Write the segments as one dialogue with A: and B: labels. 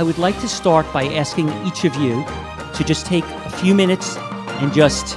A: I would like to start by asking each of you to just take a few minutes and just,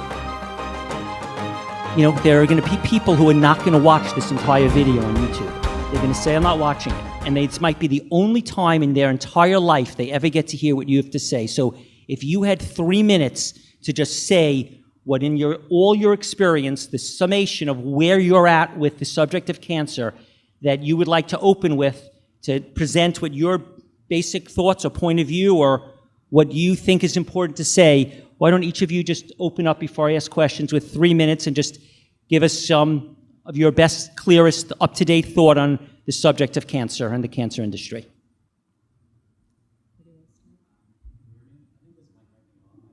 A: there are going to be people who are not going to watch this entire video on YouTube. They're going to say, I'm not watching it. And this might be the only time in their entire life they ever get to hear what you have to say. So if you had 3 minutes to just say what in all your experience, the summation of where you're at with the subject of cancer that you would like to open with, to present what your basic thoughts or point of view or what you think is important to say, why don't each of you just open up before I ask questions with 3 minutes and just give us some of your best, clearest, up-to-date thought on the subject of cancer and the cancer industry.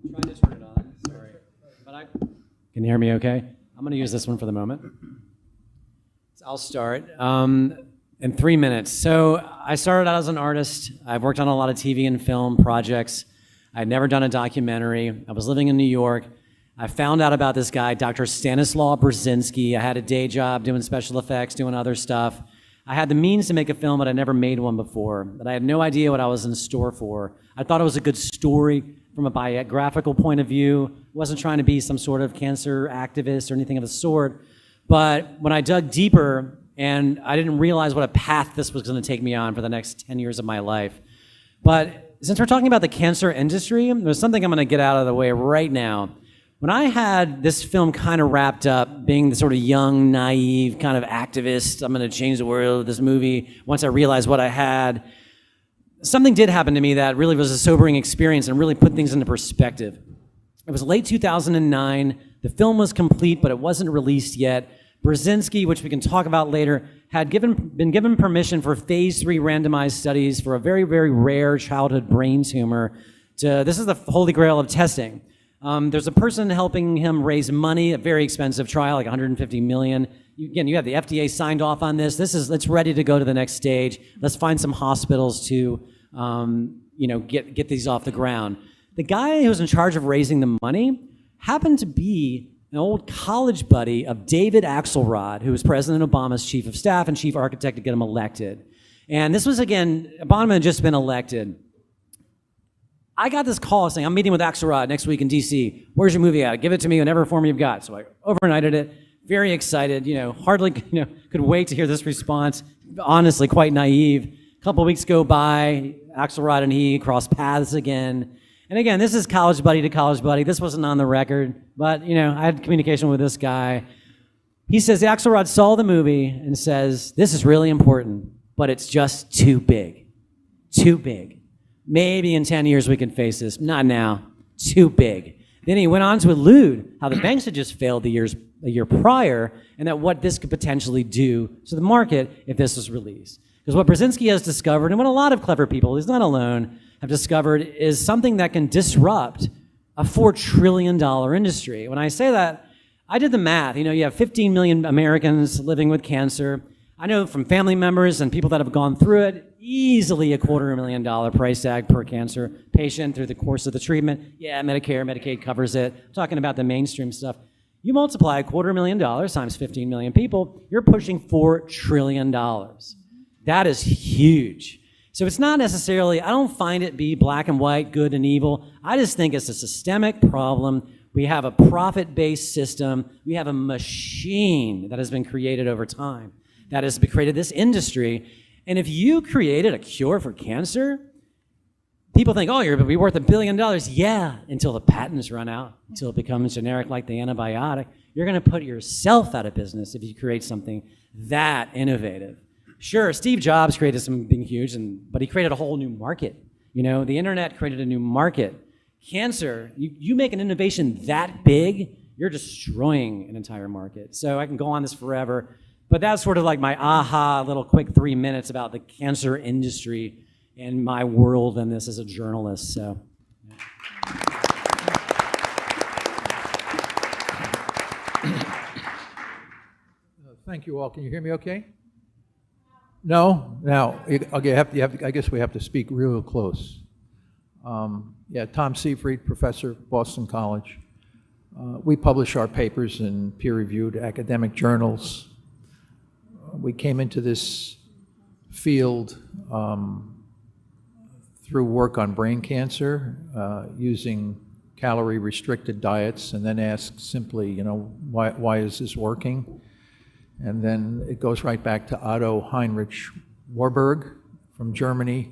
B: I'm trying to turn it on, sorry. Can you hear me okay? I'm going to use this one for the moment. So I'll start. In 3 minutes. So I started out as an artist. I've worked on a lot of TV and film projects. I'd never done a documentary. I was living in New York. I found out about this guy, Dr. Stanislaw Brzezinski. I had a day job doing special effects, doing other stuff. I had the means to make a film, but I never made one before. But I had no idea what I was in store for. I thought it was a good story from a biographical point of view. I wasn't trying to be some sort of cancer activist or anything of the sort. But when I dug deeper, and I didn't realize what a path this was going to take me on for the next 10 years of my life. But since we're talking about the cancer industry, there's something I'm going to get out of the way right now. When I had this film kind of wrapped up, being the sort of young, naive kind of activist, I'm going to change the world with this movie, once I realized what I had, something did happen to me that really was a sobering experience and really put things into perspective. It was late 2009. The film was complete, but it wasn't released yet. Brzezinski, which we can talk about later, had been given permission for phase 3 randomized studies for a very, very rare childhood brain tumor. This is the holy grail of testing. There's a person helping him raise money, a very expensive trial, like $150 million. You have the FDA signed off on this. It's ready to go to the next stage. Let's find some hospitals to, get these off the ground. The guy who was in charge of raising the money happened to be an old college buddy of David Axelrod, who was President Obama's chief of staff and chief architect to get him elected. And this was, again, Obama had just been elected. I got this call saying, I'm meeting with Axelrod next week in DC. Where's your movie at? Give it to me in whatever form you've got. So I overnighted it, very excited, hardly could wait to hear this response. Honestly, quite naive. A couple weeks go by, Axelrod and he cross paths again. And again, this is college buddy to college buddy. This wasn't on the record, but I had communication with this guy. He says, Axelrod saw the movie and says, this is really important, but it's just too big. Too big. Maybe in 10 years we can face this. Not now. Too big. Then he went on to allude how the banks had just failed a year prior, and that what this could potentially do to the market if this was released. Because what Brzezinski has discovered, and what a lot of clever people, he's not alone, have discovered, is something that can disrupt a $4 trillion industry. When I say that, I did the math. You have 15 million Americans living with cancer. I know from family members and people that have gone through it, easily a $250,000 price tag per cancer patient through the course of the treatment. Yeah, Medicare, Medicaid covers it. I'm talking about the mainstream stuff. You multiply $250,000 times 15 million people, you're pushing $4 trillion. That is huge. So it's not necessarily, I don't find it be black and white, good and evil. I just think it's a systemic problem. We have a profit-based system. We have a machine that has been created over time that has created this industry. And if you created a cure for cancer, people think, oh, you're going to be worth $1 billion. Yeah, until the patents run out, until it becomes generic like the antibiotic. You're going to put yourself out of business if you create something that innovative. Sure, Steve Jobs created something huge, but he created a whole new market. The internet created a new market. Cancer, you make an innovation that big, you're destroying an entire market. So I can go on this forever, but that's sort of like my aha little quick 3 minutes about the cancer industry and my world and this as a journalist. So.
C: Thank you all. Can you hear me okay? No? Now, okay, I guess we have to speak real close. Tom Seyfried, professor, Boston College. We publish our papers in peer-reviewed academic journals. We came into this field through work on brain cancer using calorie-restricted diets, and then asked simply, why is this working? And then it goes right back to Otto Heinrich Warburg from Germany,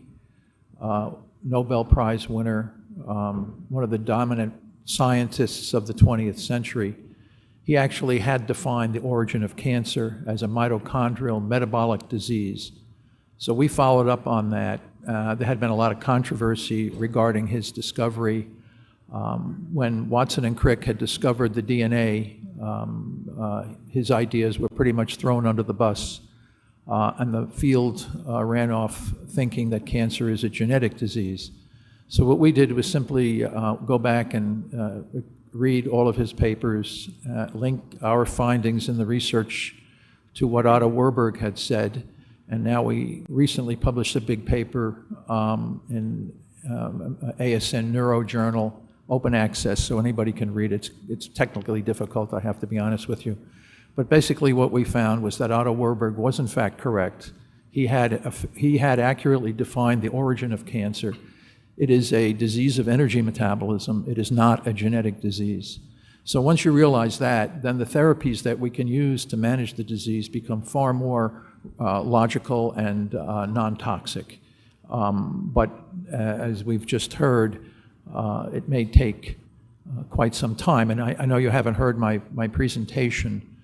C: Nobel Prize winner, one of the dominant scientists of the 20th century. He actually had defined the origin of cancer as a mitochondrial metabolic disease. So we followed up on that. There had been a lot of controversy regarding his discovery. When Watson and Crick had discovered the DNA, his ideas were pretty much thrown under the bus, and the field ran off thinking that cancer is a genetic disease. So what we did was simply go back and read all of his papers, link our findings in the research to what Otto Warburg had said, and now we recently published a big paper in ASN Neuro Journal, open access, so anybody can read it. It's technically difficult, I have to be honest with you. But basically what we found was that Otto Warburg was in fact correct. He had accurately defined the origin of cancer. It is a disease of energy metabolism. It is not a genetic disease. So once you realize that, then the therapies that we can use to manage the disease become far more logical and non-toxic. But as we've just heard, it may take quite some time. And I know you haven't heard my presentation,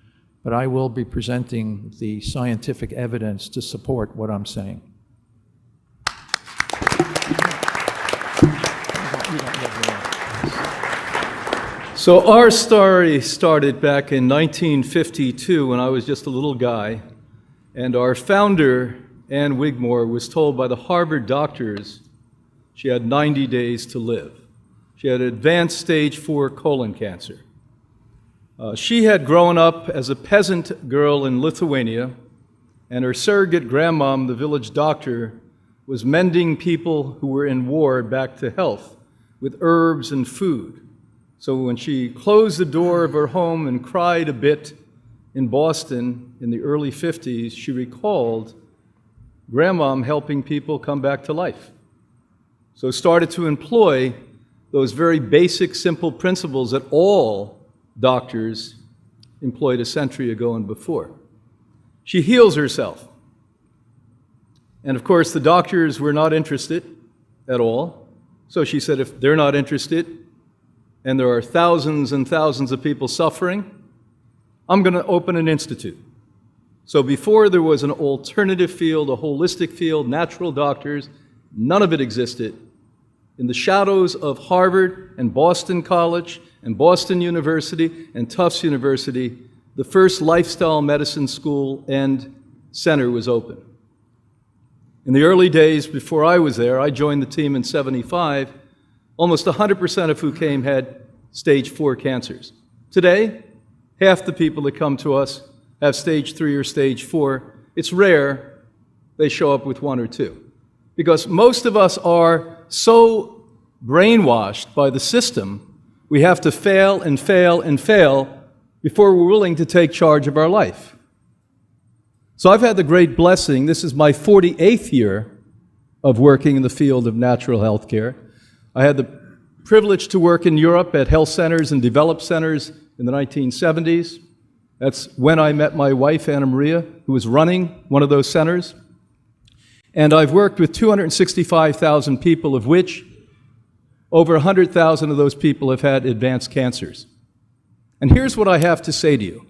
C: but I will be presenting the scientific evidence to support what I'm saying.
D: So our story started back in 1952 when I was just a little guy, and our founder, Ann Wigmore, was told by the Harvard doctors she had 90 days to live. She had advanced stage 4 colon cancer. She had grown up as a peasant girl in Lithuania, and her surrogate grandmom, the village doctor, was mending people who were in war back to health with herbs and food. So when she closed the door of her home and cried a bit in Boston in the early 50s, she recalled grandmom helping people come back to life. So started to employ those very basic, simple principles that all doctors employed a century ago and before. She heals herself. And of course, the doctors were not interested at all. So she said, if they're not interested, and there are thousands and thousands of people suffering, I'm going to open an institute. So before there was an alternative field, a holistic field, natural doctors, none of it existed. In the shadows of Harvard and Boston College and Boston University and Tufts University, the first lifestyle medicine school and center was open. In the early days before I was there, I joined the team in '75, almost 100% of who came had stage 4 cancers. Today, half the people that come to us have stage 3 or stage 4. It's rare they show up with 1 or 2. Because most of us are so brainwashed by the system, we have to fail and fail and fail before we're willing to take charge of our life. So I've had the great blessing, this is my 48th year of working in the field of natural health care. I had the privilege to work in Europe at health centers and developed centers in the 1970s. That's when I met my wife, Anna Maria, who was running one of those centers. And I've worked with 265,000 people, of which over 100,000 of those people have had advanced cancers. And here's what I have to say to you,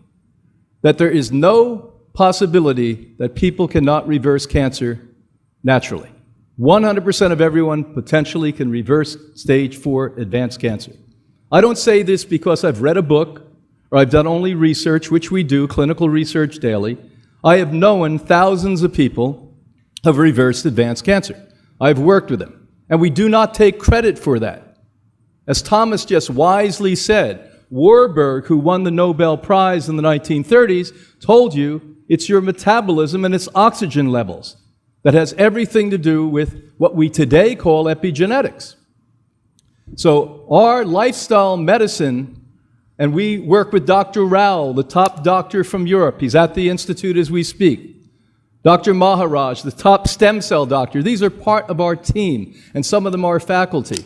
D: that there is no possibility that people cannot reverse cancer naturally. 100% of everyone potentially can reverse stage 4 advanced cancer. I don't say this because I've read a book or I've done only research, which we do, clinical research daily. I have known thousands of people have reversed advanced cancer. I've worked with them. And we do not take credit for that. As Thomas just wisely said, Warburg, who won the Nobel Prize in the 1930s, told you it's your metabolism and its oxygen levels that has everything to do with what we today call epigenetics. So our lifestyle medicine, and we work with Dr. Rao, the top doctor from Europe. He's at the Institute as we speak. Dr. Maharaj, the top stem cell doctor. These are part of our team, and some of them are faculty.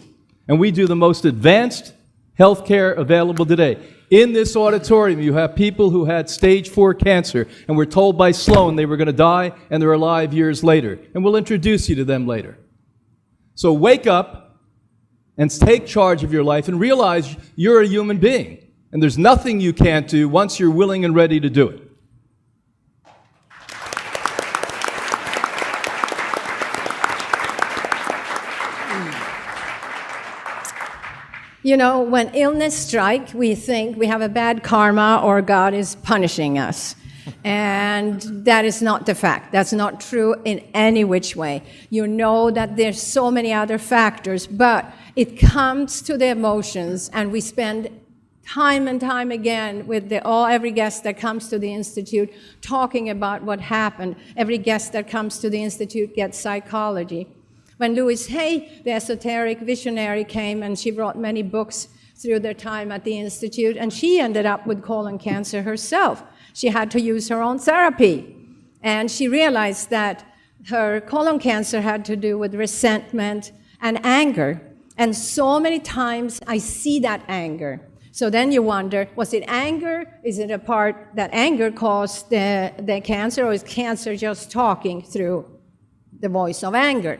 D: And we do the most advanced healthcare available today. In this auditorium, you have people who had stage 4 cancer and were told by Sloan they were going to die, and they're alive years later. And we'll introduce you to them later. So wake up and take charge of your life and realize you're a human being. And there's nothing you can't do once you're willing and ready to do it.
E: You know, when illness strikes, we think we have a bad karma or God is punishing us. And that is not the fact. That's not true in any which way. You know that there's so many other factors, but it comes to the emotions, and we spend time and time again with every guest that comes to the Institute talking about what happened. Every guest that comes to the Institute gets psychology. When Louise Hay, the esoteric visionary, came, and she brought many books through their time at the Institute, and she ended up with colon cancer herself. She had to use her own therapy. And she realized that her colon cancer had to do with resentment and anger. And so many times I see that anger. So then you wonder, was it anger? Is it a part that anger caused the cancer, or is cancer just talking through the voice of anger?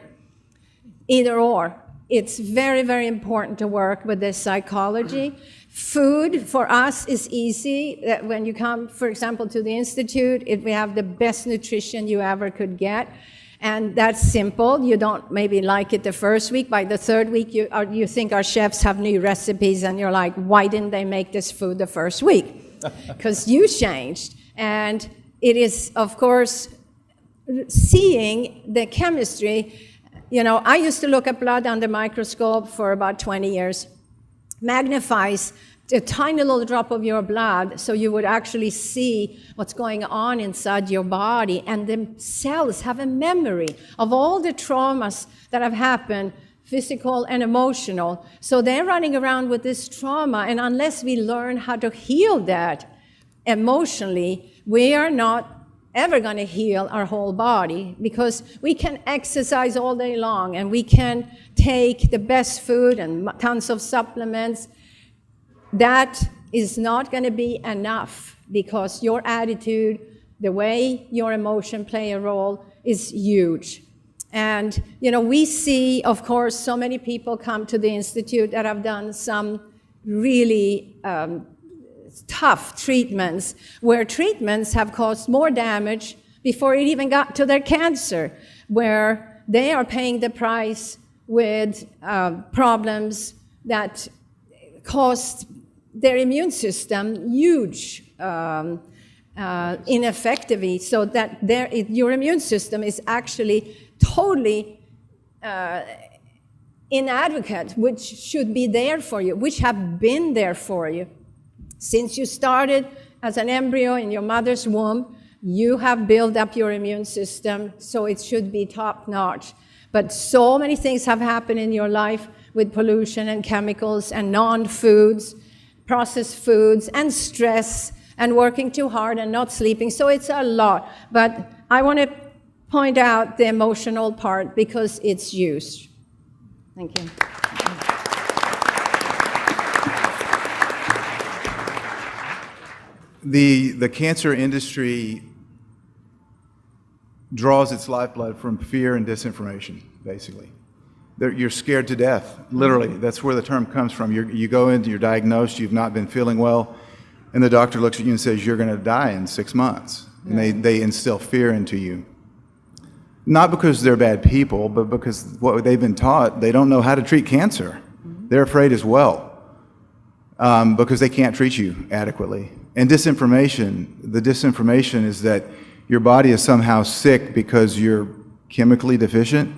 E: Either or. It's very, very important to work with this psychology. Food for us is easy. When you come, for example, to the Institute, we have the best nutrition you ever could get. And that's simple. You don't maybe like it the first week. By the third week, you think our chefs have new recipes, and you're like, why didn't they make this food the first week? Because you changed. And it is, of course, seeing the chemistry. You know, I used to look at blood under microscope for about 20 years. Magnifies a tiny little drop of your blood so you would actually see what's going on inside your body. And the cells have a memory of all the traumas that have happened, physical and emotional. So they're running around with this trauma, and unless we learn how to heal that emotionally, we are not ever going to heal our whole body, because we can exercise all day long and we can take the best food and tons of supplements. That is not going to be enough, because your attitude, the way your emotion play a role, is huge. And, you know, we see, of course, so many people come to the Institute that have done some really tough treatments, where treatments have caused more damage before it even got to their cancer, where they are paying the price with problems that cost their immune system huge ineffectively, so that your immune system is actually totally inadequate, which should be there for you, which have been there for you. Since you started as an embryo in your mother's womb, you have built up your immune system, so it should be top-notch. But so many things have happened in your life with pollution and chemicals and non-foods, processed foods, and stress, and working too hard and not sleeping. So it's a lot. But I want to point out the emotional part, because it's huge. Thank you.
F: The cancer industry draws its lifeblood from fear and disinformation, basically. You're scared to death, literally. That's where the term comes from. You go in, you're diagnosed, you've not been feeling well, and the doctor looks at you and says, you're going to die in 6 months. And they instill fear into you. Not because they're bad people, but because what they've been taught, they don't know how to treat cancer. They're afraid as well, because they can't treat you adequately. And disinformation, the disinformation is that your body is somehow sick because you're chemically deficient.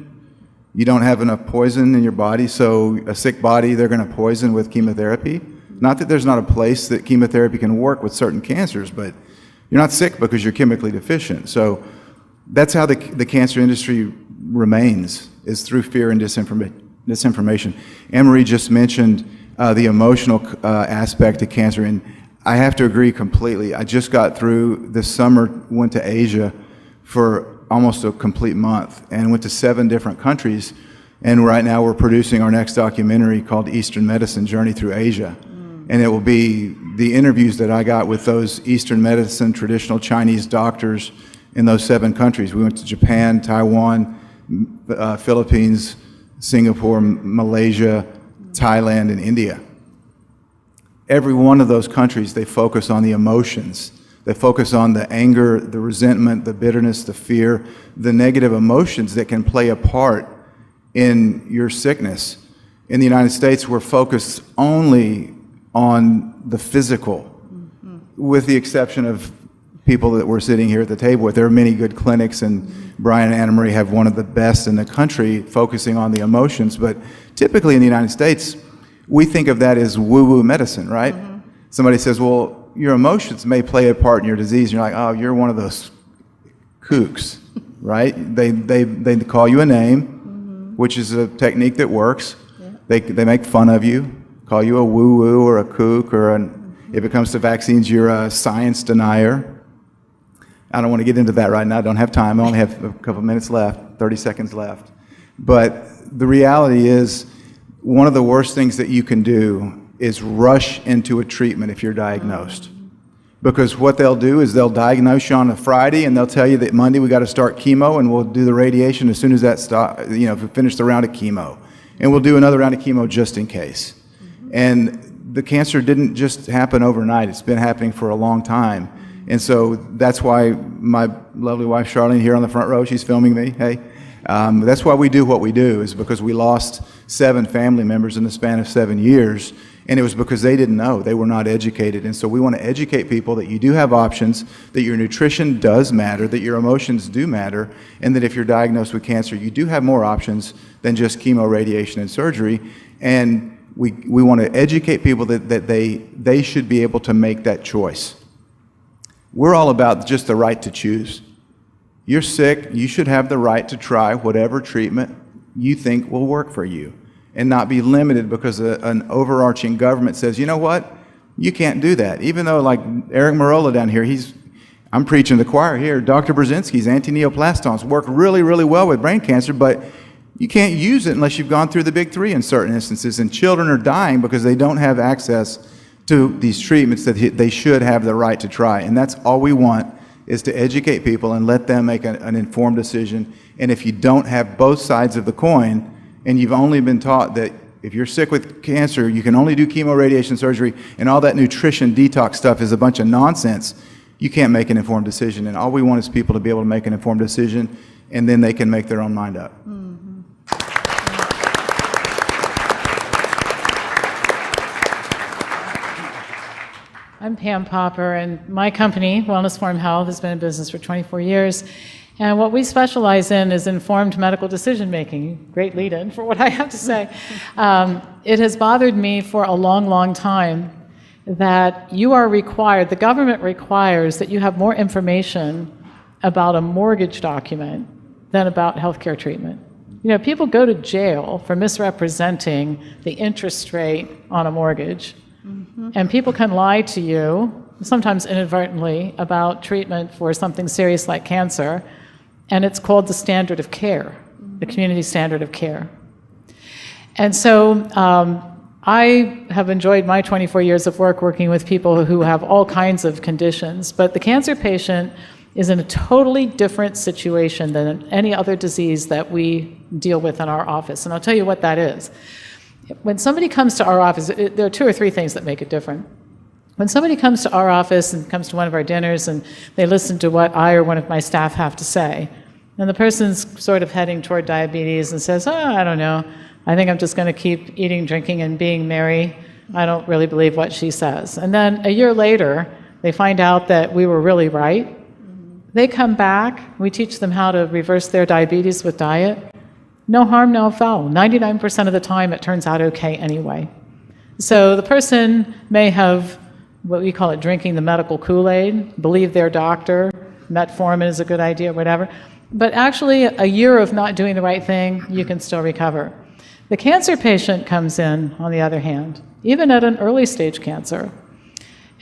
F: You don't have enough poison in your body, so a sick body, they're going to poison with chemotherapy. Not that there's not a place that chemotherapy can work with certain cancers, but you're not sick because you're chemically deficient. So that's how the cancer industry remains, is through fear and disinformation. Anne-Marie just mentioned the emotional aspect of cancer, and I have to agree completely. I just got through this summer, went to Asia for almost a complete month and went to 7 different countries. And right now we're producing our next documentary called Eastern Medicine: Journey Through Asia. And it will be the interviews that I got with those Eastern medicine, traditional Chinese doctors in those 7 countries. We went to Japan, Taiwan, Philippines, Singapore, Malaysia, Thailand, and India. Every one of those countries, they focus on the emotions. They focus on the anger, the resentment, the bitterness, the fear, the negative emotions that can play a part in your sickness. In the United States, we're focused only on the physical, with the exception of people that we're sitting here at the table with. There are many good clinics, and Brian and Anna Marie have one of the best in the country focusing on the emotions. But typically in the United States, we think of that as woo-woo medicine, right? Somebody says, well, your emotions may play a part in your disease. And you're like, oh, you're one of those kooks, right? They call you a name, which is a technique that works. They make fun of you, call you a woo-woo or a kook, or if it comes to vaccines, you're a science denier. I don't want to get into that right now. I don't have time. I only have a couple minutes left, 30 seconds left. But the reality is, one of the worst things that you can do is rush into a treatment if you're diagnosed. Because what they'll do is they'll diagnose you on a Friday, and they'll tell you that Monday we got to start chemo, and we'll do the radiation as soon as that if we finish the round of chemo. And we'll do another round of chemo just in case. And the cancer didn't just happen overnight. It's been happening for a long time. And so that's why my lovely wife, Charlene, here on the front row, she's filming me, hey. That's why we do what we do, is because we lost 7 family members in the span of 7 years, and it was because they didn't know. They were not educated. And so we want to educate people that you do have options, that your nutrition does matter, that your emotions do matter, and that if you're diagnosed with cancer, you do have more options than just chemo, radiation, and surgery. And we want to educate people that they should be able to make that choice. We're all about just the right to choose. You're sick, you should have the right to try whatever treatment you think will work for you, and not be limited because an overarching government says, you know what, you can't do that. Even though, like Eric Marola down here, I'm preaching to the choir here, Dr. Brzezinski's anti-neoplastons work really, really well with brain cancer, but you can't use it unless you've gone through the big 3 in certain instances, and children are dying because they don't have access to these treatments that they should have the right to try. And that's all we want, is to educate people and let them make an informed decision. And if you don't have both sides of the coin, and you've only been taught that if you're sick with cancer, you can only do chemo, radiation, surgery, and all that nutrition detox stuff is a bunch of nonsense, you can't make an informed decision. And all we want is people to be able to make an informed decision, and then they can make their own mind up.
G: I'm Pam Popper, and my company, Wellness Form Health, has been in business for 24 years. And what we specialize in is informed medical decision making. Great lead-in for what I have to say. It has bothered me for a long, long time that you are required, the government requires that you have more information about a mortgage document than about healthcare treatment. You know, people go to jail for misrepresenting the interest rate on a mortgage. And people can lie to you, sometimes inadvertently, about treatment for something serious like cancer, and it's called the standard of care, the community standard of care. And so I have enjoyed my 24 years of work working with people who have all kinds of conditions, but the cancer patient is in a totally different situation than any other disease that we deal with in our office, and I'll tell you what that is. When somebody comes to our office, there are 2 or 3 things that make it different. When somebody comes to our office and comes to one of our dinners and they listen to what I or one of my staff have to say, and the person's sort of heading toward diabetes and says, oh, I don't know, I think I'm just going to keep eating, drinking, and being merry. I don't really believe what she says. And then a year later, they find out that we were really right. They come back, we teach them how to reverse their diabetes with diet. No harm, no foul. 99% of the time, it turns out okay anyway. So the person may have, what we call it, drinking the medical Kool-Aid, believe their doctor, metformin is a good idea, whatever. But actually, a year of not doing the right thing, you can still recover. The cancer patient comes in, on the other hand, even at an early stage cancer,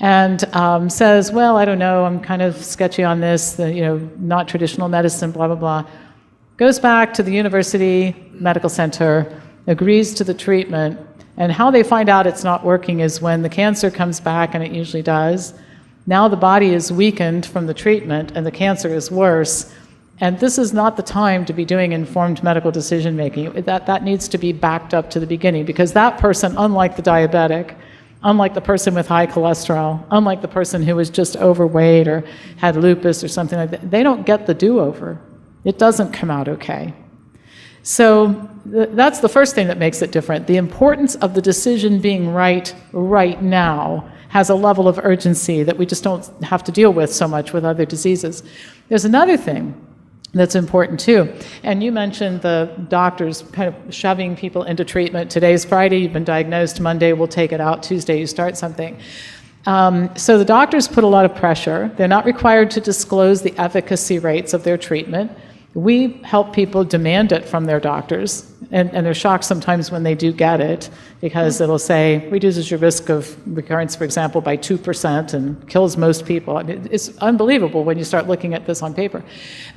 G: and says, well, I don't know, I'm kind of sketchy on this, not traditional medicine, blah, blah, blah. Goes back to the university medical center, agrees to the treatment, and how they find out it's not working is when the cancer comes back, and it usually does. Now the body is weakened from the treatment, and the cancer is worse. And this is not the time to be doing informed medical decision making. That needs to be backed up to the beginning, because that person, unlike the diabetic, unlike the person with high cholesterol, unlike the person who was just overweight or had lupus or something like that, they don't get the do-over. It doesn't come out okay. So that's the first thing that makes it different. The importance of the decision being right now has a level of urgency that we just don't have to deal with so much with other diseases. There's another thing that's important too. And you mentioned the doctors kind of shoving people into treatment. Today's Friday, you've been diagnosed. Monday, we'll take it out. Tuesday, you start something. So the doctors put a lot of pressure. They're not required to disclose the efficacy rates of their treatment. We help people demand it from their doctors, and they're shocked sometimes when they do get it, because it'll say, reduces your risk of recurrence, for example, by 2% and kills most people. I mean, it's unbelievable when you start looking at this on paper.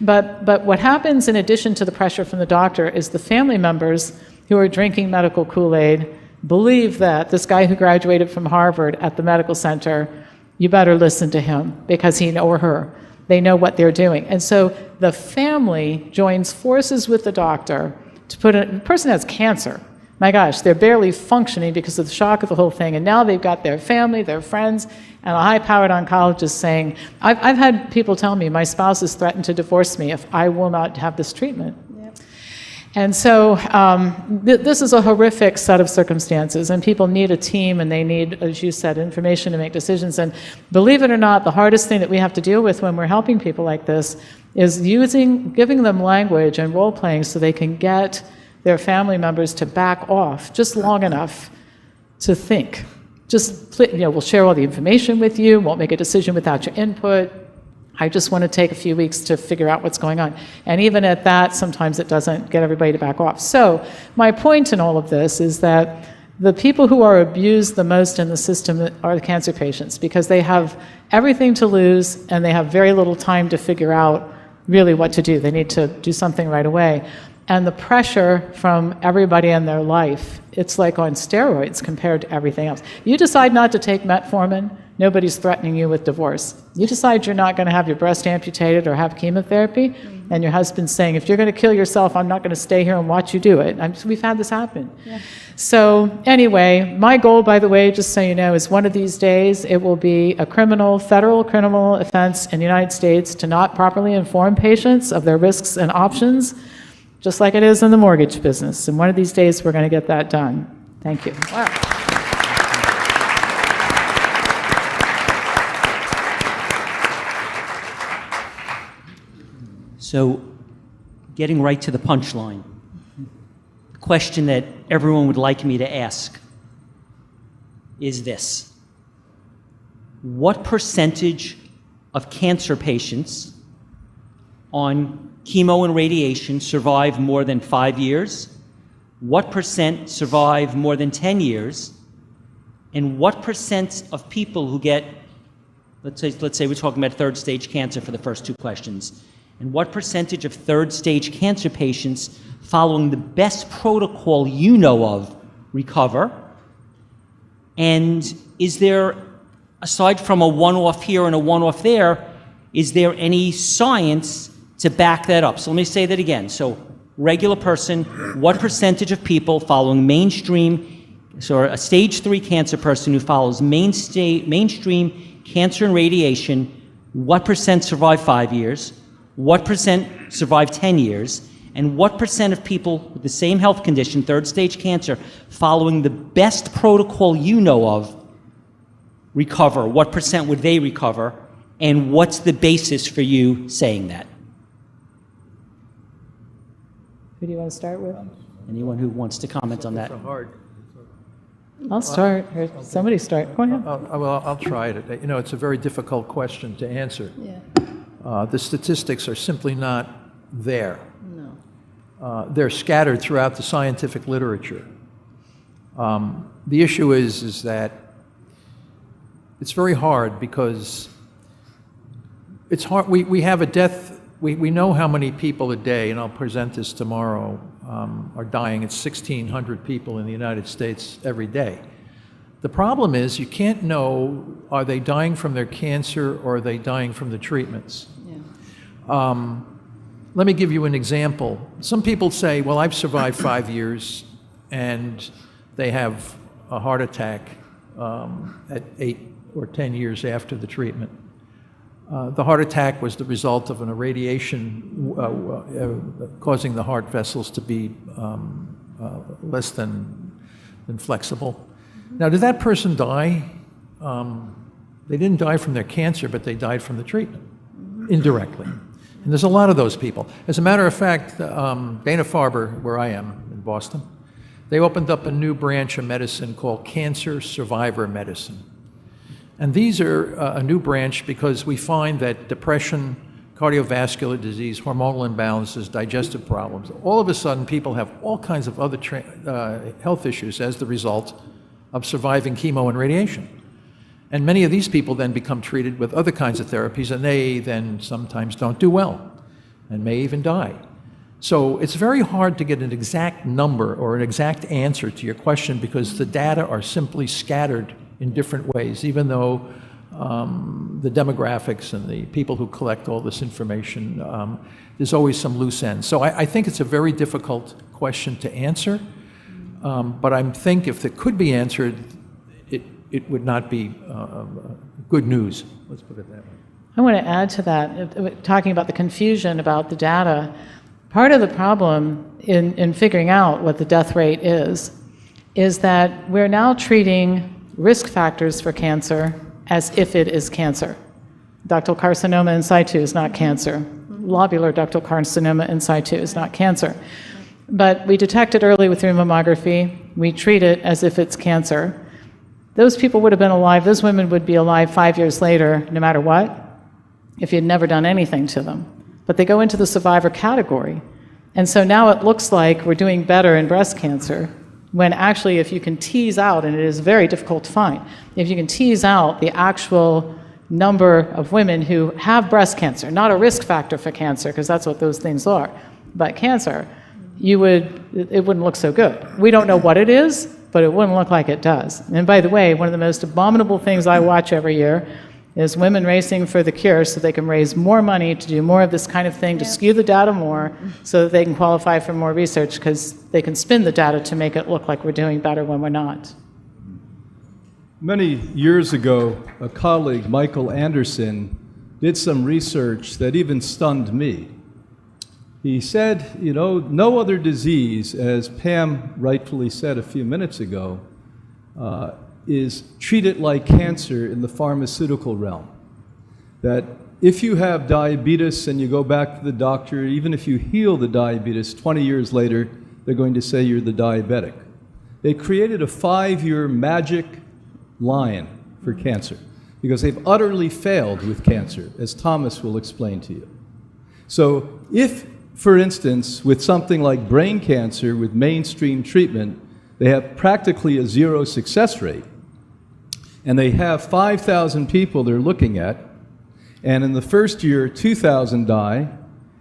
G: But what happens in addition to the pressure from the doctor is the family members who are drinking medical Kool-Aid believe that this guy who graduated from Harvard at the medical center, you better listen to him because he or her. They know what they're doing. And so the family joins forces with the doctor to put a person has cancer. My gosh, they're barely functioning because of the shock of the whole thing. And now they've got their family, their friends, and a high-powered oncologist saying, I've had people tell me, my spouse has threatened to divorce me if I will not have this treatment. And so this is a horrific set of circumstances, and people need a team, and they need, as you said, information to make decisions. And believe it or not, the hardest thing that we have to deal with when we're helping people like this is giving them language and role-playing so they can get their family members to back off just long enough to think. We'll share all the information with you, won't make a decision without your input. I just want to take a few weeks to figure out what's going on. And even at that, sometimes it doesn't get everybody to back off. So my point in all of this is that the people who are abused the most in the system are the cancer patients, because they have everything to lose and they have very little time to figure out really what to do. They need to do something right away. And the pressure from everybody in their life, it's like on steroids compared to everything else. You decide not to take metformin, nobody's threatening you with divorce. You decide you're not going to have your breast amputated or have chemotherapy, and your husband's saying, if you're going to kill yourself, I'm not going to stay here and watch you do it. We've had this happen. Yeah. So anyway, my goal, by the way, just so you know, is one of these days it will be a federal criminal offense in the United States to not properly inform patients of their risks and options, just like it is in the mortgage business. And one of these days we're going to get that done. Thank you. Wow.
A: So, getting right to the punchline, the question that everyone would like me to ask is this: what percentage of cancer patients on chemo and radiation survive more than 5 years? What percent survive more than 10 years? And what percent of people who get, let's say we're talking about third stage cancer for the first two questions, and what percentage of third stage cancer patients following the best protocol you know of recover? And is there, aside from a one-off here and a one-off there, is there any science to back that up? So let me say that again. So regular person, what percentage of people following a stage 3 cancer person who follows mainstream cancer and radiation, what percent survive 5 years? What percent survive 10 years? And what percent of people with the same health condition, third stage cancer, following the best protocol you know of, recover? What percent would they recover? And what's the basis for you saying that?
G: Who do you want to start with?
A: Anyone who wants to comment on that?
G: I'll start. Somebody start. Go ahead.
C: I'll try it. It's a very difficult question to answer.
E: Yeah.
C: The statistics are simply not there.
E: No.
C: They're scattered throughout the scientific literature. The issue is that it's very hard because it's hard. We have a death, we know how many people a day, and I'll present this tomorrow, are dying. It's 1,600 people in the United States every day. The problem is you can't know, are they dying from their cancer or are they dying from the treatments? Let me give you an example. Some people say, well, I've survived 5 years, and they have a heart attack at 8 or 10 years after the treatment. The heart attack was the result of an irradiation causing the heart vessels to be less than flexible. Now, did that person die? They didn't die from their cancer, but they died from the treatment, indirectly. And there's a lot of those people. As a matter of fact, Dana-Farber, where I am in Boston, they opened up a new branch of medicine called cancer survivor medicine. And these are a new branch because we find that depression, cardiovascular disease, hormonal imbalances, digestive problems, all of a sudden people have all kinds of other health issues as the result of surviving chemo and radiation. And many of these people then become treated with other kinds of therapies, and they then sometimes don't do well and may even die. So it's very hard to get an exact number or an exact answer to your question because the data are simply scattered in different ways, even though the demographics and the people who collect all this information, there's always some loose ends. So I think it's a very difficult question to answer, but I think if it could be answered, it would not be good news. Let's put it that way.
G: I want to add to that, talking about the confusion about the data. Part of the problem in figuring out what the death rate is that we're now treating risk factors for cancer as if it is cancer. Ductal carcinoma in situ is not cancer. Lobular ductal carcinoma in situ is not cancer. But we detect it early with mammography. We treat it as if it's cancer. Those people would have been alive, those women would be alive 5 years later, no matter what, if you'd never done anything to them. But they go into the survivor category. And so now it looks like we're doing better in breast cancer, when actually if you can tease out, and it is very difficult to find, if you can tease out the actual number of women who have breast cancer, not a risk factor for cancer, because that's what those things are, but cancer, it wouldn't look so good. We don't know what it is, but it wouldn't look like it does. And by the way, one of the most abominable things I watch every year is women racing for the cure so they can raise more money to do more of this kind of thing, to skew the data more so that they can qualify for more research because they can spin the data to make it look like we're doing better when we're not.
D: Many years ago, a colleague, Michael Anderson, did some research that even stunned me. He said, no other disease, as Pam rightfully said a few minutes ago, is treated like cancer in the pharmaceutical realm. That if you have diabetes and you go back to the doctor, even if you heal the diabetes, 20 years later, they're going to say you're the diabetic. They created a 5-year magic line for cancer because they've utterly failed with cancer, as Thomas will explain to you. So if, for instance, with something like brain cancer, with mainstream treatment, they have practically a 0 success rate, and they have 5,000 people they're looking at, and in the first year, 2,000 die,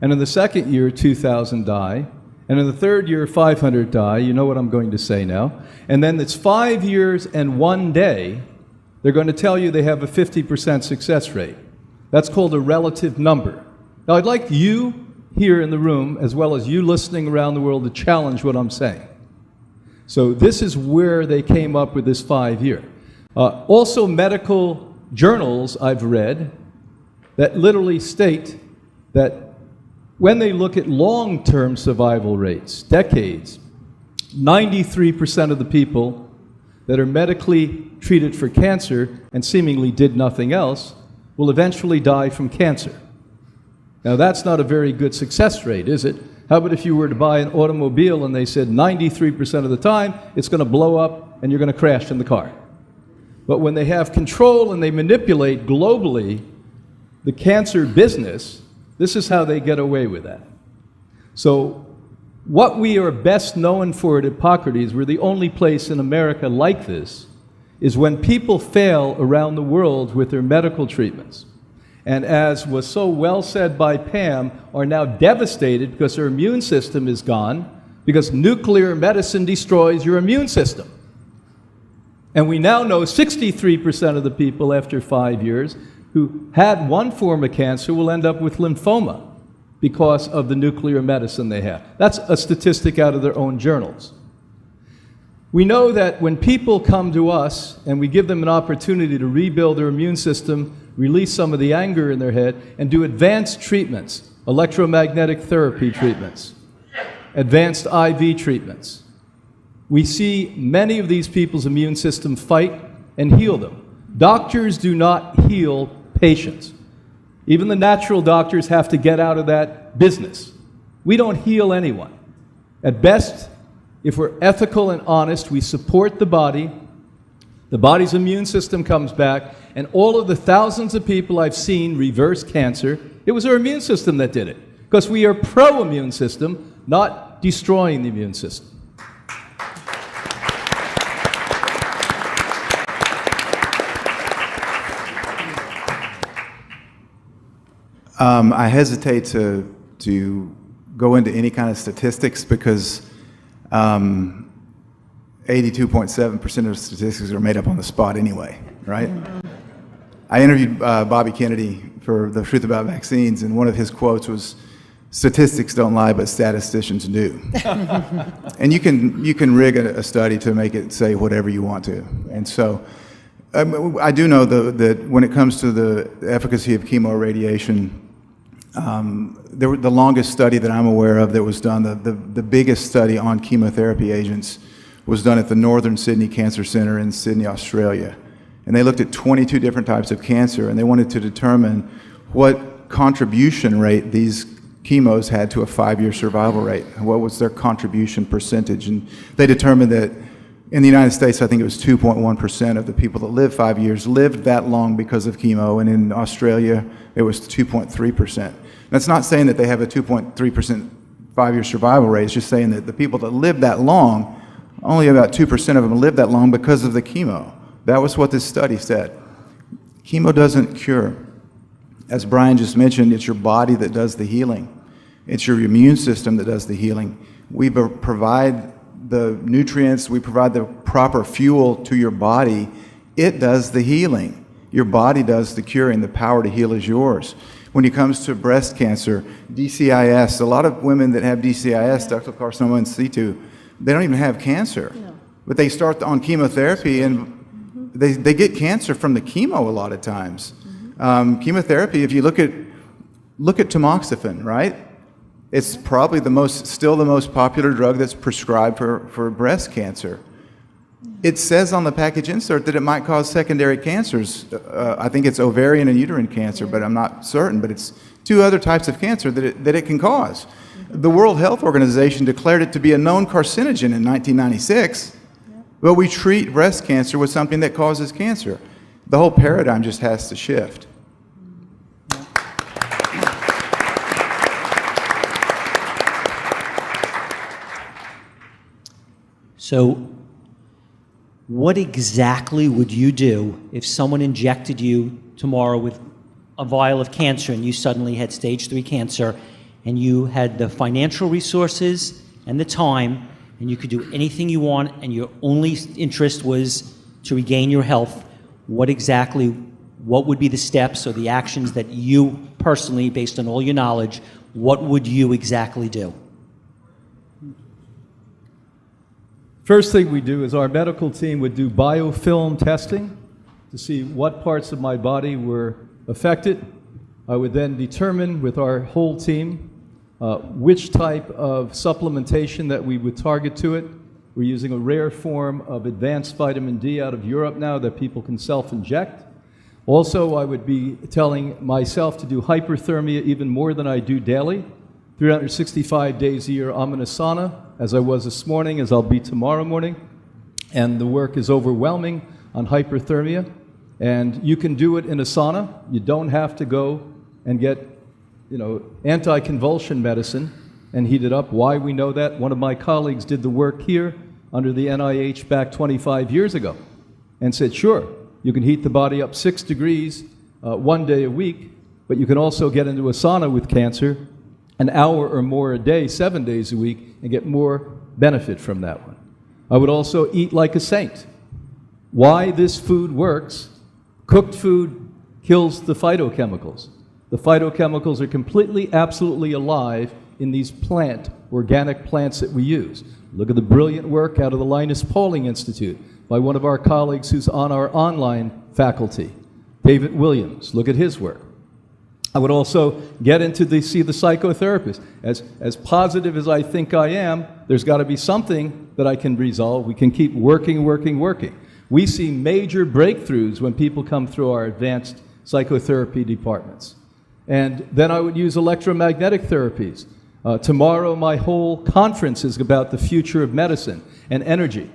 D: and in the second year, 2,000 die, and in the third year, 500 die. You know what I'm going to say now. And then it's 5 years and 1 day, they're going to tell you they have a 50% success rate. That's called a relative number. Now, I'd like you here in the room, as well as you listening around the world, to challenge what I'm saying. So this is where they came up with this 5-year. Also, medical journals I've read that literally state that when they look at long-term survival rates, decades, 93% of the people that are medically treated for cancer and seemingly did nothing else will eventually die from cancer. Now, that's not a very good success rate, is it? How about if you were to buy an automobile and they said 93% of the time it's going to blow up and you're going to crash in the car? But when they have control and they manipulate globally the cancer business, this is how they get away with that. So what we are best known for at Hippocrates, we're the only place in America like this, is when people fail around the world with their medical treatments, and as was so well said by Pam, are now devastated because their immune system is gone, because nuclear medicine destroys your immune system. And we now know 63% of the people after 5 years who had one form of cancer will end up with lymphoma because of the nuclear medicine they have. That's a statistic out of their own journals. We know that when people come to us and we give them an opportunity to rebuild their immune system, release some of the anger in their head, and do advanced treatments, electromagnetic therapy treatments, advanced IV treatments, we see many of these people's immune system fight and heal them. Doctors do not heal patients. Even the natural doctors have to get out of that business. We don't heal anyone. At best, if we're ethical and honest, we support the body's immune system comes back, and all of the thousands of people I've seen reverse cancer, it was our immune system that did it. Because we are pro-immune system, not destroying the immune system.
F: I hesitate to go into any kind of statistics because 82.7% of statistics are made up on the spot anyway, right? I interviewed Bobby Kennedy for The Truth About Vaccines, and one of his quotes was, "Statistics don't lie, but statisticians do." And you can rig a study to make it say whatever you want to. And so I do know that when it comes to the efficacy of chemoradiation, the longest study that I'm aware of that was done, the biggest study on chemotherapy agents was done at the Northern Sydney Cancer Centre in Sydney, Australia. And they looked at 22 different types of cancer, and they wanted to determine what contribution rate these chemos had to a 5-year survival rate. What was their contribution percentage? And they determined that in the United States, I think it was 2.1% of the people that lived 5 years lived that long because of chemo, and in Australia, it was 2.3%. That's not saying that they have a 2.3% 5-year survival rate. It's just saying that the people that lived that long, only about 2% of them lived that long because of the chemo. That was what this study said. Chemo doesn't cure. As Brian just mentioned, it's your body that does the healing. It's your immune system that does the healing. We provide the nutrients, we provide the proper fuel to your body. It does the healing. Your body does the curing. The power to heal is yours. When it comes to breast cancer, DCIS, a lot of women that have DCIS, ductal carcinoma in situ, they don't even have cancer. No. But they start on chemotherapy, and they get cancer from the chemo a lot of times. Chemotherapy, if you look at tamoxifen, right? It's probably still the most popular drug that's prescribed for breast cancer. It says on the package insert that it might cause secondary cancers. I think it's ovarian and uterine cancer, but I'm not certain. But it's 2 other types of cancer that it can cause. The World Health Organization declared it to be a known carcinogen in 1996, but we treat breast cancer with something that causes cancer. The whole paradigm just has to shift.
A: So what exactly would you do if someone injected you tomorrow with a vial of cancer and you suddenly had stage 3 cancer and you had the financial resources and the time and you could do anything you want and your only interest was to regain your health? What would be the steps or the actions that you personally, based on all your knowledge, what would you exactly do?
D: First thing we do is our medical team would do biofilm testing to see what parts of my body were affected. I would then determine with our whole team which type of supplementation that we would target to it. We're using a rare form of advanced vitamin D out of Europe now that people can self-inject. Also, I would be telling myself to do hyperthermia even more than I do daily. 365 days a year, I'm in a sauna, as I was this morning, as I'll be tomorrow morning. And the work is overwhelming on hyperthermia. And you can do it in a sauna. You don't have to go and get, anti-convulsion medicine and heat it up. Why we know that? One of my colleagues did the work here under the NIH back 25 years ago. and said, sure, you can heat the body up 6 degrees 1 day a week, but you can also get into a sauna with cancer an hour or more a day, 7 days a week, and get more benefit from that one. I would also eat like a saint. Why this food works: cooked food kills the phytochemicals. The phytochemicals are completely, absolutely alive in these organic plants that we use. Look at the brilliant work out of the Linus Pauling Institute by one of our colleagues who's on our online faculty, David Williams. Look at his work. I would also get into see the psychotherapist. As positive as I think I am, there's got to be something that I can resolve. We can keep working. We see major breakthroughs when people come through our advanced psychotherapy departments. And then I would use electromagnetic therapies. Tomorrow, my whole conference is about the future of medicine and energy.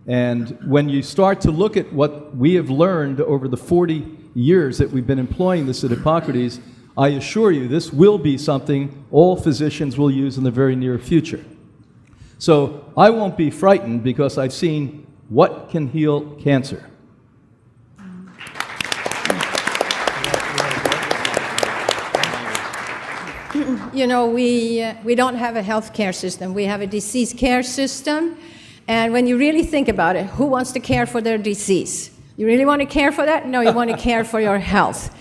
D: And when you start to look at what we have learned over the 40 years that we've been employing this at Hippocrates, I assure you this will be something all physicians will use in the very near future. So I won't be frightened because I've seen what can heal cancer.
E: You know, we don't have a healthcare system. We have a disease care system. And when you really think about it, who wants to care for their disease? You really want to care for that? No, you want to care for your health.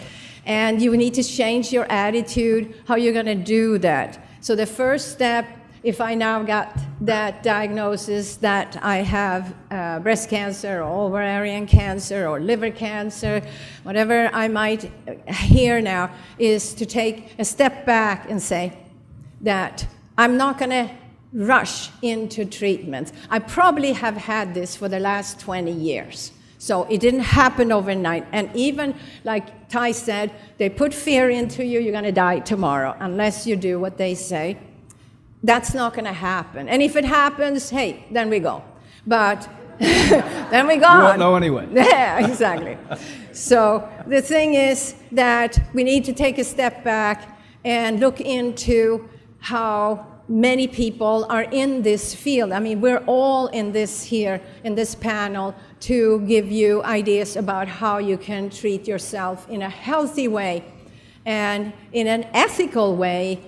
E: And you need to change your attitude, how you're going to do that. So the first step, if I now got that diagnosis that I have breast cancer or ovarian cancer or liver cancer, whatever I might hear now, is to take a step back and say that I'm not going to rush into treatments. I probably have had this for the last 20 years. So it didn't happen overnight. And even like Ty said, they put fear into you, you're going to die tomorrow unless you do what they say. That's not going to happen. And if it happens, hey, then we go. But then we go.
D: You won't know anyway.
E: Yeah, exactly. So the thing is that we need to take a step back and look into how many people are in this field. I mean, we're all in this here, in this panel, to give you ideas about how you can treat yourself in a healthy way and in an ethical way.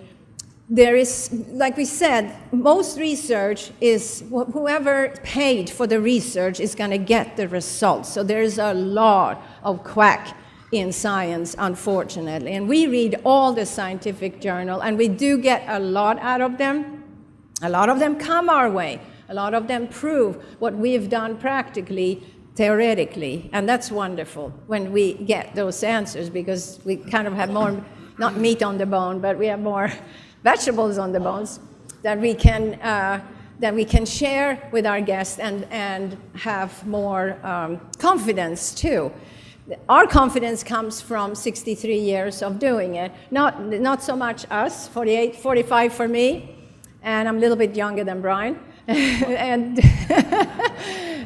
E: There is, like we said, most research is whoever paid for the research is going to get the results. So there's a lot of quack in science, unfortunately. And we read all the scientific journal, and we do get a lot out of them. A lot of them come our way. A lot of them prove what we've done practically, theoretically. And that's wonderful when we get those answers, because we kind of have more, not meat on the bone, but we have more vegetables on the bones that we can share with our guests and have more confidence too. Our confidence comes from 63 years of doing it. Not so much us, 48, 45 for me, and I'm a little bit younger than Brian.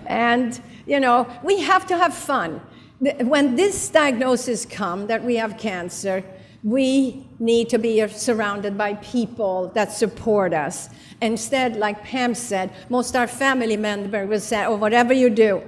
E: and you know, we have to have fun. When this diagnosis comes that we have cancer, we need to be surrounded by people that support us. Instead, like Pam said, most of our family members will say, oh, whatever you do,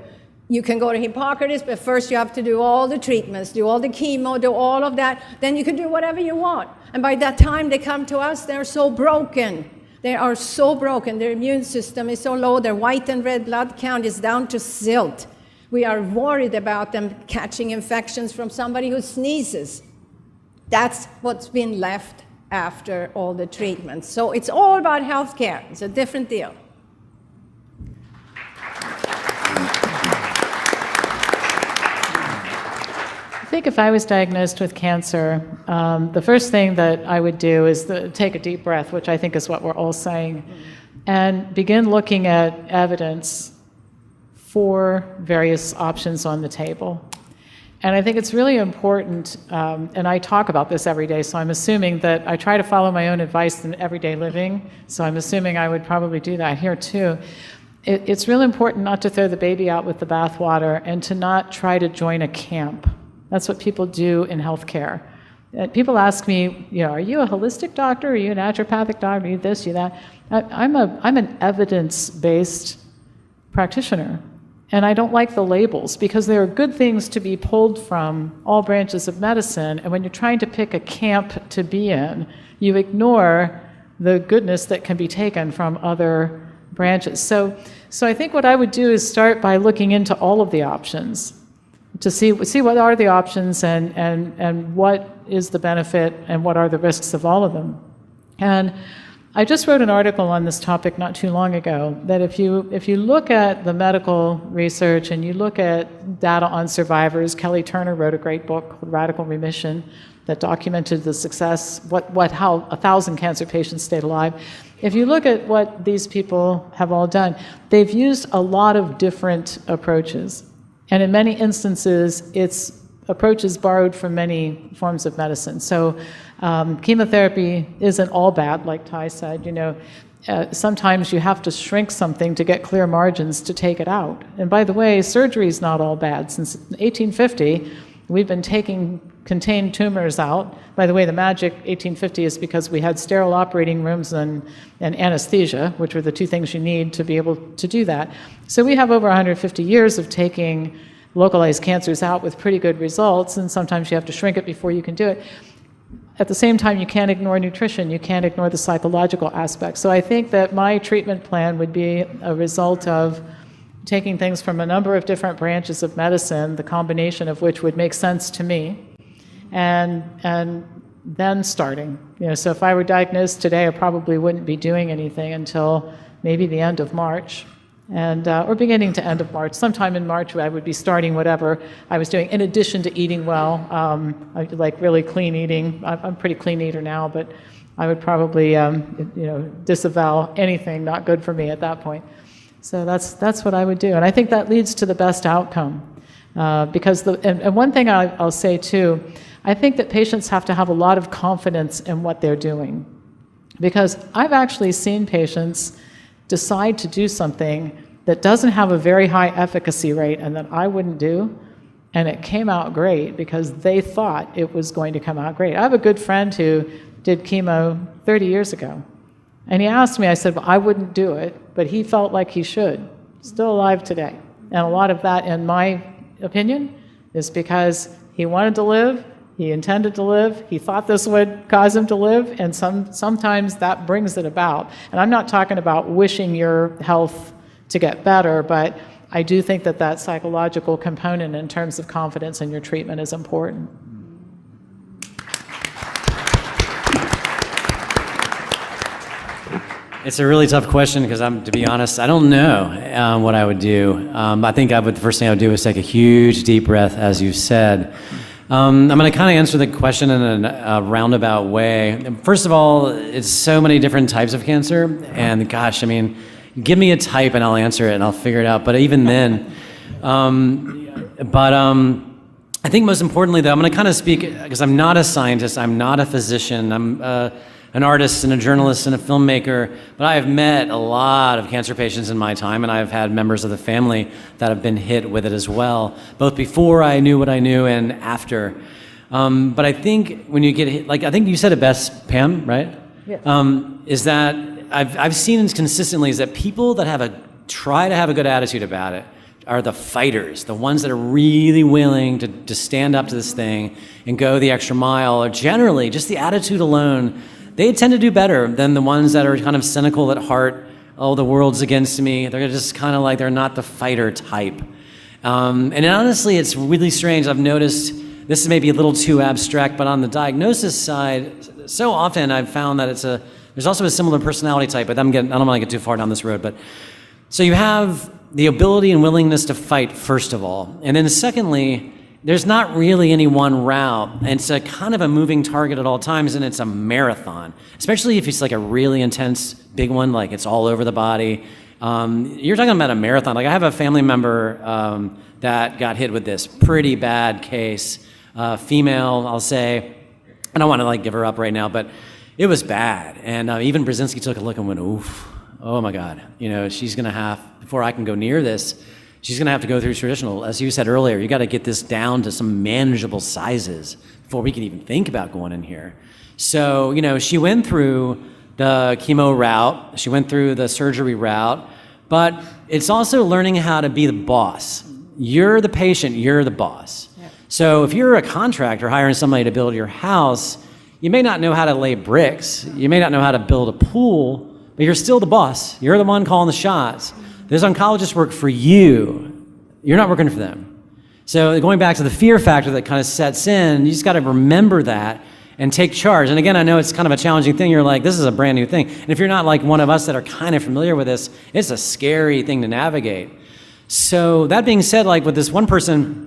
E: you can go to Hippocrates, but first you have to do all the treatments, do all the chemo, do all of that, then you can do whatever you want. And by that time they come to us, they're so broken. They are so broken. Their immune system is so low, their white and red blood count is down to zilch. We are worried about them catching infections from somebody who sneezes. That's what's been left after all the treatments. So it's all about healthcare. It's a different deal.
G: I think if I was diagnosed with cancer, the first thing that I would do is take a deep breath, which I think is what we're all saying, and begin looking at evidence for various options on the table. And I think it's really important, and I talk about this every day, so I'm assuming that I try to follow my own advice in everyday living, so I'm assuming I would probably do that here too. It's really important not to throw the baby out with the bathwater and to not try to join a camp. That's what people do in healthcare. People ask me, you know, are you a holistic doctor? Are you a naturopathic doctor? Are you this, you that? I'm an evidence-based practitioner. And I don't like the labels because there are good things to be pulled from all branches of medicine. And when you're trying to pick a camp to be in, you ignore the goodness that can be taken from other branches. So I think what I would do is start by looking into all of the options to see what are the options and what is the benefit and what are the risks of all of them. And I just wrote an article on this topic not too long ago, that if you look at the medical research and you look at data on survivors, Kelly Turner wrote a great book called Radical Remission that documented the success, how 1,000 cancer patients stayed alive. If you look at what these people have all done, they've used a lot of different approaches. And in many instances, it's approaches borrowed from many forms of medicine. So chemotherapy isn't all bad, like Ty said. Sometimes you have to shrink something to get clear margins to take it out. And by the way, surgery is not all bad. Since 1850, we've been taking contained tumors out. By the way, the magic 1850 is because we had sterile operating rooms and anesthesia, which were the two things you need to be able to do that. So we have over 150 years of taking localized cancers out with pretty good results, and sometimes you have to shrink it before you can do it. At the same time, you can't ignore nutrition. You can't ignore the psychological aspects. So I think that my treatment plan would be a result of taking things from a number of different branches of medicine, the combination of which would make sense to me, and then starting. So if I were diagnosed today, I probably wouldn't be doing anything until maybe the end of March, or beginning to end of March. Sometime in March, I would be starting whatever I was doing, in addition to eating well, like really clean eating. I'm a pretty clean eater now, but I would probably disavow anything not good for me at that point. So that's what I would do, and I think that leads to the best outcome. Because and one thing I'll say too, I think that patients have to have a lot of confidence in what they're doing, because I've actually seen patients decide to do something that doesn't have a very high efficacy rate and that I wouldn't do, and it came out great because they thought it was going to come out great. I have a good friend who did chemo 30 years ago, and he asked me, I said, well, I wouldn't do it, but he felt like he should. Still alive today. And a lot of that, in my opinion, is because he wanted to live, he intended to live, he thought this would cause him to live, and sometimes that brings it about. And I'm not talking about wishing your health to get better, but I do think that psychological component in terms of confidence in your treatment is important.
B: It's a really tough question because to be honest, I don't know what I would do. I think the first thing I would do is take a huge deep breath, as you said. I'm going to kind of answer the question in a roundabout way. First of all, it's so many different types of cancer, and gosh, give me a type and I'll answer it and I'll figure it out. But even then, I think most importantly, though, I'm going to kind of speak because I'm not a scientist, I'm not a physician, I'm an artist and a journalist and a filmmaker, but I have met a lot of cancer patients in my time, and I've had members of the family that have been hit with it as well, both before I knew what I knew and after. But I think when you get hit, I think you said it best, Pam, right?
G: Yes.
B: Is that I've seen consistently is that people that try to have a good attitude about it are the fighters, the ones that are really willing to stand up to this thing and go the extra mile, or generally just the attitude alone. They tend to do better than the ones that are kind of cynical at heart. Oh, the world's against me. They're just kind of like, they're not the fighter type. And honestly, it's really strange. I've noticed, this is maybe a little too abstract, but on the diagnosis side, so often I've found that there's also a similar personality type, but I don't want to get too far down this road. But so you have the ability and willingness to fight, first of all. And then secondly, there's not really any one route. It's a kind of a moving target at all times, and it's a marathon, especially if it's like a really intense big one, like it's all over the body. You're talking about a marathon. Like I have a family member that got hit with this pretty bad case, female, I'll say. I don't want to give her up right now, but it was bad. And even Brzezinski took a look and went, oof, oh my God. She's going to have, before I can go near this, she's going to have to go through traditional, as you said earlier, you got to get this down to some manageable sizes before we can even think about going in here. So, she went through the chemo route, she went through the surgery route, But it's also learning how to be the boss. You're the patient, you're the boss. So if you're a contractor hiring somebody to build your house, you may not know how to lay bricks, you may not know how to build a pool, but you're still the boss. You're the one calling the shots. Those oncologists work for you. You're not working for them. So going back to the fear factor that kind of sets in, you just got to remember that and take charge. And again, I know it's kind of a challenging thing. You're like, this is a brand new thing. And if you're not like one of us that are kind of familiar with this, it's a scary thing to navigate. So that being said, like with this one person,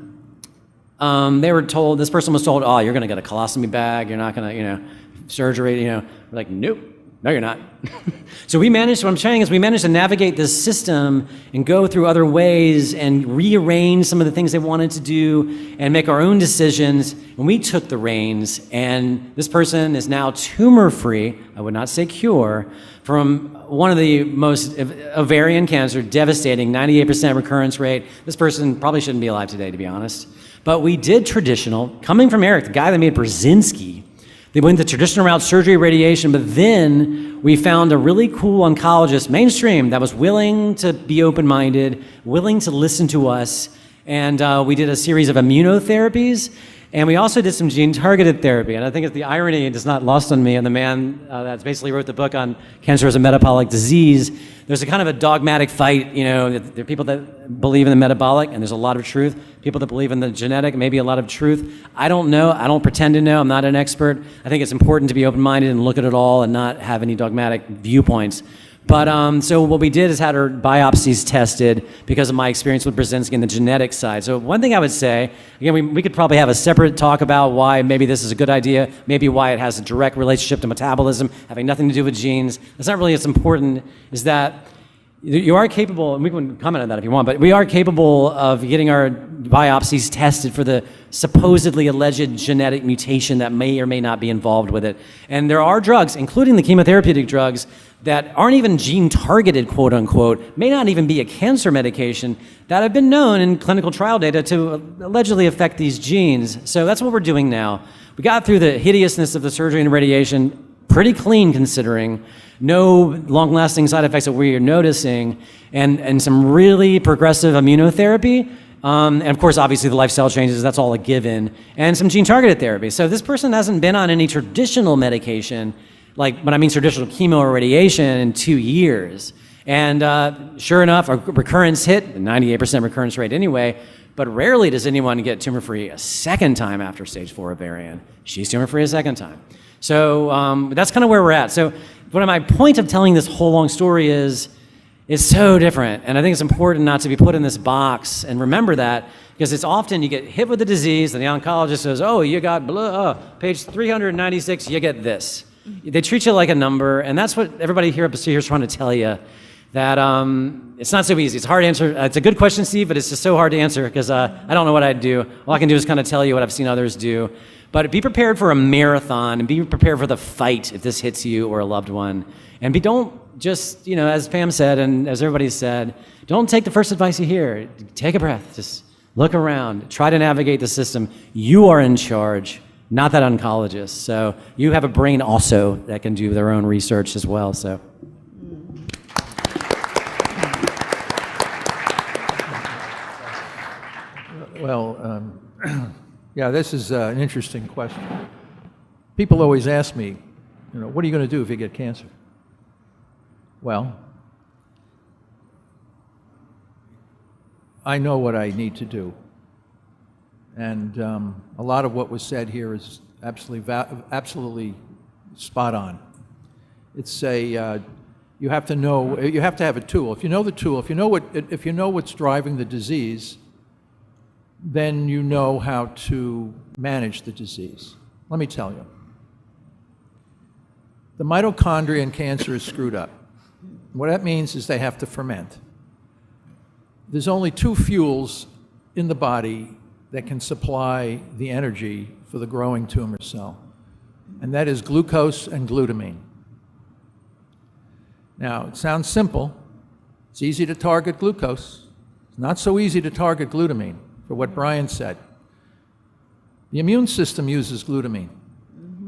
B: this person was told, oh, you're going to get a colostomy bag. You're not going to, surgery, We're like, nope, no, you're not. So what I'm saying is we managed to navigate this system and go through other ways and rearrange some of the things they wanted to do and make our own decisions. And we took the reins, and this person is now tumor-free, I would not say cure, from one of the most ovarian cancer, devastating, 98% recurrence rate. This person probably shouldn't be alive today, to be honest. But we did traditional, coming from Eric, the guy that made Brzezinski. They went the traditional route, surgery, radiation, but then we found a really cool oncologist, mainstream, that was willing to be open-minded, willing to listen to us, and we did a series of immunotherapies, and we also did some gene-targeted therapy. And I think it's the irony, it's not lost on me, and the man that basically wrote the book on cancer as a metabolic disease, there's a kind of a dogmatic fight, there are people that believe in the metabolic, and there's a lot of truth. People that believe in the genetic, maybe a lot of truth. I don't know, I don't pretend to know, I'm not an expert. I think it's important to be open-minded and look at it all and not have any dogmatic viewpoints. But so what we did is had her biopsies tested because of my experience with Brzezinski and the genetic side. So one thing I would say, again, we could probably have a separate talk about why maybe this is a good idea, maybe why it has a direct relationship to metabolism, having nothing to do with genes. That's not really as important, is that you are capable, and we can comment on that if you want, but we are capable of getting our biopsies tested for the supposedly alleged genetic mutation that may or may not be involved with it. And there are drugs, including the chemotherapeutic drugs, that aren't even gene-targeted, quote unquote, may not even be a cancer medication, that have been known in clinical trial data to allegedly affect these genes. So that's what we're doing now. We got through the hideousness of the surgery and radiation pretty clean, considering no long-lasting side effects that we're noticing, and some really progressive immunotherapy. And of course, obviously, the lifestyle changes, that's all a given, and some gene-targeted therapy. So this person hasn't been on any traditional medication, like when I mean traditional chemo or radiation, in 2 years. And sure enough, a recurrence hit, a 98% recurrence rate anyway, but rarely does anyone get tumor-free a second time after stage 4 ovarian. She's tumor-free a second time. So that's kind of where we're at. So my point of telling this whole long story is, it's so different. And I think it's important not to be put in this box, and remember that, because it's often you get hit with the disease and the oncologist says, oh, you got page 396, you get this. They treat you like a number, and that's what everybody here is trying to tell you, that it's not so easy. It's hard to answer. It's a good question, Steve, but it's just so hard to answer because I don't know what I'd do. All I can do is kind of tell you what I've seen others do. But be prepared for a marathon, and be prepared for the fight if this hits you or a loved one. And don't just, as Pam said and as everybody said, don't take the first advice you hear. Take a breath. Just look around. Try to navigate the system. You are in charge, not that oncologist. So you have a brain also that can do their own research as well. So.
C: Well, yeah, this is an interesting question. People always ask me, what are you going to do if you get cancer? Well, I know what I need to do. And a lot of what was said here is absolutely spot on. It's you have to know, you have to have a tool. If you know the tool, if you know what's driving the disease, then you know how to manage the disease. Let me tell you. The mitochondria in cancer is screwed up. What that means is they have to ferment. There's only 2 fuels in the body that can supply the energy for the growing tumor cell, and that is glucose and glutamine. Now, it sounds simple. It's easy to target glucose. It's not so easy to target glutamine, for what Brian said. The immune system uses glutamine.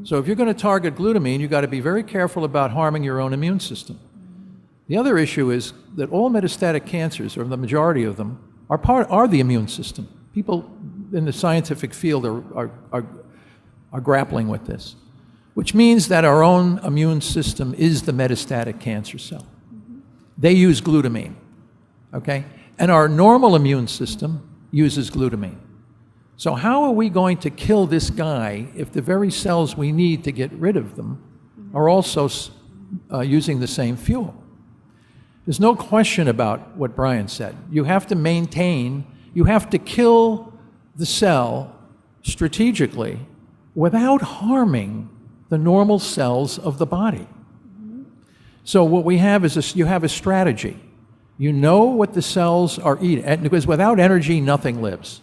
C: So if you're going to target glutamine, you've got to be very careful about harming your own immune system. The The other issue is that all metastatic cancers, or the majority of them, are the immune system. People in the scientific field are grappling with this, which means that our own immune system is the metastatic cancer cell. They use glutamine, okay? And our normal immune system uses glutamine. So how are we going to kill this guy if the very cells we need to get rid of them are also using the same fuel? There's no question about what Brian said. You have to maintain, you have to kill the cell strategically without harming the normal cells of the body. So what we have is you have a strategy. You know what the cells are eating, because without energy, nothing lives.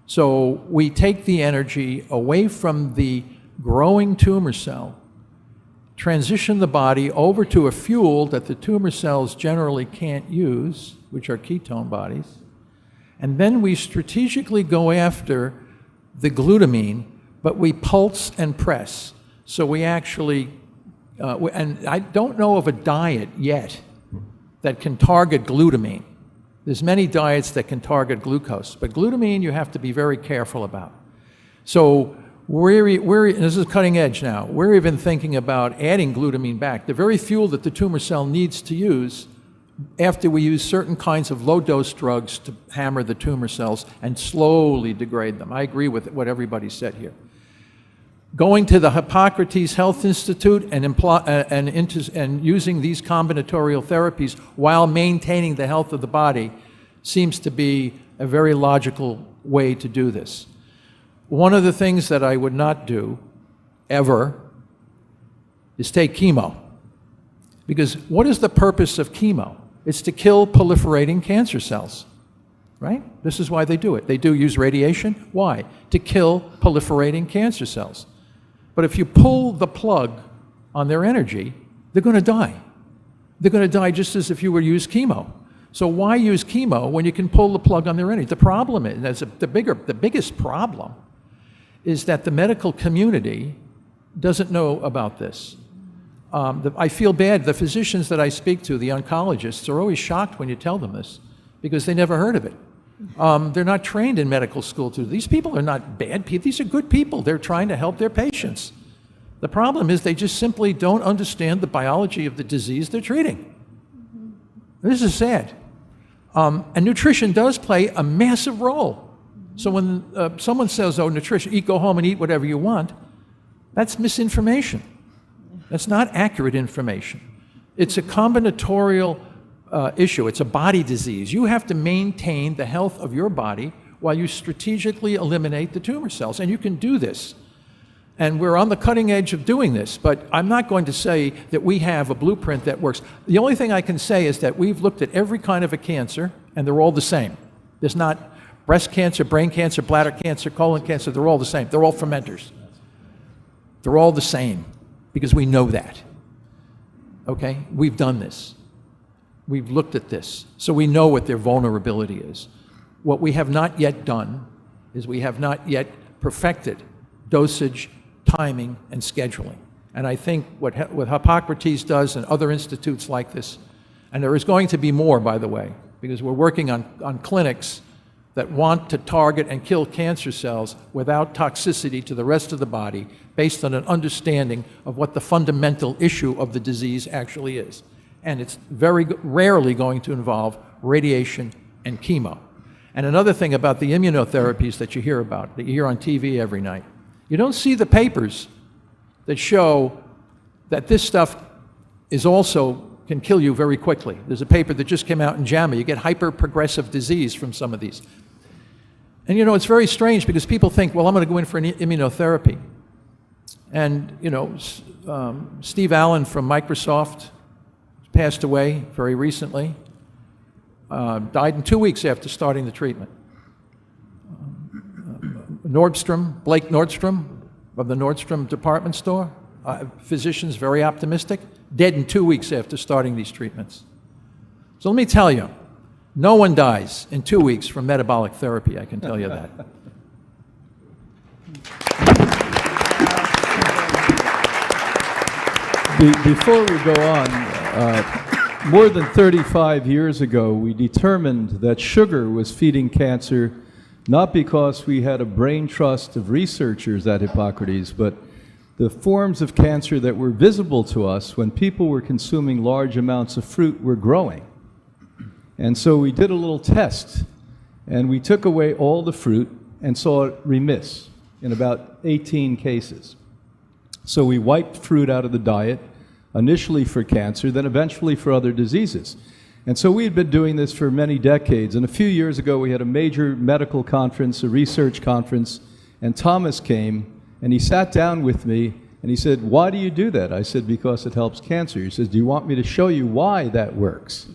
C: So we take the energy away from the growing tumor cell, transition the body over to a fuel that the tumor cells generally can't use, which are ketone bodies, and then we strategically go after the glutamine, but we pulse and press. So we actually, and I don't know of a diet yet that can target glutamine. There's many diets that can target glucose, but glutamine you have to be very careful about. So this is cutting edge now. We're even thinking about adding glutamine back, the very fuel that the tumor cell needs to use after we use certain kinds of low-dose drugs to hammer the tumor cells and slowly degrade them. I agree with what everybody said here. Going to the Hippocrates Health Institute and using these combinatorial therapies while maintaining the health of the body seems to be a very logical way to do this. One of the things that I would not do, ever, is take chemo. Because what is the purpose of chemo? It's to kill proliferating cancer cells, right? This is why they do it. They do use radiation. Why? To kill proliferating cancer cells. But if you pull the plug on their energy, they're going to die. They're going to die just as if you were to use chemo. So why use chemo when you can pull the plug on their energy? The problem is, the biggest problem is that the medical community doesn't know about this. I feel bad. The physicians that I speak to, the oncologists, are always shocked when you tell them this because they never heard of it. They're not trained in medical school. These people are not bad people. These are good people. They're trying to help their patients. The problem is they just simply don't understand the biology of the disease they're treating. This is sad. And nutrition does play a massive role. So when someone says, oh, nutrition, go home and eat whatever you want, that's misinformation. That's not accurate information. It's a combinatorial issue. It's a body disease. You have to maintain the health of your body while you strategically eliminate the tumor cells. And you can do this. And we're on the cutting edge of doing this, but I'm not going to say that we have a blueprint that works. The only thing I can say is that we've looked at every kind of a cancer, and they're all the same. There's not breast cancer, brain cancer, bladder cancer, colon cancer. They're all the same. They're all fermenters. They're all the same because we know that. Okay? We've done this. We've looked at this. So we know what their vulnerability is. What we have not yet done is we have not yet perfected dosage, timing, and scheduling. And I think what Hippocrates does and other institutes like this, and there is going to be more, by the way, because we're working on clinics that want to target and kill cancer cells without toxicity to the rest of the body based on an understanding of what the fundamental issue of the disease actually is. And it's very rarely going to involve radiation and chemo. And another thing about the immunotherapies that you hear about, that you hear on TV every night, you don't see the papers that show that this stuff is also can kill you very quickly. There's a paper that just came out in JAMA. You get hyper-progressive disease from some of these. And you know, it's very strange because people think, well, I'm going to go in for an immunotherapy. And you know, Steve Allen from Microsoft passed away very recently, died in 2 weeks after starting the treatment. Blake Nordstrom of the Nordstrom department store, physicians very optimistic, dead in 2 weeks after starting these treatments. So let me tell you, no one dies in 2 weeks from metabolic therapy, I can tell you that.
D: Before we go on, more than 35 years ago, we determined that sugar was feeding cancer, not because we had a brain trust of researchers at Hippocrates, but the forms of cancer that were visible to us when people were consuming large amounts of fruit were growing. And so we did a little test, and we took away all the fruit and saw it remiss in about 18 cases. So we wiped fruit out of the diet, initially for cancer, then eventually for other diseases. And so we had been doing this for many decades. And a few years ago, we had a major medical conference, a research conference, and Thomas came, and he sat down with me, and he said, "Why do you do that?" I said, "Because it helps cancer." He says, "Do you want me to show you why that works?"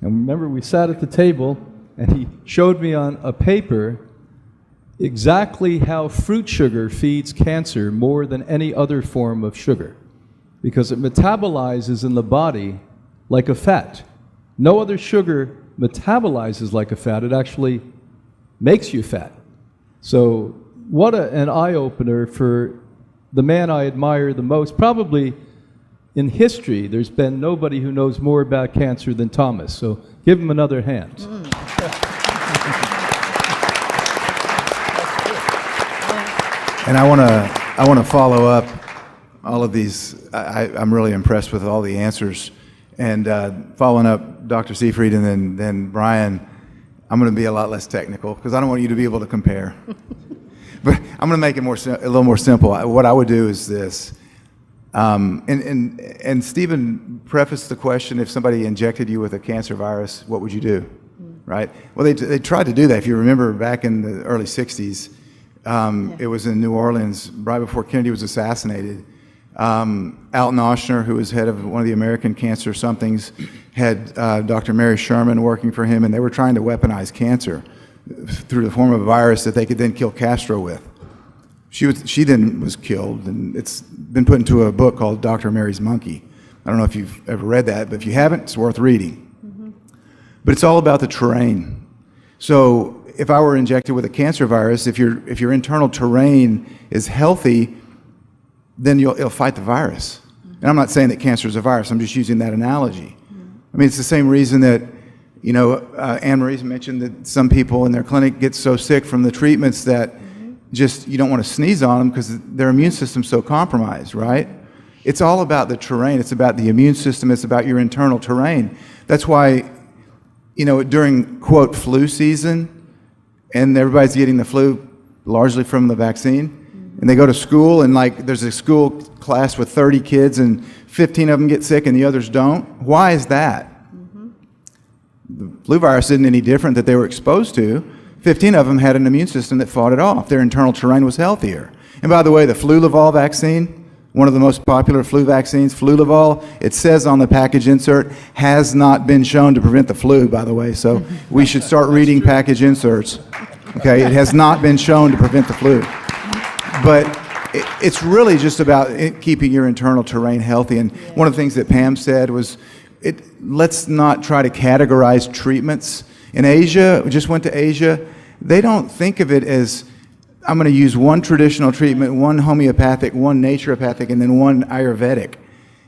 D: And remember, we sat at the table, and he showed me on a paper exactly how fruit sugar feeds cancer more than any other form of sugar, because it metabolizes in the body like a fat. No other sugar metabolizes like a fat. It actually makes you fat. So what an eye-opener for the man I admire the most. Probably in history, there's been nobody who knows more about cancer than Thomas. So give him another hand.
F: And I want to follow up all of these. I'm really impressed with all the answers. And following up Dr. Seyfried and then Brian, I'm going to be a lot less technical because I don't want you to be able to compare. But I'm going to make it a little more simple. What I would do is this. And Stephen prefaced the question, if somebody injected you with a cancer virus, what would you do? Right? Well, they tried to do that. If you remember back in the early 60s, it was in New Orleans, right before Kennedy was assassinated. Alton Ochsner, who was head of one of the American Cancer Somethings, had Dr. Mary Sherman working for him, and they were trying to weaponize cancer through the form of a virus that they could then kill Castro with. She then was killed, and it's been put into a book called Dr. Mary's Monkey. I don't know if you've ever read that, but if you haven't, it's worth reading. But it's all about the terrain. So if I were injected with a cancer virus, if your internal terrain is healthy, then it'll fight the virus. And I'm not saying that cancer is a virus. I'm just using that analogy. I mean, it's the same reason that, Anne-Marie's mentioned that some people in their clinic get so sick from the treatments that just you don't want to sneeze on them because their immune system's so compromised, right? It's all about the terrain. It's about the immune system. It's about your internal terrain. That's why, during, quote, flu season, and everybody's getting the flu largely from the vaccine, and they go to school, and there's a school class with 30 kids, and 15 of them get sick and the others don't. Why is that? The flu virus isn't any different that they were exposed to. 15 of them had an immune system that fought it off. Their internal terrain was healthier. And by the way, the Flulavol vaccine, one of the most popular flu vaccines, Flulavol, it says on the package insert, has not been shown to prevent the flu, by the way, so we should start reading package inserts. Okay, it has not been shown to prevent the flu. But it's really just about keeping your internal terrain healthy. And one of the things that Pam said was, let's not try to categorize treatments. In Asia, we just went to Asia, they don't think of it as, I'm going to use one traditional treatment, one homeopathic, one naturopathic, and then one Ayurvedic.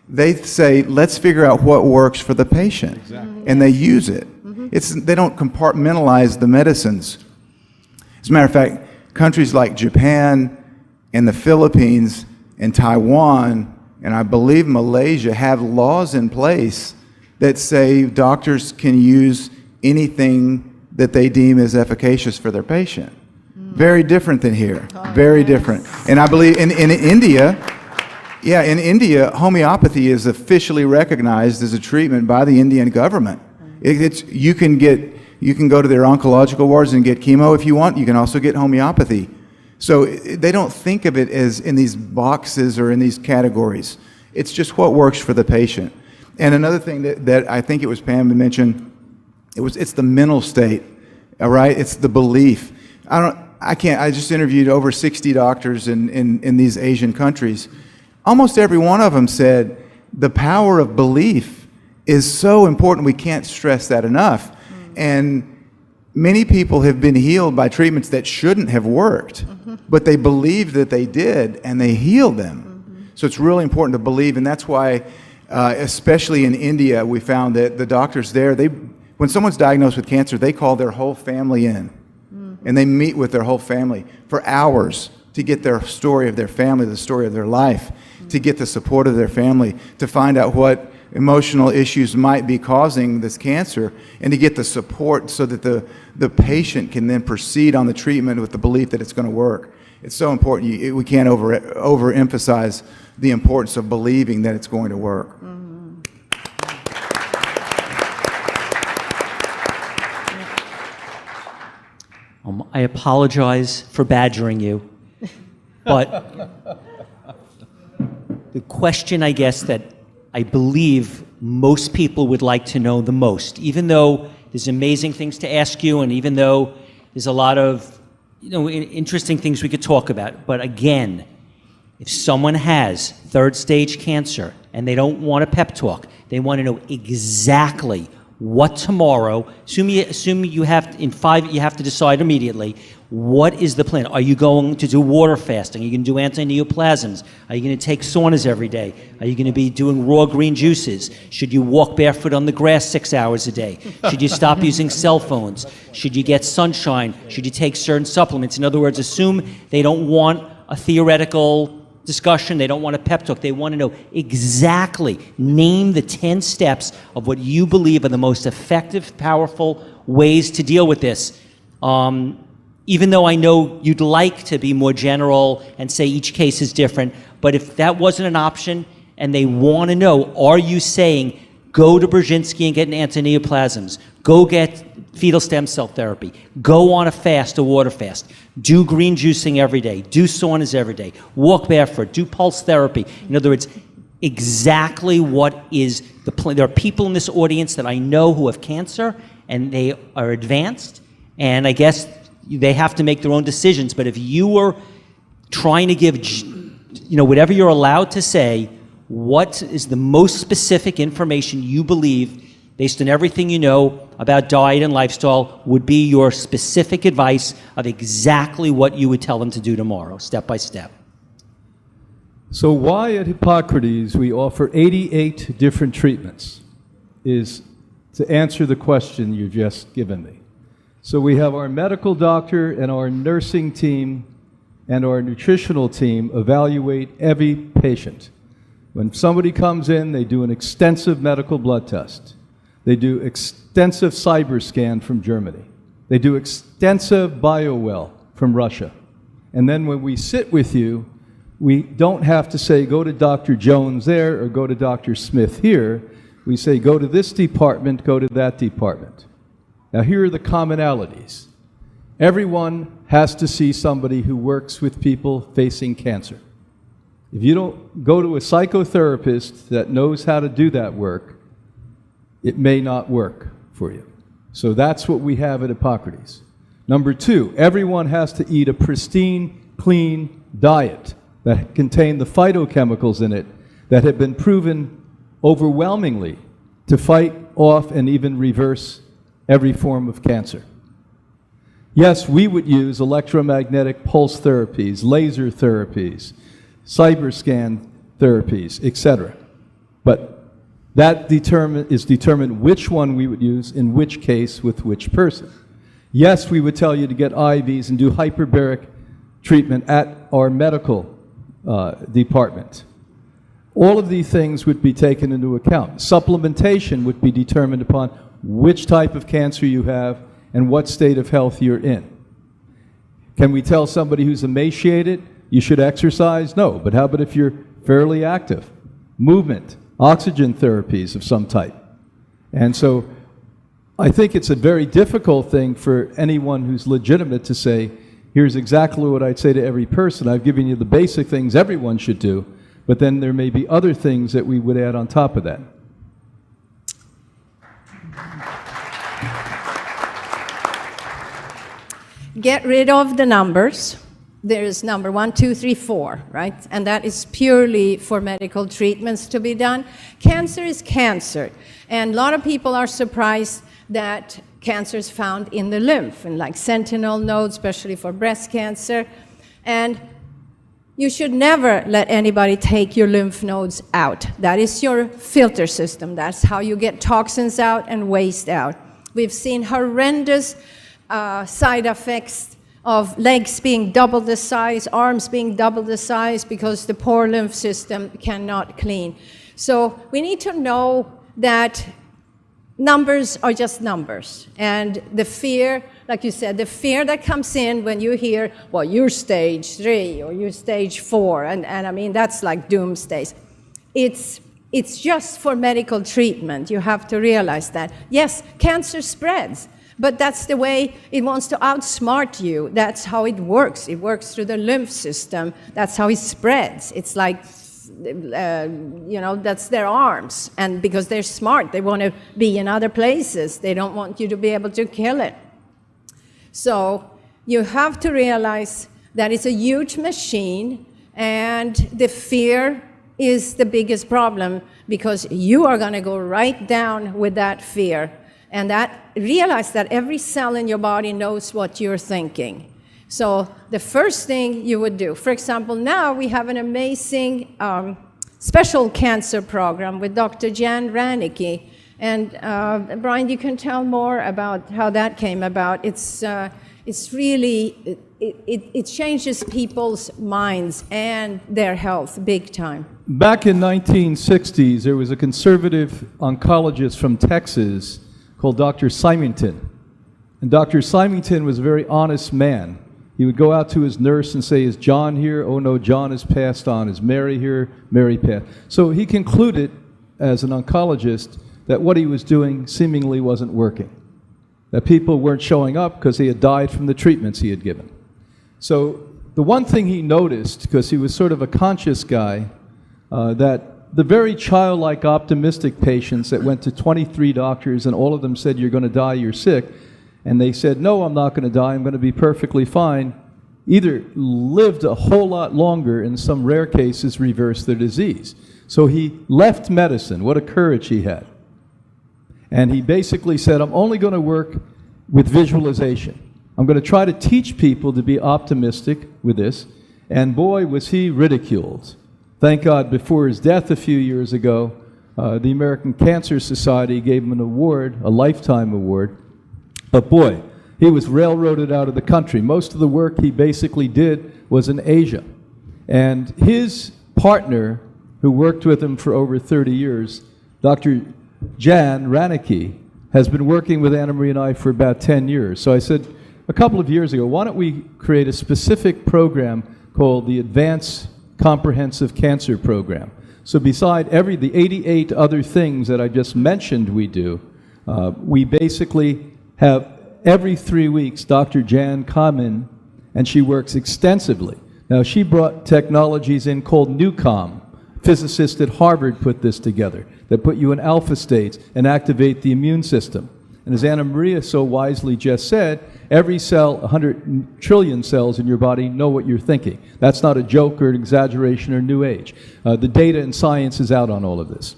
F: They say, let's figure out what works for the patient. Exactly. And they use it. They don't compartmentalize the medicines. As a matter of fact, countries like Japan and the Philippines and Taiwan, and I believe Malaysia, have laws in place that say doctors can use anything that they deem as efficacious for their patient. Very different than here. Very different. And I believe in India, homeopathy is officially recognized as a treatment by the Indian government. You can go to their oncological wards and get chemo if you want. You can also get homeopathy. So they don't think of it as in these boxes or in these categories. It's just what works for the patient. And another thing that I think it was Pam who mentioned, it's the mental state, all right? It's the belief. I just interviewed over 60 doctors in these Asian countries. Almost every one of them said the power of belief is so important. We can't stress that enough. And many people have been healed by treatments that shouldn't have worked, but they believed that they did, and they healed them. So it's really important to believe, and that's why Especially in India, we found that the doctors there, when someone's diagnosed with cancer, they call their whole family in. And they meet with their whole family for hours to get their story of their family, the story of their life, to get the support of their family, to find out what emotional issues might be causing this cancer, and to get the support so that the patient can then proceed on the treatment with the belief that it's going to work. It's so important. We can't overemphasize the importance of believing that it's going to work.
A: I apologize for badgering you, but the question, I guess, that I believe most people would like to know the most, even though there's amazing things to ask you, and even though there's a lot of interesting things we could talk about. But again, if someone has third-stage cancer and they don't want a pep talk, they want to know exactly what tomorrow. Assume you have in 5. You have to decide immediately. What is the plan? Are you going to do water fasting? Are you going to do anti-neoplasms? Are you going to take saunas every day? Are you going to be doing raw green juices? Should you walk barefoot on the grass 6 hours a day? Should you stop using cell phones? Should you get sunshine? Should you take certain supplements? In other words, assume they don't want a theoretical discussion. They don't want a pep talk. They want to know exactly, name the 10 steps of what you believe are the most effective, powerful ways to deal with this. Even though I know you'd like to be more general and say each case is different, but if that wasn't an option and they want to know, are you saying go to Brzezinski and get an anti-neoplasms, go get fetal stem cell therapy, go on a fast, a water fast, do green juicing every day, do saunas every day, walk barefoot, do pulse therapy. In other words, exactly what is the plan. There are people in this audience that I know who have cancer and they are advanced, and I guess they have to make their own decisions. But if you were trying to give, whatever you're allowed to say, what is the most specific information you believe, based on everything you know about diet and lifestyle, would be your specific advice of exactly what you would tell them to do tomorrow, step by step?
D: So why at Hippocrates we offer 88 different treatments is to answer the question you've just given me. So we have our medical doctor and our nursing team and our nutritional team evaluate every patient. When somebody comes in, they do an extensive medical blood test. They do extensive cyber scan from Germany. They do extensive BioWell from Russia. And then when we sit with you, we don't have to say, go to Dr. Jones there or go to Dr. Smith here. We say, go to this department, go to that department. Now, here are the commonalities. Everyone has to see somebody who works with people facing cancer. If you don't go to a psychotherapist that knows how to do that work, it may not work for you. So that's what we have at Hippocrates. Number 2, everyone has to eat a pristine, clean diet that contain the phytochemicals in it that have been proven overwhelmingly to fight off and even reverse every form of cancer. Yes, we would use electromagnetic pulse therapies, laser therapies, cyber scan therapies, etc. But that is determined which one we would use in which case with which person. Yes, we would tell you to get IVs and do hyperbaric treatment at our medical department. All of these things would be taken into account. Supplementation would be determined upon which type of cancer you have and what state of health you're in. Can we tell somebody who's emaciated you should exercise? No, but how about if you're fairly active? Movement, oxygen therapies of some type. And so I think it's a very difficult thing for anyone who's legitimate to say, here's exactly what I'd say to every person. I've given you the basic things everyone should do, but then there may be other things that we would add on top of that.
E: Get rid of the numbers. There is number 1, 2, 3, 4, right? And that is purely for medical treatments to be done. Cancer is cancer. And a lot of people are surprised that cancer is found in the lymph, in like sentinel nodes, especially for breast cancer. And, you should never let anybody take your lymph nodes out. That is your filter system. That's how you get toxins out and waste out. We've seen horrendous side effects of legs being double the size, arms being double the size because the poor lymph system cannot clean. So we need to know that numbers are just numbers. And the fear, like you said, the fear that comes in when you hear, well, you're stage 3 or you're stage 4, and I mean, that's like doomsdays. It's just for medical treatment. You have to realize that. Yes, cancer spreads, but that's the way it wants to outsmart you. That's how it works. It works through the lymph system. That's how it spreads. It's like, that's their arms. And because they're smart, they want to be in other places. They don't want you to be able to kill it. So you have to realize that it's a huge machine, and the fear is the biggest problem, because you are going to go right down with that fear. And realize that every cell in your body knows what you're thinking. So the first thing you would do, for example, now we have an amazing special cancer program with Dr. Jan Ranicky. And Brian, you can tell more about how that came about. It's really, it changes people's minds and their health big time.
D: Back in 1960s, there was a conservative oncologist from Texas called Dr. Symington. And Dr. Symington was a very honest man. He would go out to his nurse and say, is John here? Oh no, John has passed on. Is Mary here? Mary passed. So he concluded, as an oncologist, that what he was doing seemingly wasn't working. That people weren't showing up because he had died from the treatments he had given. So the one thing he noticed, because he was sort of a conscious guy, that the very childlike optimistic patients that went to 23 doctors and all of them said, you're going to die, you're sick, and they said, no, I'm not going to die, I'm going to be perfectly fine, either lived a whole lot longer, in some rare cases reversed their disease. So he left medicine. What a courage he had. And he basically said, I'm only going to work with visualization. I'm going to try to teach people to be optimistic with this. And boy, was he ridiculed. Thank God, before his death a few years ago, the American Cancer Society gave him an award, a lifetime award. But boy, he was railroaded out of the country. Most of the work he basically did was in Asia. And his partner, who worked with him for over 30 years, Dr. Jan Ranicky, has been working with Anna Marie and I for about 10 years. So I said a couple of years ago, why don't we create a specific program called the Advanced Comprehensive Cancer Program. So beside the 88 other things that I just mentioned we do, we basically have every 3 weeks Dr. Jan come in, and she works extensively. Now, she brought technologies in called NewCom. Physicists at Harvard put this together, that put you in alpha states and activate the immune system. And as Anna Maria so wisely just said, every cell, 100 trillion cells in your body know what you're thinking. That's not a joke or an exaggeration or new age. The data and science is out on all of this.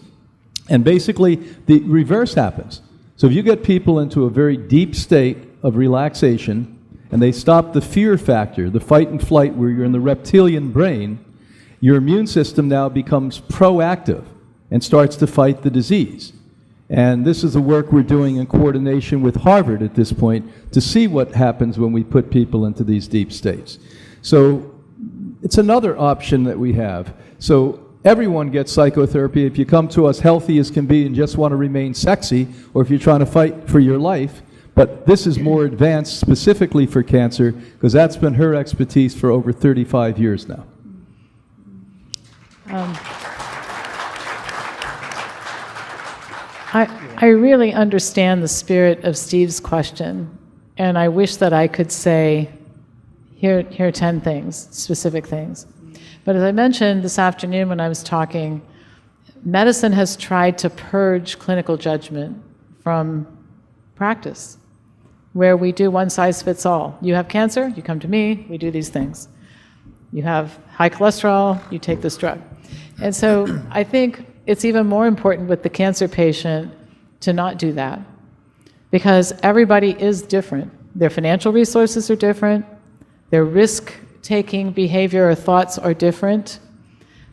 D: And basically, the reverse happens. So if you get people into a very deep state of relaxation, and they stop the fear factor, the fight and flight where you're in the reptilian brain, your immune system now becomes proactive and starts to fight the disease. And this is the work we're doing in coordination with Harvard at this point to see what happens when we put people into these deep states. So it's another option that we have. So everyone gets psychotherapy. If you come to us healthy as can be and just want to remain sexy, or if you're trying to fight for your life, but this is more advanced specifically for cancer, because that's been her expertise for over 35 years now.
G: I really understand the spirit of Steve's question, and I wish that I could say, here are 10 things, specific things. But as I mentioned this afternoon when I was talking, medicine has tried to purge clinical judgment from practice, where we do one size fits all. You have cancer, you come to me, we do these things. You have high cholesterol, you take this drug. And so I think it's even more important with the cancer patient to not do that, because everybody is different. Their financial resources are different, their risk taking behavior or thoughts are different.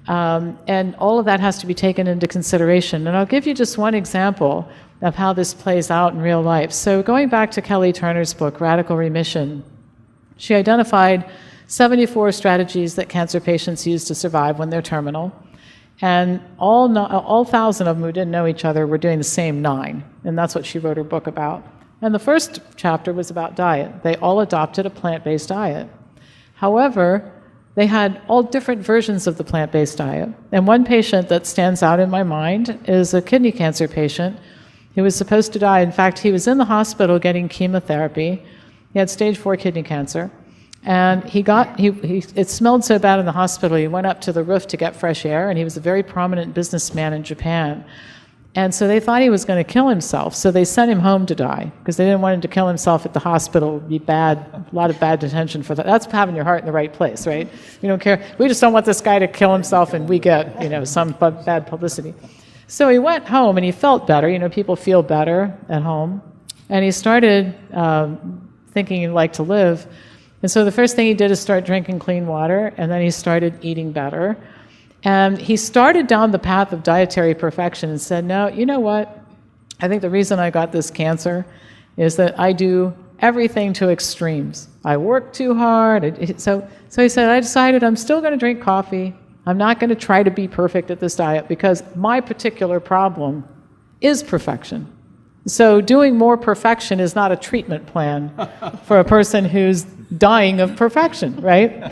G: And all of that has to be taken into consideration. And I'll give you just one example of how this plays out in real life. So going back to Kelly Turner's book, Radical Remission, she identified 74 strategies that cancer patients use to survive when they're terminal. And all 1,000 of them who didn't know each other were doing the same 9. And that's what she wrote her book about. And the first chapter was about diet. They all adopted a plant-based diet. However, they had all different versions of the plant-based diet. And one patient that stands out in my mind is a kidney cancer patient who was supposed to die. In fact, he was in the hospital getting chemotherapy. He had stage 4 kidney cancer. And it smelled so bad in the hospital, he went up to the roof to get fresh air, and he was a very prominent businessman in Japan. And so they thought he was going to kill himself, so they sent him home to die, because they didn't want him to kill himself at the hospital. It'd be bad, a lot of bad detention for that. That's having your heart in the right place, right? We don't care. We just don't want this guy to kill himself, and we get, some bad publicity. So he went home, and he felt better. People feel better at home. And he started thinking he'd like to live. And so the first thing he did is start drinking clean water, and then he started eating better. And he started down the path of dietary perfection and said, no, you know what? I think the reason I got this cancer is that I do everything to extremes. I work too hard. So he said, I decided I'm still going to drink coffee. I'm not going to try to be perfect at this diet because my particular problem is perfection. So doing more perfection is not a treatment plan for a person who's dying of perfection, right?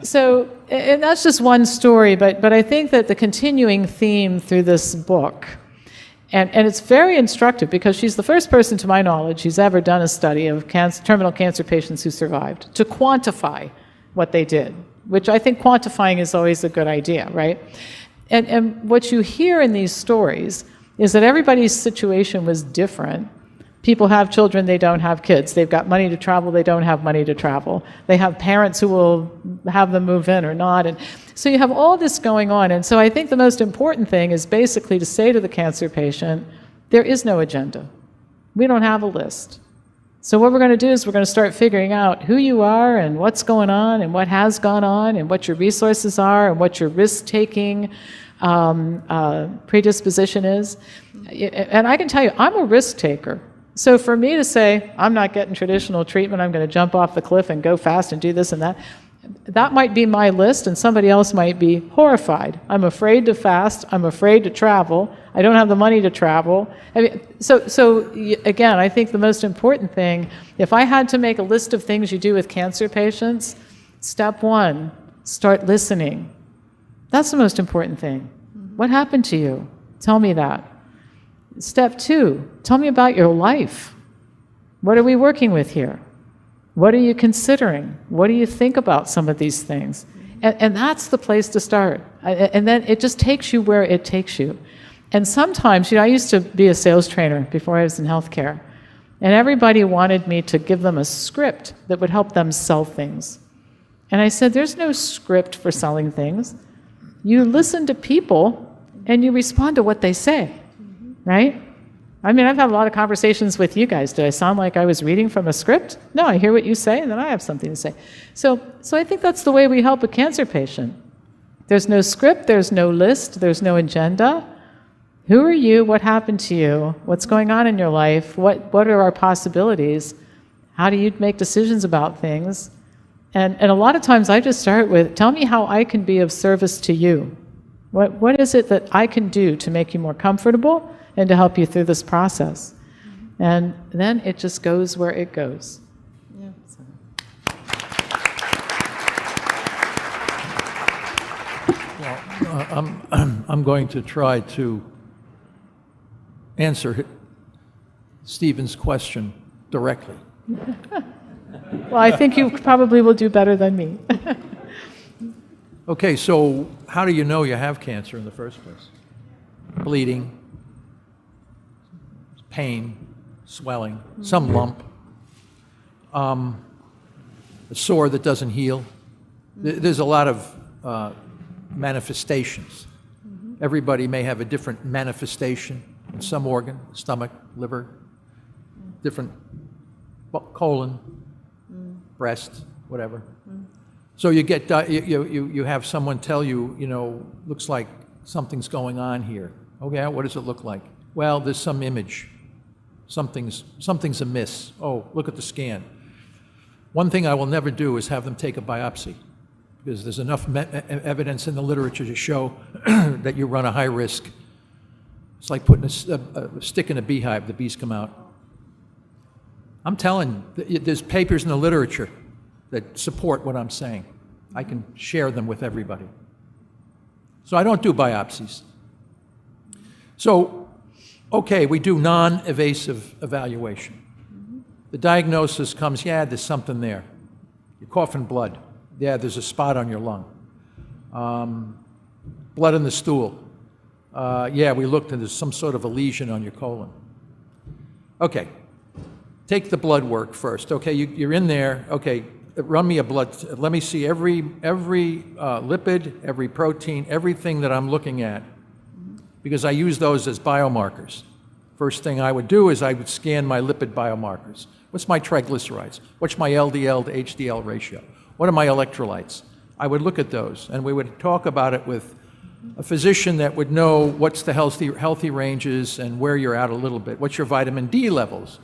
G: So, and that's just one story, but I think that the continuing theme through this book, and it's very instructive because she's the first person to my knowledge who's ever done a study of terminal cancer patients who survived to quantify what they did, which I think quantifying is always a good idea, right? And what you hear in these stories is that everybody's situation was different. People have children, they don't have kids. They've got money to travel, they don't have money to travel. They have parents who will have them move in or not. And so you have all this going on. And so I think the most important thing is basically to say to the cancer patient, there is no agenda. We don't have a list. So what we're going to do is we're going to start figuring out who you are and what's going on and what has gone on and what your resources are and what your risk-taking predisposition is. And I can tell you, I'm a risk taker. So for me to say, I'm not getting traditional treatment, I'm going to jump off the cliff and go fast and do this and that, that might be my list, and somebody else might be horrified. I'm afraid to fast, I'm afraid to travel, I don't have the money to travel. I mean, so again, I think the most important thing, if I had to make a list of things you do with cancer patients, step 1, start listening. That's the most important thing. What happened to you? Tell me that. Step 2, tell me about your life. What are we working with here? What are you considering? What do you think about some of these things? And that's the place to start. And then it just takes you where it takes you. And sometimes, I used to be a sales trainer before I was in healthcare. And everybody wanted me to give them a script that would help them sell things. And I said, there's no script for selling things. You listen to people and you respond to what they say. Right? I mean, I've had a lot of conversations with you guys. Did I sound like I was reading from a script? No, I hear what you say, and then I have something to say. So I think that's the way we help a cancer patient. There's no script, there's no list, there's no agenda. Who are you? What happened to you? What's going on in your life? What are our possibilities? How do you make decisions about things? And a lot of times I just start with, tell me how I can be of service to you. What is it that I can do to make you more comfortable and to help you through this process? And then it just goes where it goes. Yeah.
C: Well, I'm going to try to answer Stephen's question directly.
G: Well, I think you probably will do better than me.
C: Okay, so how do you know you have cancer in the first place? Bleeding, pain, swelling, some lump, a sore that doesn't heal. There's a lot of manifestations. Everybody may have a different manifestation in some organ, stomach, liver, different colon, breast, whatever. So you get, you have someone tell you, looks like something's going on here. Okay, what does it look like? Well, there's some image. Something's amiss. Oh, look at the scan. One thing I will never do is have them take a biopsy, because there's enough evidence in the literature to show that you run a high risk. It's like putting a stick in a beehive, the bees come out. I'm telling you, there's papers in the literature that support what I'm saying. I can share them with everybody. So I don't do biopsies. So, okay, we do non-invasive evaluation. The diagnosis comes, yeah, there's something there. You're coughing blood. Yeah, there's a spot on your lung. Blood in the stool. Yeah, we looked and there's some sort of a lesion on your colon. Okay, take the blood work first. Okay, you're in there. Okay, run me a blood. Let me see every lipid, every protein, everything that I'm looking at, because I use those as biomarkers. First thing I would do is I would scan my lipid biomarkers. What's my triglycerides? What's my LDL to HDL ratio? What are my electrolytes? I would look at those, and we would talk about it with a physician that would know what's the healthy ranges and where you're at a little bit. What's your vitamin D levels?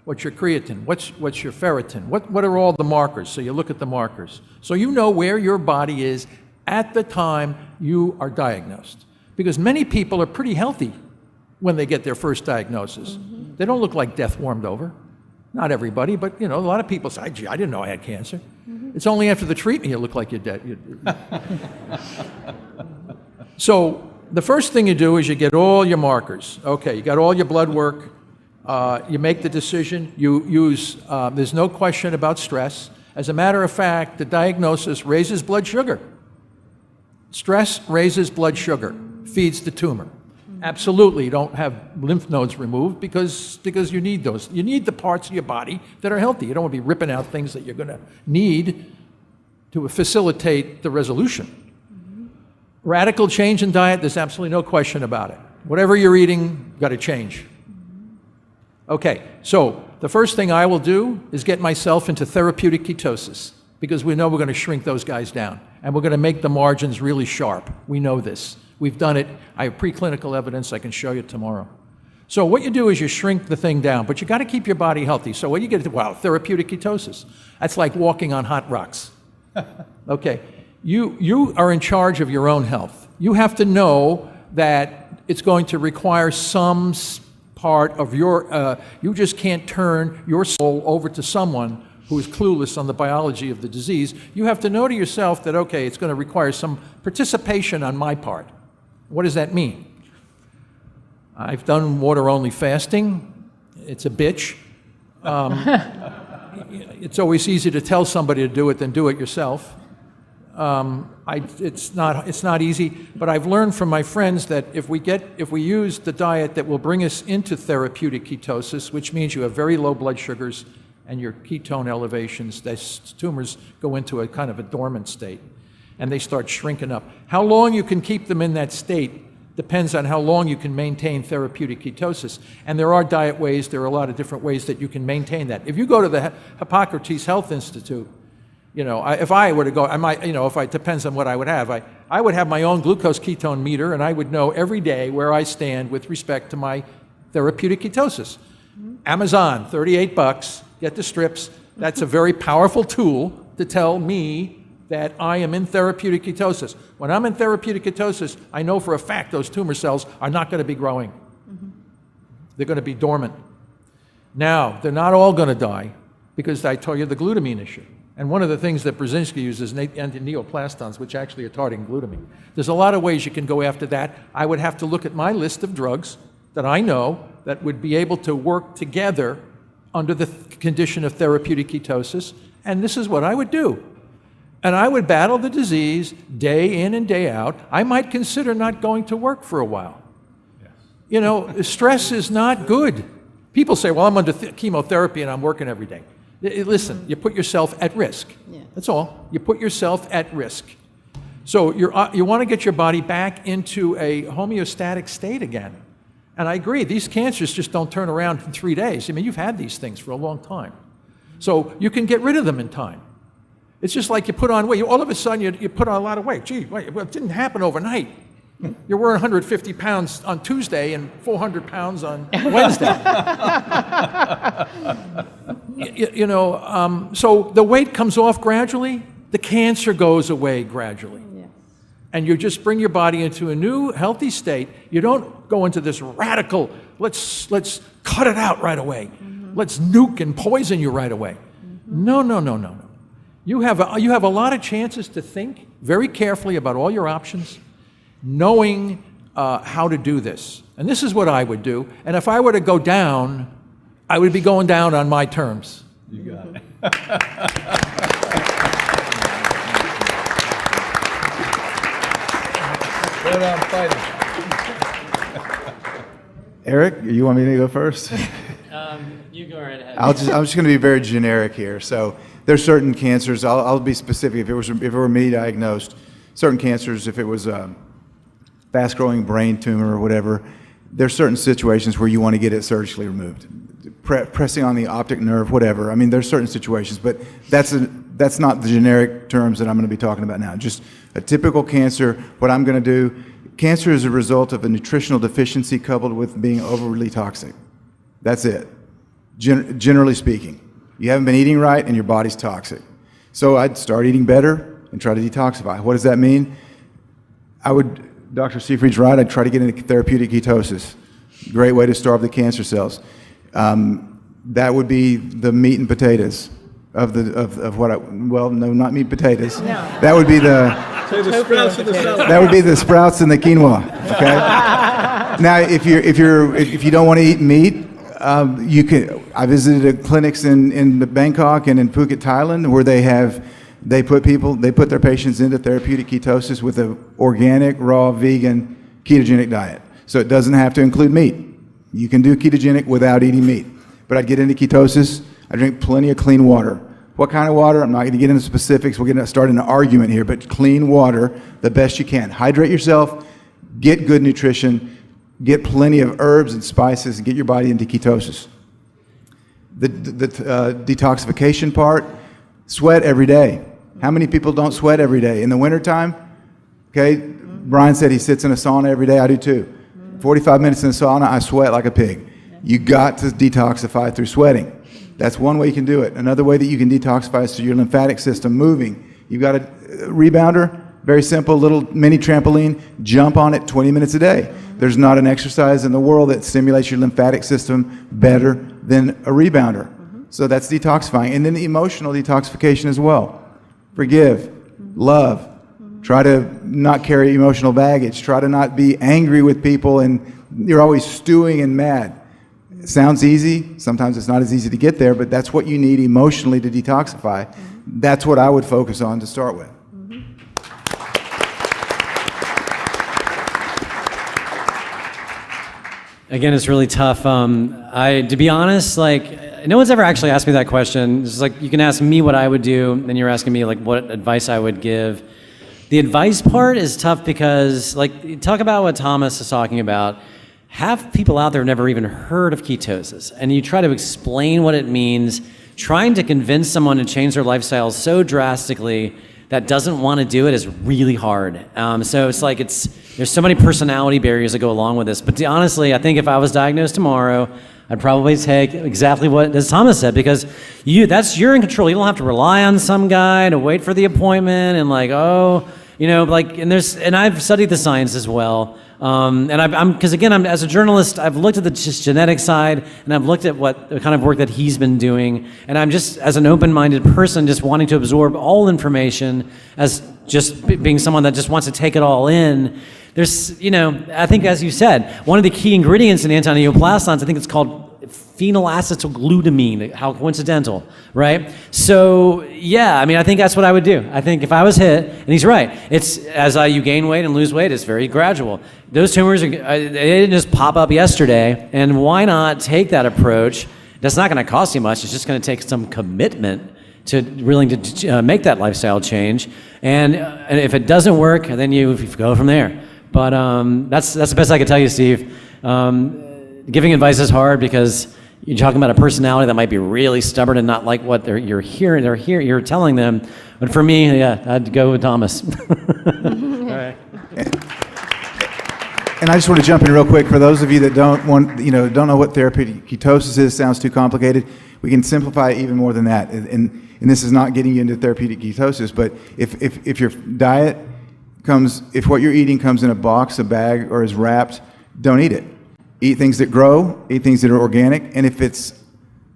C: What's your creatine? What's your ferritin? What are all the markers? So you look at the markers. So you know where your body is at the time you are diagnosed. Because many people are pretty healthy when they get their first diagnosis. Mm-hmm. They don't look like death warmed over. Not everybody, but a lot of people say, gee, I didn't know I had cancer. Mm-hmm. It's only after the treatment you look like you're dead. So the first thing you do is you get all your markers. Okay, you got all your blood work. You make the decision. You use, there's no question about stress. As a matter of fact, the diagnosis raises blood sugar. Stress raises blood sugar, feeds the tumor. Absolutely, you don't have lymph nodes removed because you need those. You need the parts of your body that are healthy. You don't want to be ripping out things that you're going to need to facilitate the resolution. Mm-hmm. Radical change in diet, there's absolutely no question about it. Whatever you're eating, got to change. Mm-hmm. Okay, so the first thing I will do is get myself into therapeutic ketosis, because we know we're going to shrink those guys down, and we're going to make the margins really sharp. We know this. We've done it. I have preclinical evidence I can show you tomorrow. So what you do is you shrink the thing down, but you got to keep your body healthy. So what you get to, wow, therapeutic ketosis. That's like walking on hot rocks. Okay, you are in charge of your own health. You have to know that it's going to require some part of your, you just can't turn your soul over to someone who is clueless on the biology of the disease. You have to know to yourself that, okay, it's going to require some participation on my part. What does that mean? I've done water-only fasting. It's a bitch. It's always easy to tell somebody to do it than do it yourself. It's not easy, but I've learned from my friends that if we use the diet that will bring us into therapeutic ketosis, which means you have very low blood sugars and your ketone elevations, the tumors go into a kind of a dormant state, and they start shrinking up. How long you can keep them in that state depends on how long you can maintain therapeutic ketosis. And there are diet ways, there are a lot of different ways that you can maintain that. If you go to the Hippocrates Health Institute, if I were to go, I might, it depends on what I would have. I would have my own glucose ketone meter, and I would know every day where I stand with respect to my therapeutic ketosis. Mm-hmm. Amazon, $38, get the strips. That's a very powerful tool to tell me that I am in therapeutic ketosis. When I'm in therapeutic ketosis, I know for a fact those tumor cells are not going to be growing. Mm-hmm. They're going to be dormant. Now, they're not all going to die, because I told you the glutamine issue. And one of the things that Brzezinski uses is neoplastons, which actually are targeting glutamine. There's a lot of ways you can go after that. I would have to look at my list of drugs that I know that would be able to work together under the condition of therapeutic ketosis, and this is what I would do. And I would battle the disease day in and day out. I might consider not going to work for a while. Yes. Stress is not good. People say, well, I'm under chemotherapy and I'm working every day. Listen, you put yourself at risk. Yeah. That's all. You put yourself at risk. So you want to get your body back into a homeostatic state again. And I agree, these cancers just don't turn around in 3 days. I mean, you've had these things for a long time. So you can get rid of them in time. It's just like you put on weight. All of a sudden, you put on a lot of weight. Gee, wait, well, it didn't happen overnight. You're wearing 150 pounds on Tuesday and 400 pounds on Wednesday. So the weight comes off gradually. The cancer goes away gradually. And you just bring your body into a new, healthy state. You don't go into this radical, let's cut it out right away. Let's nuke and poison you right away. No. You have a lot of chances to think very carefully about all your options, knowing how to do this. And this is what I would do. And if I were to go down, I would be going down on my terms.
D: You got it. But I'm fighting.
F: Eric, you want me to go first?
B: You go right ahead.
F: I'm just going to be very generic here. So there's certain cancers. I'll be specific. If it were me diagnosed, certain cancers, if it was a fast-growing brain tumor or whatever, there's certain situations where you want to get it surgically removed. Pressing on the optic nerve, whatever. I mean, there's certain situations, but that's not the generic terms that I'm going to be talking about now. Just a typical cancer. What I'm going to do. Cancer is a result of a nutritional deficiency coupled with being overly toxic. That's it. Generally speaking, you haven't been eating right and your body's toxic. So I'd start eating better and try to detoxify. What does that mean? Dr. Seyfried's right, I'd try to get into therapeutic ketosis. Great way to starve the cancer cells. That would be the meat and potatoes of what well, no, not meat and potatoes. No. That would be that would be the sprouts and the quinoa. Okay. Now, if you don't want to eat meat, you can. I visited clinics in Bangkok and in Phuket, Thailand, where they put their patients into therapeutic ketosis with an organic, raw, vegan, ketogenic diet. So it doesn't have to include meat. You can do ketogenic without eating meat. But I'd get into ketosis. I drink plenty of clean water. What kind of water? I'm not going to get into specifics. We're going to start an argument here, but clean water the best you can. Hydrate yourself, get good nutrition, get plenty of herbs and spices, and get your body into ketosis. The detoxification part, sweat every day. How many people don't sweat every day? In the wintertime, okay, Brian said he sits in a sauna every day. I do too. 45 minutes in the sauna, I sweat like a pig. You got to detoxify through sweating. That's one way you can do it. Another way that you can detoxify is through your lymphatic system moving. You've got a rebounder, very simple, little mini trampoline, jump on it 20 minutes a day. There's not an exercise in the world that stimulates your lymphatic system better than a rebounder. So that's detoxifying. And then the emotional detoxification as well. Forgive, love, try to not carry emotional baggage, try to not be angry with people and you're always stewing and mad. It sounds easy. Sometimes it's not as easy to get there, but that's what you need emotionally to detoxify. That's what I would focus on to start with.
B: Again, it's really tough. To be honest, like, no one's ever actually asked me that question. It's like, you can ask me what I would do, and you're asking me, like, what advice I would give. The advice part is tough because, like, talk about what Thomas is talking about. Half people out there have never even heard of ketosis, and you try to explain what it means, trying to convince someone to change their lifestyle so drastically that doesn't want to do it is really hard. So it's like there's so many personality barriers that go along with this. But honestly, I think if I was diagnosed tomorrow, I'd probably take exactly what as Thomas said, because you're in control. You don't have to rely on some guy to wait for the appointment and and I've studied the science as well. Because again, as a journalist, I've looked at the just genetic side, and I've looked at the kind of work that he's been doing, and I'm just, as an open-minded person, just wanting to absorb all information as just being someone that just wants to take it all in. There's, I think, as you said, one of the key ingredients in anti-neoplastons, I think it's called phenylacetylglutamine. How coincidental, right? So, yeah, I think that's what I would do. I think if I was hit, and he's right, it's as you gain weight and lose weight, it's very gradual. Those tumors, they didn't just pop up yesterday, and why not take that approach? That's not going to cost you much. It's just going to take some commitment to willing to make that lifestyle change. And if it doesn't work, then you go from there. But that's the best I can tell you, Steve. Giving advice is hard because you're talking about a personality that might be really stubborn and not like what you're telling them. But for me, yeah, I'd go with Thomas. All right.
F: And I just want to jump in real quick for those of you that don't know what therapeutic ketosis is, sounds too complicated. We can simplify it even more than that. And this is not getting you into therapeutic ketosis, but if your diet comes, if what you're eating comes in a box, a bag, or is wrapped, don't eat it. Eat things that grow, eat things that are organic, and if it's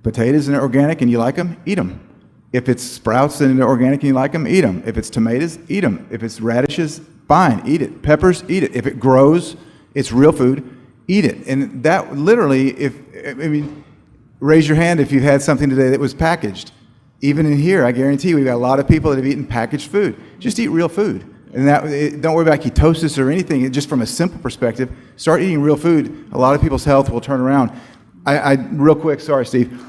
F: potatoes and they're organic and you like them, eat them. If it's sprouts and they're organic and you like them, eat them. If it's tomatoes, eat them. If it's radishes, fine, eat it. Peppers, eat it. If it grows, it's real food, eat it. And that literally, raise your hand if you've had something today that was packaged. Even in here, I guarantee we've got a lot of people that have eaten packaged food. Just eat real food. And don't worry about ketosis or anything. Just from a simple perspective, start eating real food. A lot of people's health will turn around. I real quick, sorry, Steve,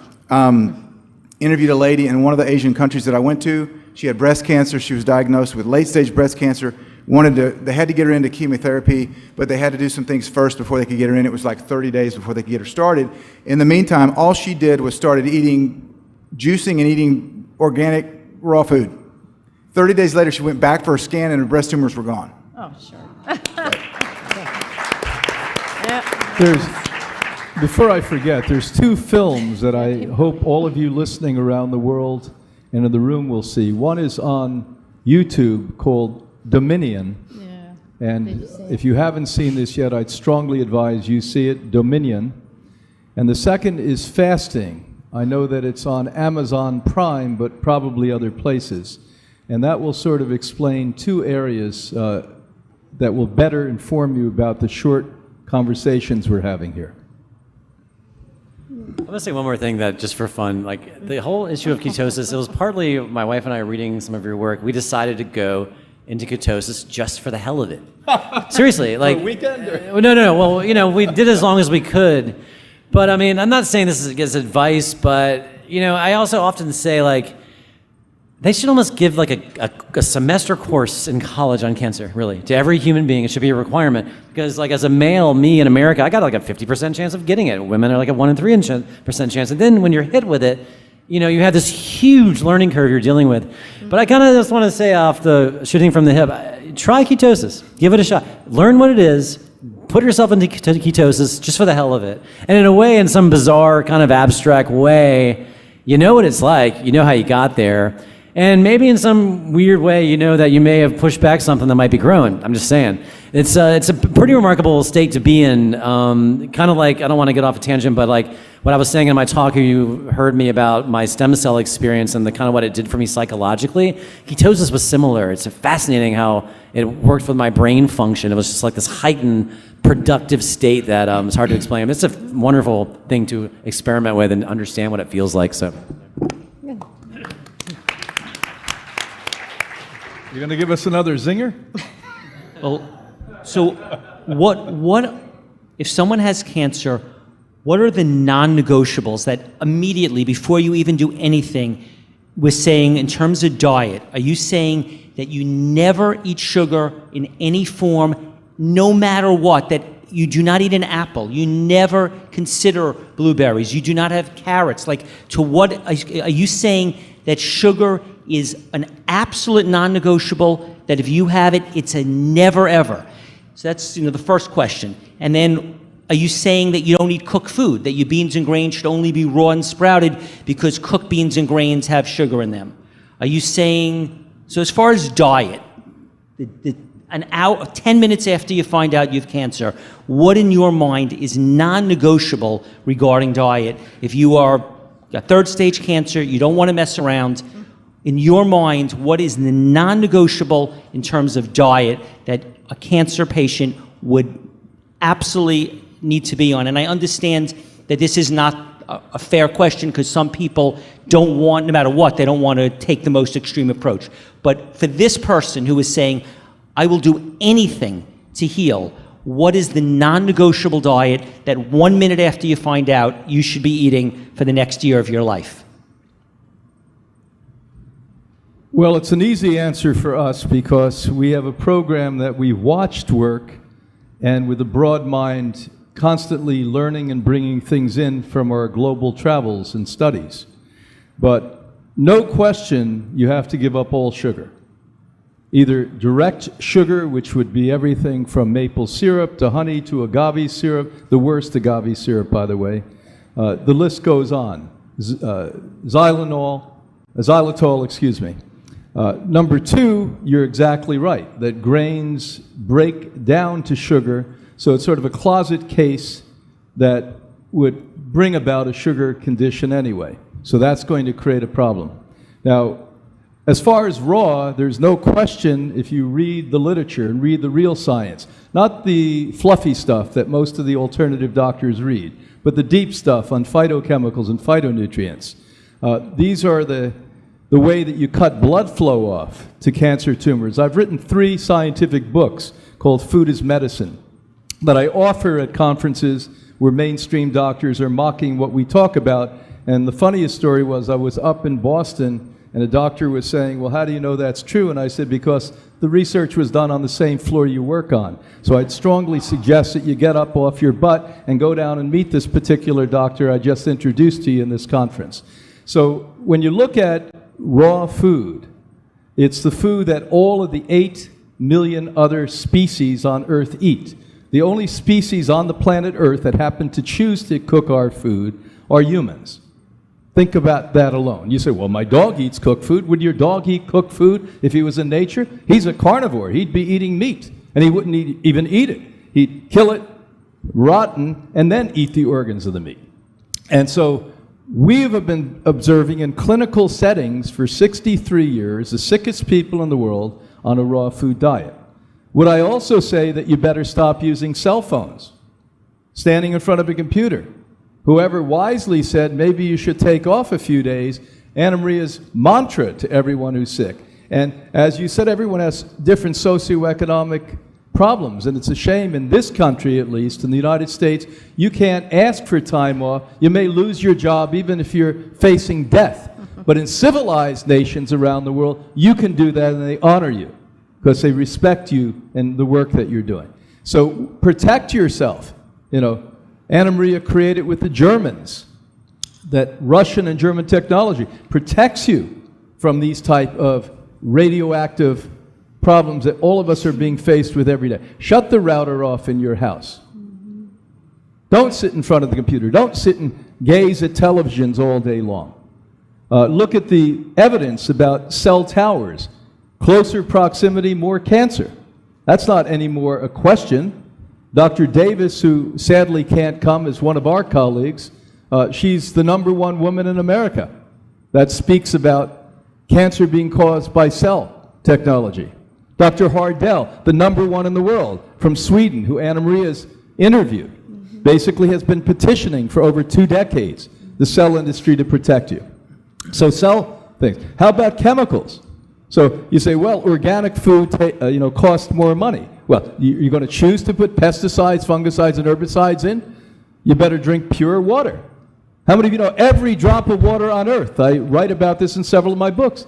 F: interviewed a lady in one of the Asian countries that I went to. She had breast cancer. She was diagnosed with late-stage breast cancer. They had to get her into chemotherapy, but they had to do some things first before they could get her in. It was like 30 days before they could get her started. In the meantime, all she did was started juicing and eating organic raw food. 30 days later, she went back for her scan and her breast tumors were gone.
G: Oh, sure.
C: Before I forget, there's two films that I hope all of you listening around the world and in the room will see. One is on YouTube called Dominion.
G: Yeah.
C: And if you haven't seen this yet, I'd strongly advise you see it, Dominion. And the second is Fasting. I know that it's on Amazon Prime, but probably other places. And that will sort of explain two areas that will better inform you about the short conversations we're having here.
B: I'm going to say one more thing that just for fun, like the whole issue of ketosis, it was partly my wife and I reading some of your work. We decided to go into ketosis just for the hell of it. Seriously, like. For a weekend? No. Well, we did as long as we could. But I mean, I'm not saying this as advice, but, I also often say, like, they should almost give like a semester course in college on cancer, really, to every human being. It should be a requirement because, like, as a male, me in America, I got like a 50% chance of getting it. Women are like a 1 in 3% chance. And then when you're hit with it, you have this huge learning curve you're dealing with. But I kind of just want to say off the shooting from the hip, try ketosis, give it a shot, learn what it is. Put yourself into ketosis just for the hell of it. And in a way, in some bizarre kind of abstract way, you know what it's like, you know how you got there. And maybe in some weird way, you know that you may have pushed back something that might be growing. I'm just saying. It's a pretty remarkable state to be in. Kind of like, I don't want to get off a tangent, but like what I was saying in my talk, you heard me about my stem cell experience and the kind of what it did for me psychologically. Ketosis was similar. It's fascinating how it worked with my brain function. It was just like this heightened productive state that it's hard to explain. It's a wonderful thing to experiment with and understand what it feels like. So.
C: You're going to give us another zinger?
A: Well, so what if someone has cancer, what are the non-negotiables that immediately, before you even do anything, we're saying in terms of diet? Are you saying that you never eat sugar in any form, no matter what, that you do not eat an apple, you never consider blueberries, you do not have carrots? Like, to what, are you saying that sugar is an absolute non-negotiable, that if you have it, it's a never ever? So that's the first question. And then, are you saying that you don't eat cooked food, that your beans and grains should only be raw and sprouted because cooked beans and grains have sugar in them? Are you saying, so as far as diet, an hour, 10 minutes after you find out you have cancer, what in your mind is non-negotiable regarding diet? If you are got third stage cancer, you don't want to mess around, in your mind, what is the non-negotiable in terms of diet that a cancer patient would absolutely need to be on? And I understand that this is not a fair question because some people don't want, no matter what, they don't want to take the most extreme approach. But for this person who is saying, I will do anything to heal, what is the non-negotiable diet that 1 minute after you find out you should be eating for the next year of your life?
C: Well, it's an easy answer for us because we have a program that we watched work and with a broad mind
D: constantly learning and bringing things in from our global travels and studies. But no question, you have to give up all sugar. Either direct sugar, which would be everything from maple syrup to honey to agave syrup, the worst agave syrup, by the way. The list goes on. Xylitol, excuse me. Number two, you're exactly right, that grains break down to sugar, so it's sort of a closet case that would bring about a sugar condition anyway. So that's going to create a problem. Now, as far as raw, there's no question if you read the literature and read the real science, not the fluffy stuff that most of the alternative doctors read, but the deep stuff on phytochemicals and phytonutrients. These are the way that you cut blood flow off to cancer tumors. I've written 3 scientific books called Food is Medicine that I offer at conferences where mainstream doctors are mocking what we talk about. And the funniest story was I was up in Boston and a doctor was saying, well, how do you know that's true? And I said, because the research was done on the same floor you work on. So I'd strongly suggest that you get up off your butt and go down and meet this particular doctor I just introduced to you in this conference. So when you look at raw food, it's the food that all of the 8 million other species on Earth eat. The only species on the planet Earth that happen to choose to cook our food are humans. Think about that alone. You say, well, my dog eats cooked food. Would your dog eat cooked food if he was in nature? He's a carnivore. He'd be eating meat, and he wouldn't even eat it. He'd kill it rotten and then eat the organs of the meat. And so we have been observing in clinical settings for 63 years the sickest people in the world on a raw food diet. Would I also say that you better stop using cell phones, standing in front of a computer? Whoever wisely said maybe you should take off a few days, Anna Maria's mantra to everyone who's sick. And as you said, everyone has different socioeconomic problems, and it's a shame in this country, at least, in the United States, you can't ask for time off. You may lose your job even if you're facing death. But in civilized nations around the world, you can do that and they honor you because they respect you and the work that you're doing. So protect yourself. You know, Anna Maria created with the Germans that Russian and German technology protects you from these type of radioactive problems that all of us are being faced with every day. Shut the router off in your house. Don't sit in front of the computer. Don't sit and gaze at televisions all day long. Look at the evidence about cell towers. Closer proximity, more cancer. That's not anymore a question. Dr. Davis, who sadly can't come, is one of our colleagues. She's the #1 woman in America that speaks about cancer being caused by cell technology. Dr. Hardell, the #1 in the world from Sweden, who Anna Maria's interviewed, basically has been petitioning for over 2 decades the cell industry to protect you. So cell things. How about chemicals? So you say, well, organic food costs more money. Well, you're going to choose to put pesticides, fungicides, and herbicides in? You better drink pure water. How many of you know every drop of water on Earth, I write about this in several of my books,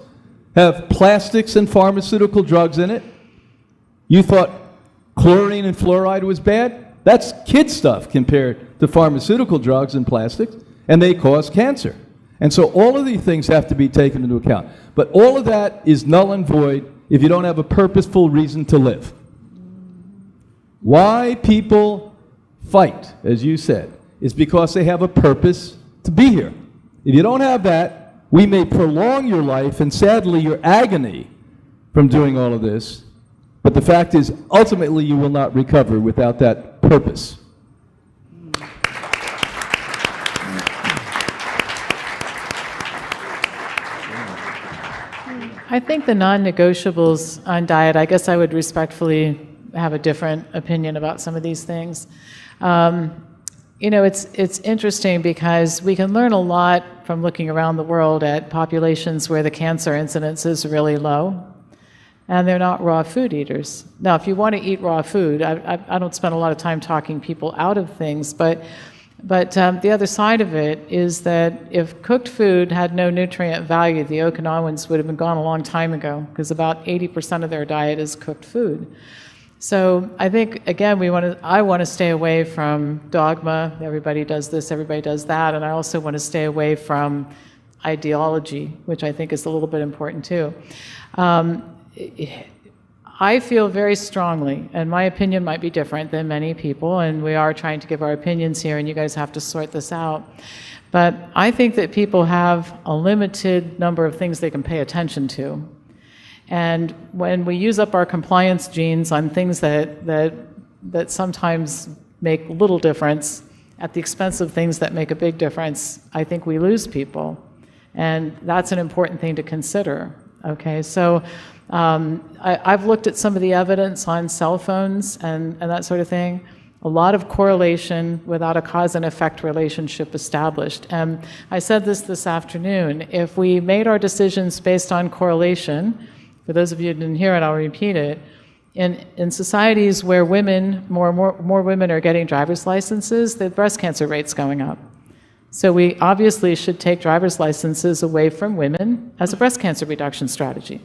D: have plastics and pharmaceutical drugs in it? You thought chlorine and fluoride was bad? That's kid stuff compared to pharmaceutical drugs and plastics, and they cause cancer. And so all of these things have to be taken into account. But all of that is null and void if you don't have a purposeful reason to live. Why people fight, as you said, is because they have a purpose to be here. If you don't have that, we may prolong your life and sadly your agony from doing all of this, but the fact is ultimately you will not recover without that purpose.
G: I think the non-negotiables on diet, I guess I would respectfully have a different opinion about some of these things. It's interesting because we can learn a lot from looking around the world at populations where the cancer incidence is really low, and they're not raw food eaters. Now, if you want to eat raw food, I don't spend a lot of time talking people out of things, but the other side of it is that if cooked food had no nutrient value, the Okinawans would have been gone a long time ago, because about 80% of their diet is cooked food. So I think, again, I want to stay away from dogma. Everybody does this, everybody does that. And I also want to stay away from ideology, which I think is a little bit important too. I feel very strongly, and my opinion might be different than many people, and we are trying to give our opinions here, and you guys have to sort this out. But I think that people have a limited number of things they can pay attention to. And when we use up our compliance genes on things that sometimes make little difference at the expense of things that make a big difference, I think we lose people. And that's an important thing to consider. Okay, so I've looked at some of the evidence on cell phones and that sort of thing. A lot of correlation without a cause and effect relationship established. And I said this afternoon, if we made our decisions based on correlation, for those of you who didn't hear it, I'll repeat it, in societies where more women are getting driver's licenses, the breast cancer rate's going up. So we obviously should take driver's licenses away from women as a breast cancer reduction strategy.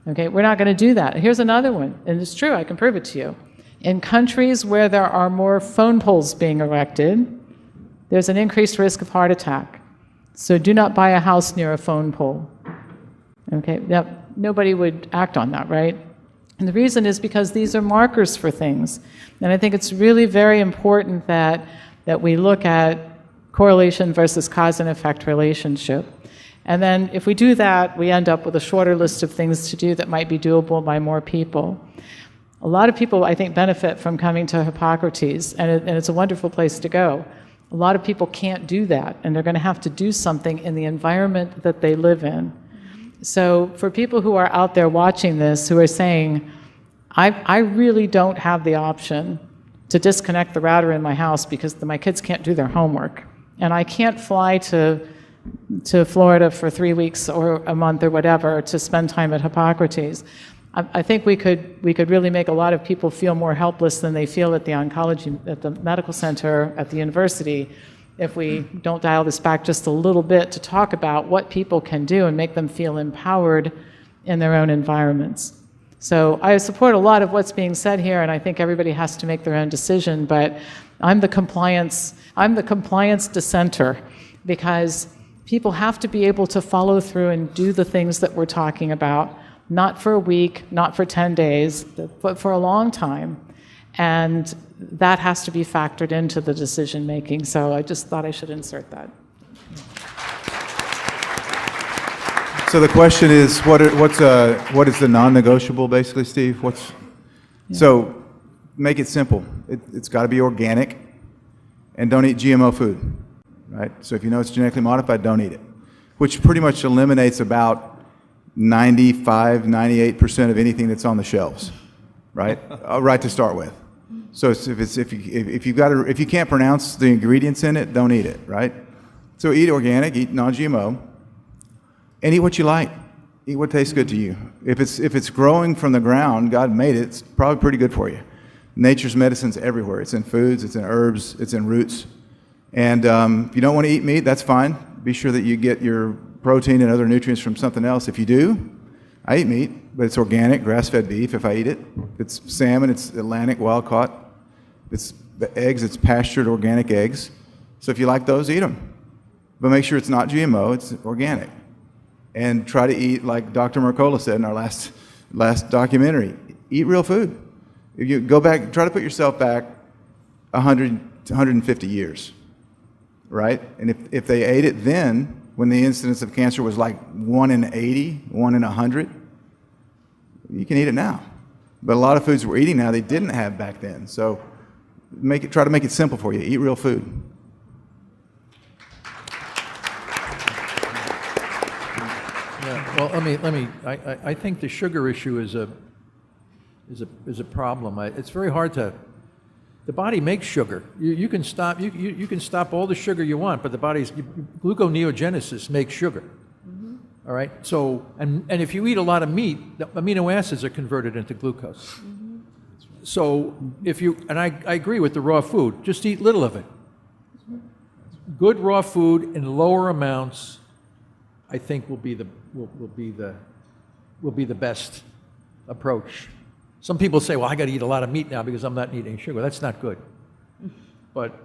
G: Okay, we're not going to do that. Here's another one, and it's true, I can prove it to you. In countries where there are more phone poles being erected, there's an increased risk of heart attack. So do not buy a house near a phone pole. Okay, now, nobody would act on that, right? And the reason is because these are markers for things. And I think it's really very important that we look at correlation versus cause and effect relationship. And then if we do that, we end up with a shorter list of things to do that might be doable by more people. A lot of people, I think, benefit from coming to Hippocrates, and it's a wonderful place to go. A lot of people can't do that, and they're going to have to do something in the environment that they live in. So for people who are out there watching this, who are saying, I really don't have the option to disconnect the router in my house because my kids can't do their homework, and I can't fly to Florida for 3 weeks or a month or whatever to spend time at Hippocrates. I think we could really make a lot of people feel more helpless than they feel at the medical center, at the university, if we don't dial this back just a little bit to talk about what people can do and make them feel empowered in their own environments. So I support a lot of what's being said here, and I think everybody has to make their own decision, but I'm the compliance dissenter, because people have to be able to follow through and do the things that we're talking about. Not for a week, not for 10 days, but for a long time. And that has to be factored into the decision making. So I just thought I should insert that.
F: So the question is, what is the non-negotiable, basically, Steve? So make it simple. It's got to be organic, and don't eat GMO food, right? So if you know it's genetically modified, don't eat it, which pretty much eliminates about 95, 98% of anything that's on the shelves, right? Right to start with. So if you can't pronounce the ingredients in it, don't eat it, right? So eat organic, eat non-GMO, and eat what you like. Eat what tastes good to you. If it's growing from the ground, God made it, it's probably pretty good for you. Nature's medicine's everywhere. It's in foods, it's in herbs, it's in roots. And if you don't want to eat meat, that's fine. Be sure that you get your protein and other nutrients from something else. If you do, I eat meat, but it's organic, grass-fed beef if I eat it. If it's salmon, it's Atlantic, wild-caught. If it's the eggs, it's pastured organic eggs. So if you like those, eat them. But make sure it's not GMO, it's organic. And try to eat, like Dr. Mercola said in our last documentary, eat real food. If you go back, try to put yourself back 100 to 150 years, right? And if they ate it then, when the incidence of cancer was like 1 in 80, 1 in 100, you can eat it now. But a lot of foods we're eating now, they didn't have back then. So try to make it simple for you. Eat real food.
C: Yeah, well, I think the sugar issue is a problem. It's very hard to. The body makes sugar. You can stop. You can stop all the sugar you want, but the body's gluconeogenesis makes sugar. Mm-hmm. All right. So and if you eat a lot of meat, the amino acids are converted into glucose. Mm-hmm. So I agree with the raw food. Just eat little of it. Good raw food in lower amounts, I think will be the best approach. Some people say, well, I got to eat a lot of meat now because I'm not eating sugar. That's not good. But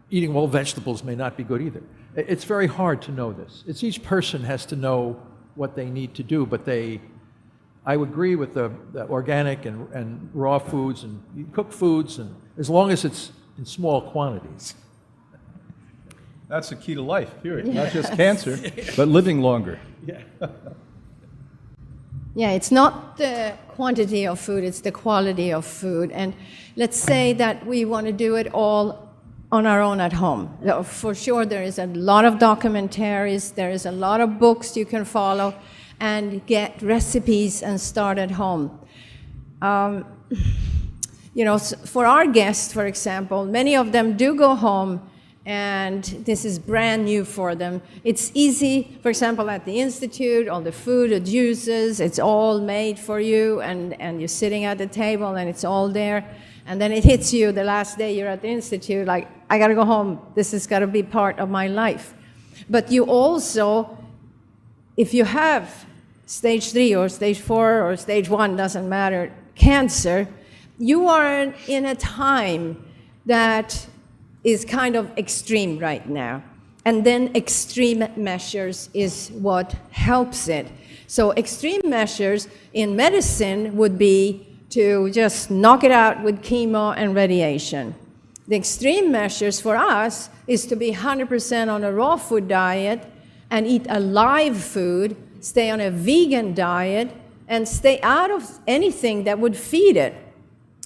C: eating whole vegetables may not be good either. It's very hard to know this. It's each person has to know what they need to do, but I would agree with the organic and raw foods and cooked foods, and as long as it's in small quantities.
D: That's the key to life, period. Not just cancer, but living longer.
E: Yeah, it's not the quantity of food, it's the quality of food. And let's say that we want to do it all on our own at home. For sure, there is a lot of documentaries, there is a lot of books you can follow and get recipes and start at home. You know, for our guests, for example, many of them do go home and this is brand new for them. It's easy, for example, at the Institute, all the food, the juices, it's all made for you, and you're sitting at the table and it's all there. And then it hits you the last day you're at the Institute, like, I gotta go home, this has gotta be part of my life. But you also, if you have stage 3 or stage 4 or stage 1, doesn't matter, cancer, you are in a time that is kind of extreme right now. And then extreme measures is what helps it. So extreme measures in medicine would be to just knock it out with chemo and radiation. The extreme measures for us is to be 100% on a raw food diet and eat a live food, stay on a vegan diet, and stay out of anything that would feed it.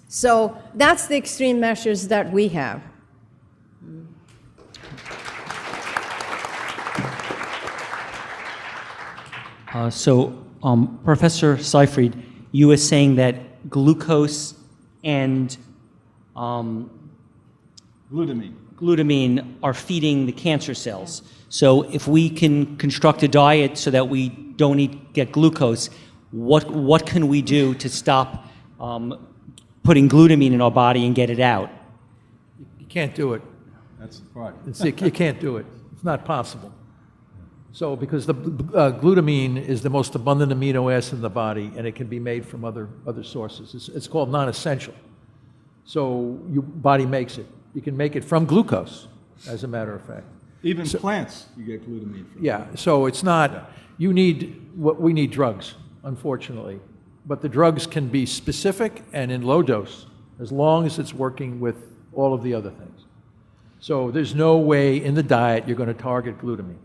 E: So that's the extreme measures that we have.
A: Professor Seyfried, you were saying that glucose and glutamine are feeding the cancer cells. So if we can construct a diet so that we don't get glucose, what can we do to stop putting glutamine in our body and get it out?
C: You can't do it.
D: That's the part.
C: You can't do it. It's not possible. So because the glutamine is the most abundant amino acid in the body, and it can be made from other sources. It's called non-essential. So your body makes it. You can make it from glucose, as a matter of fact.
D: Even plants, you get glutamine from.
C: Yeah, so it's not, we need drugs, unfortunately. But the drugs can be specific and in low dose, as long as it's working with all of the other things. So there's no way in the diet you're going to target glutamine.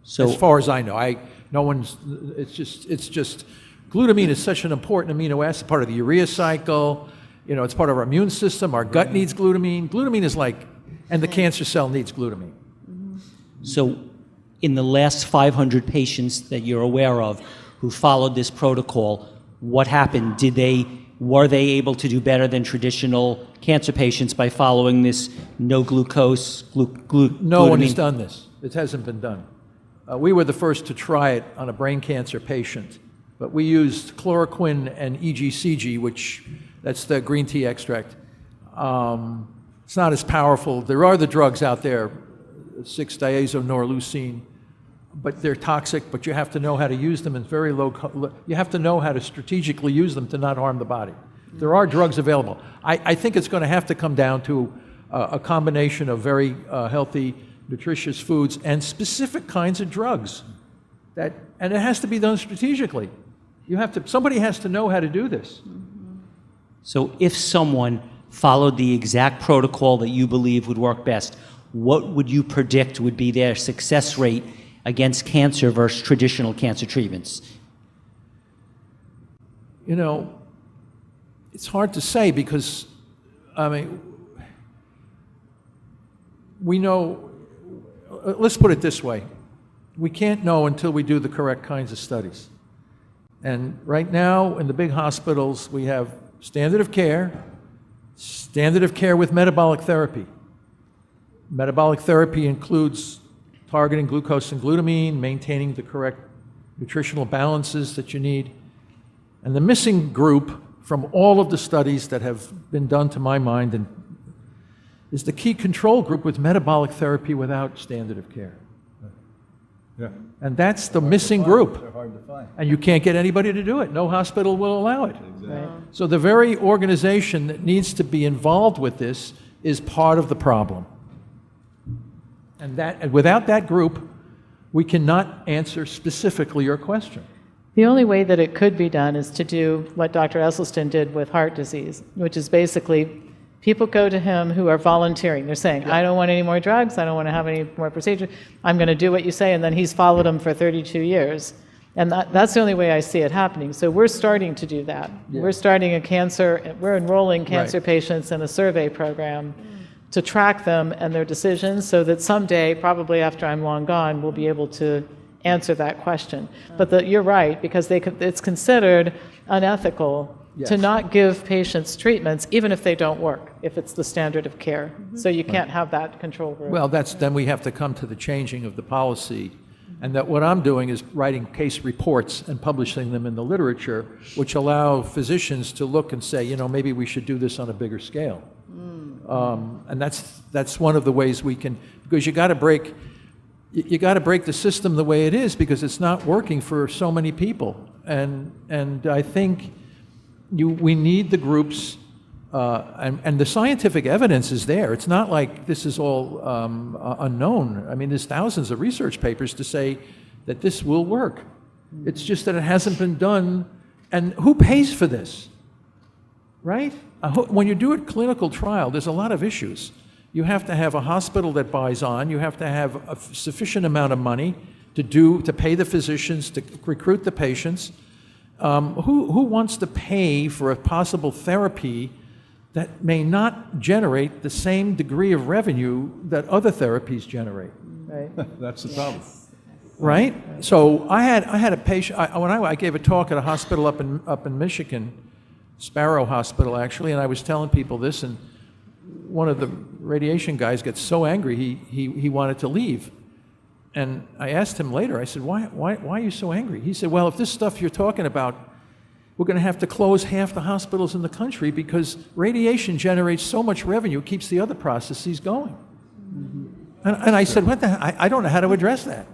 A: So,
C: As far as I know, it's just, glutamine is such an important amino acid, part of the urea cycle, you know, it's part of our immune system, our gut needs glutamine. Glutamine is and the cancer cell needs glutamine.
A: so in the last 500 patients that you're aware of who followed this protocol, what happened? Were they able to do better than traditional cancer patients by following this no glucose, glutamine?
C: No one has done this. It hasn't been done. We were the first to try it on a brain cancer patient, but we used chloroquine and EGCG, that's the green tea extract. It's not as powerful. There are the drugs out there, 6-diazonorlucine, but they're toxic, but you have to know how to use them in very you have to know how to strategically use them to not harm the body. There are drugs available. I think it's going to have to come down to a combination of very healthy, nutritious foods and specific kinds of drugs. And it has to be done strategically. Somebody has to know how to do this.
A: So if someone followed the exact protocol that you believe would work best, what would you predict would be their success rate against cancer versus traditional cancer treatments?
C: You know, it's hard to say because, we know, let's put it this way. We can't know until we do the correct kinds of studies. And right now, in the big hospitals, we have standard of care with metabolic therapy. Metabolic therapy includes targeting glucose and glutamine, maintaining the correct nutritional balances that you need. And the missing group from all of the studies that have been done, to my mind, is the key control group with metabolic therapy without standard of care.
D: Yeah.
C: And that's the missing group.
D: They're hard to find.
C: And you can't get anybody to do it. No hospital will allow it.
G: Right.
C: So the very organization that needs to be involved with this is part of the problem. And without that group, we cannot answer specifically your question.
G: The only way that it could be done is to do what Dr. Esselstyn did with heart disease, which is basically people go to him who are volunteering. They're saying, I don't want any more drugs, I don't want to have any more procedures, I'm going to do what you say, and then he's followed them for 32 years. And that's the only way I see it happening. So we're starting to do that. We're starting we're enrolling cancer patients in a survey program to track them and their decisions so that someday, probably after I'm long gone, we'll be able to answer that question. But you're right, because it's considered unethical to not give patients treatments, even if they don't work, if it's the standard of care. So you can't have that control group.
C: Well, then we have to come to the changing of the policy. And that what I'm doing is writing case reports and publishing them in the literature, which allow physicians to look and say, maybe we should do this on a bigger scale. And that's one of the ways we can, because you got to break the system the way it is, because it's not working for so many people. And I think we need the groups, and the scientific evidence is there. It's not like this is all unknown. I mean, there's thousands of research papers to say that this will work. It's just that it hasn't been done. And who pays for this? Right? When you do a clinical trial, there's a lot of issues. You have to have a hospital that buys on. You have to have a sufficient amount of money to pay the physicians, to recruit the patients. Who wants to pay for a possible therapy that may not generate the same degree of revenue that other therapies generate?
G: Right.
D: That's the problem.
C: Right? So I had a patient, when I gave a talk at a hospital up in Michigan, Sparrow Hospital actually, and I was telling people this, and one of the radiation guys gets so angry he wanted to leave. And I asked him later, I said, why are you so angry? He said, well, if this stuff you're talking about, we're going to have to close half the hospitals in the country because radiation generates so much revenue, it keeps the other processes going. And I said, what the hell? I don't know how to address that.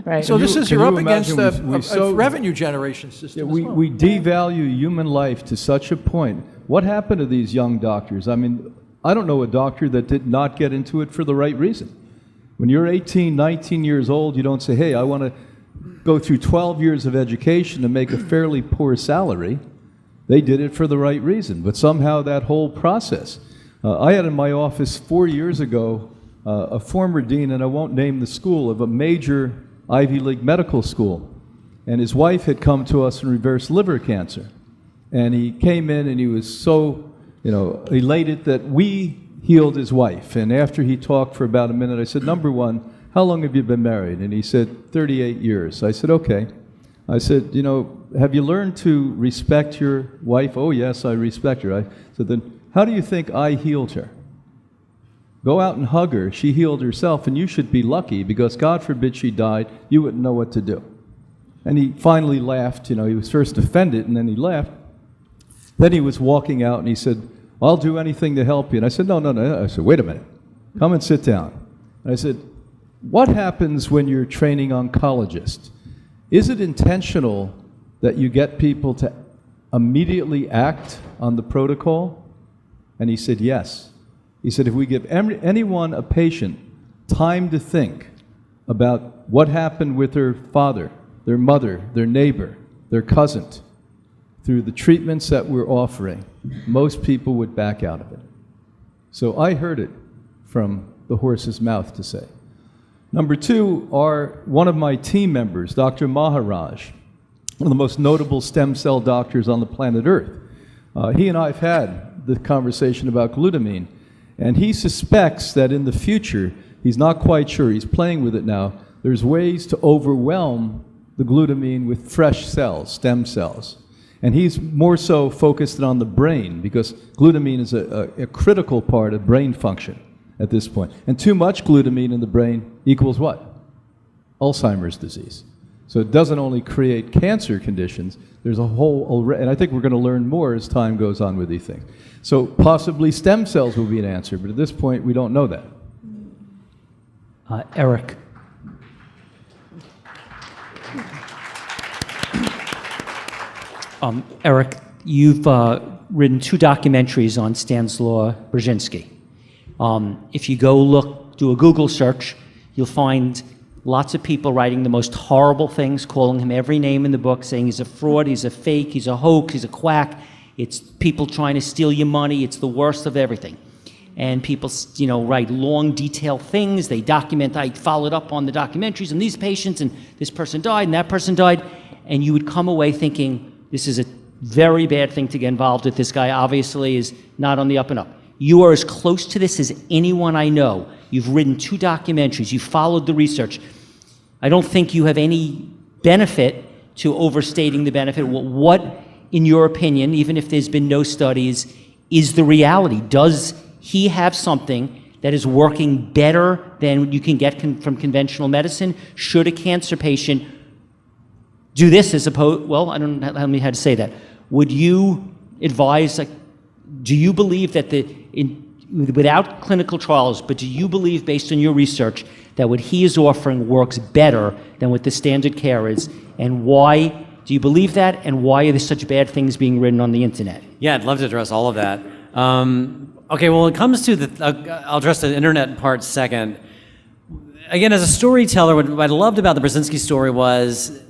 G: Right.
C: So this is,
D: Can
C: you're
D: you
C: up against
D: imagine
C: a revenue generation system as well.
D: We devalue human life to such a point. What happened to these young doctors? I mean, I don't know a doctor that did not get into it for the right reason. When you're 18, 19 years old, you don't say, hey, I want to go through 12 years of education to make a fairly poor salary. They did it for the right reason. But somehow that whole process. I had in my office 4 years ago a former dean, and I won't name the school, of a major Ivy League medical school. And his wife had come to us in reverse liver cancer. And he came in and he was so, elated that we healed his wife. And after he talked for about a minute, I said, number one, how long have you been married? And he said, 38 years. I said, okay. I said, have you learned to respect your wife? Oh, yes, I respect her. I said, then how do you think I healed her? Go out and hug her. She healed herself, and you should be lucky because God forbid she died, you wouldn't know what to do. And he finally laughed. He was first offended, and then he laughed. Then he was walking out, and he said, I'll do anything to help you. And I said, no. I said, wait a minute. Come and sit down. And I said, what happens when you're training oncologists? Is it intentional that you get people to immediately act on the protocol? And he said, yes. He said, if we give anyone, a patient, time to think about what happened with their father, their mother, their neighbor, their cousin, through the treatments that we're offering, most people would back out of it. So I heard it from the horse's mouth, to say. Number two, one of my team members, Dr. Maharaj, one of the most notable stem cell doctors on the planet Earth. He and I have had the conversation about glutamine, and he suspects that in the future, he's not quite sure, he's playing with it now, there's ways to overwhelm the glutamine with fresh cells, stem cells. And he's more so focused on the brain because glutamine is a critical part of brain function at this point. And too much glutamine in the brain equals what? Alzheimer's disease. So it doesn't only create cancer conditions, there's a whole, and I think we're going to learn more as time goes on with these things. So possibly stem cells will be an answer, but at this point we don't know that.
A: Eric. Eric, you've written 2 documentaries on Stanislaw Brzezinski. If you go do a Google search, you'll find lots of people writing the most horrible things, calling him every name in the book, saying he's a fraud, he's a fake, he's a hoax, he's a quack. It's people trying to steal your money. It's the worst of everything. And people, write long, detailed things. They document, I followed up on the documentaries and these patients, and this person died, and that person died. And you would come away thinking, this is a very bad thing to get involved with. This guy obviously is not on the up and up. You are as close to this as anyone I know. You've written 2 documentaries. You've followed the research. I don't think you have any benefit to overstating the benefit. What, in your opinion, even if there's been no studies, is the reality? Does he have something that is working better than you can get from conventional medicine? Should a cancer patient do this as opposed, well, I don't know how to say that. Would you advise, do you believe that without clinical trials, but do you believe based on your research that what he is offering works better than what the standard care is? And why do you believe that? And why are there such bad things being written on the internet?
B: Yeah, I'd love to address all of that. Okay, well, when it comes to I'll address the internet part second. Again, as a storyteller, what I loved about the Brzezinski story was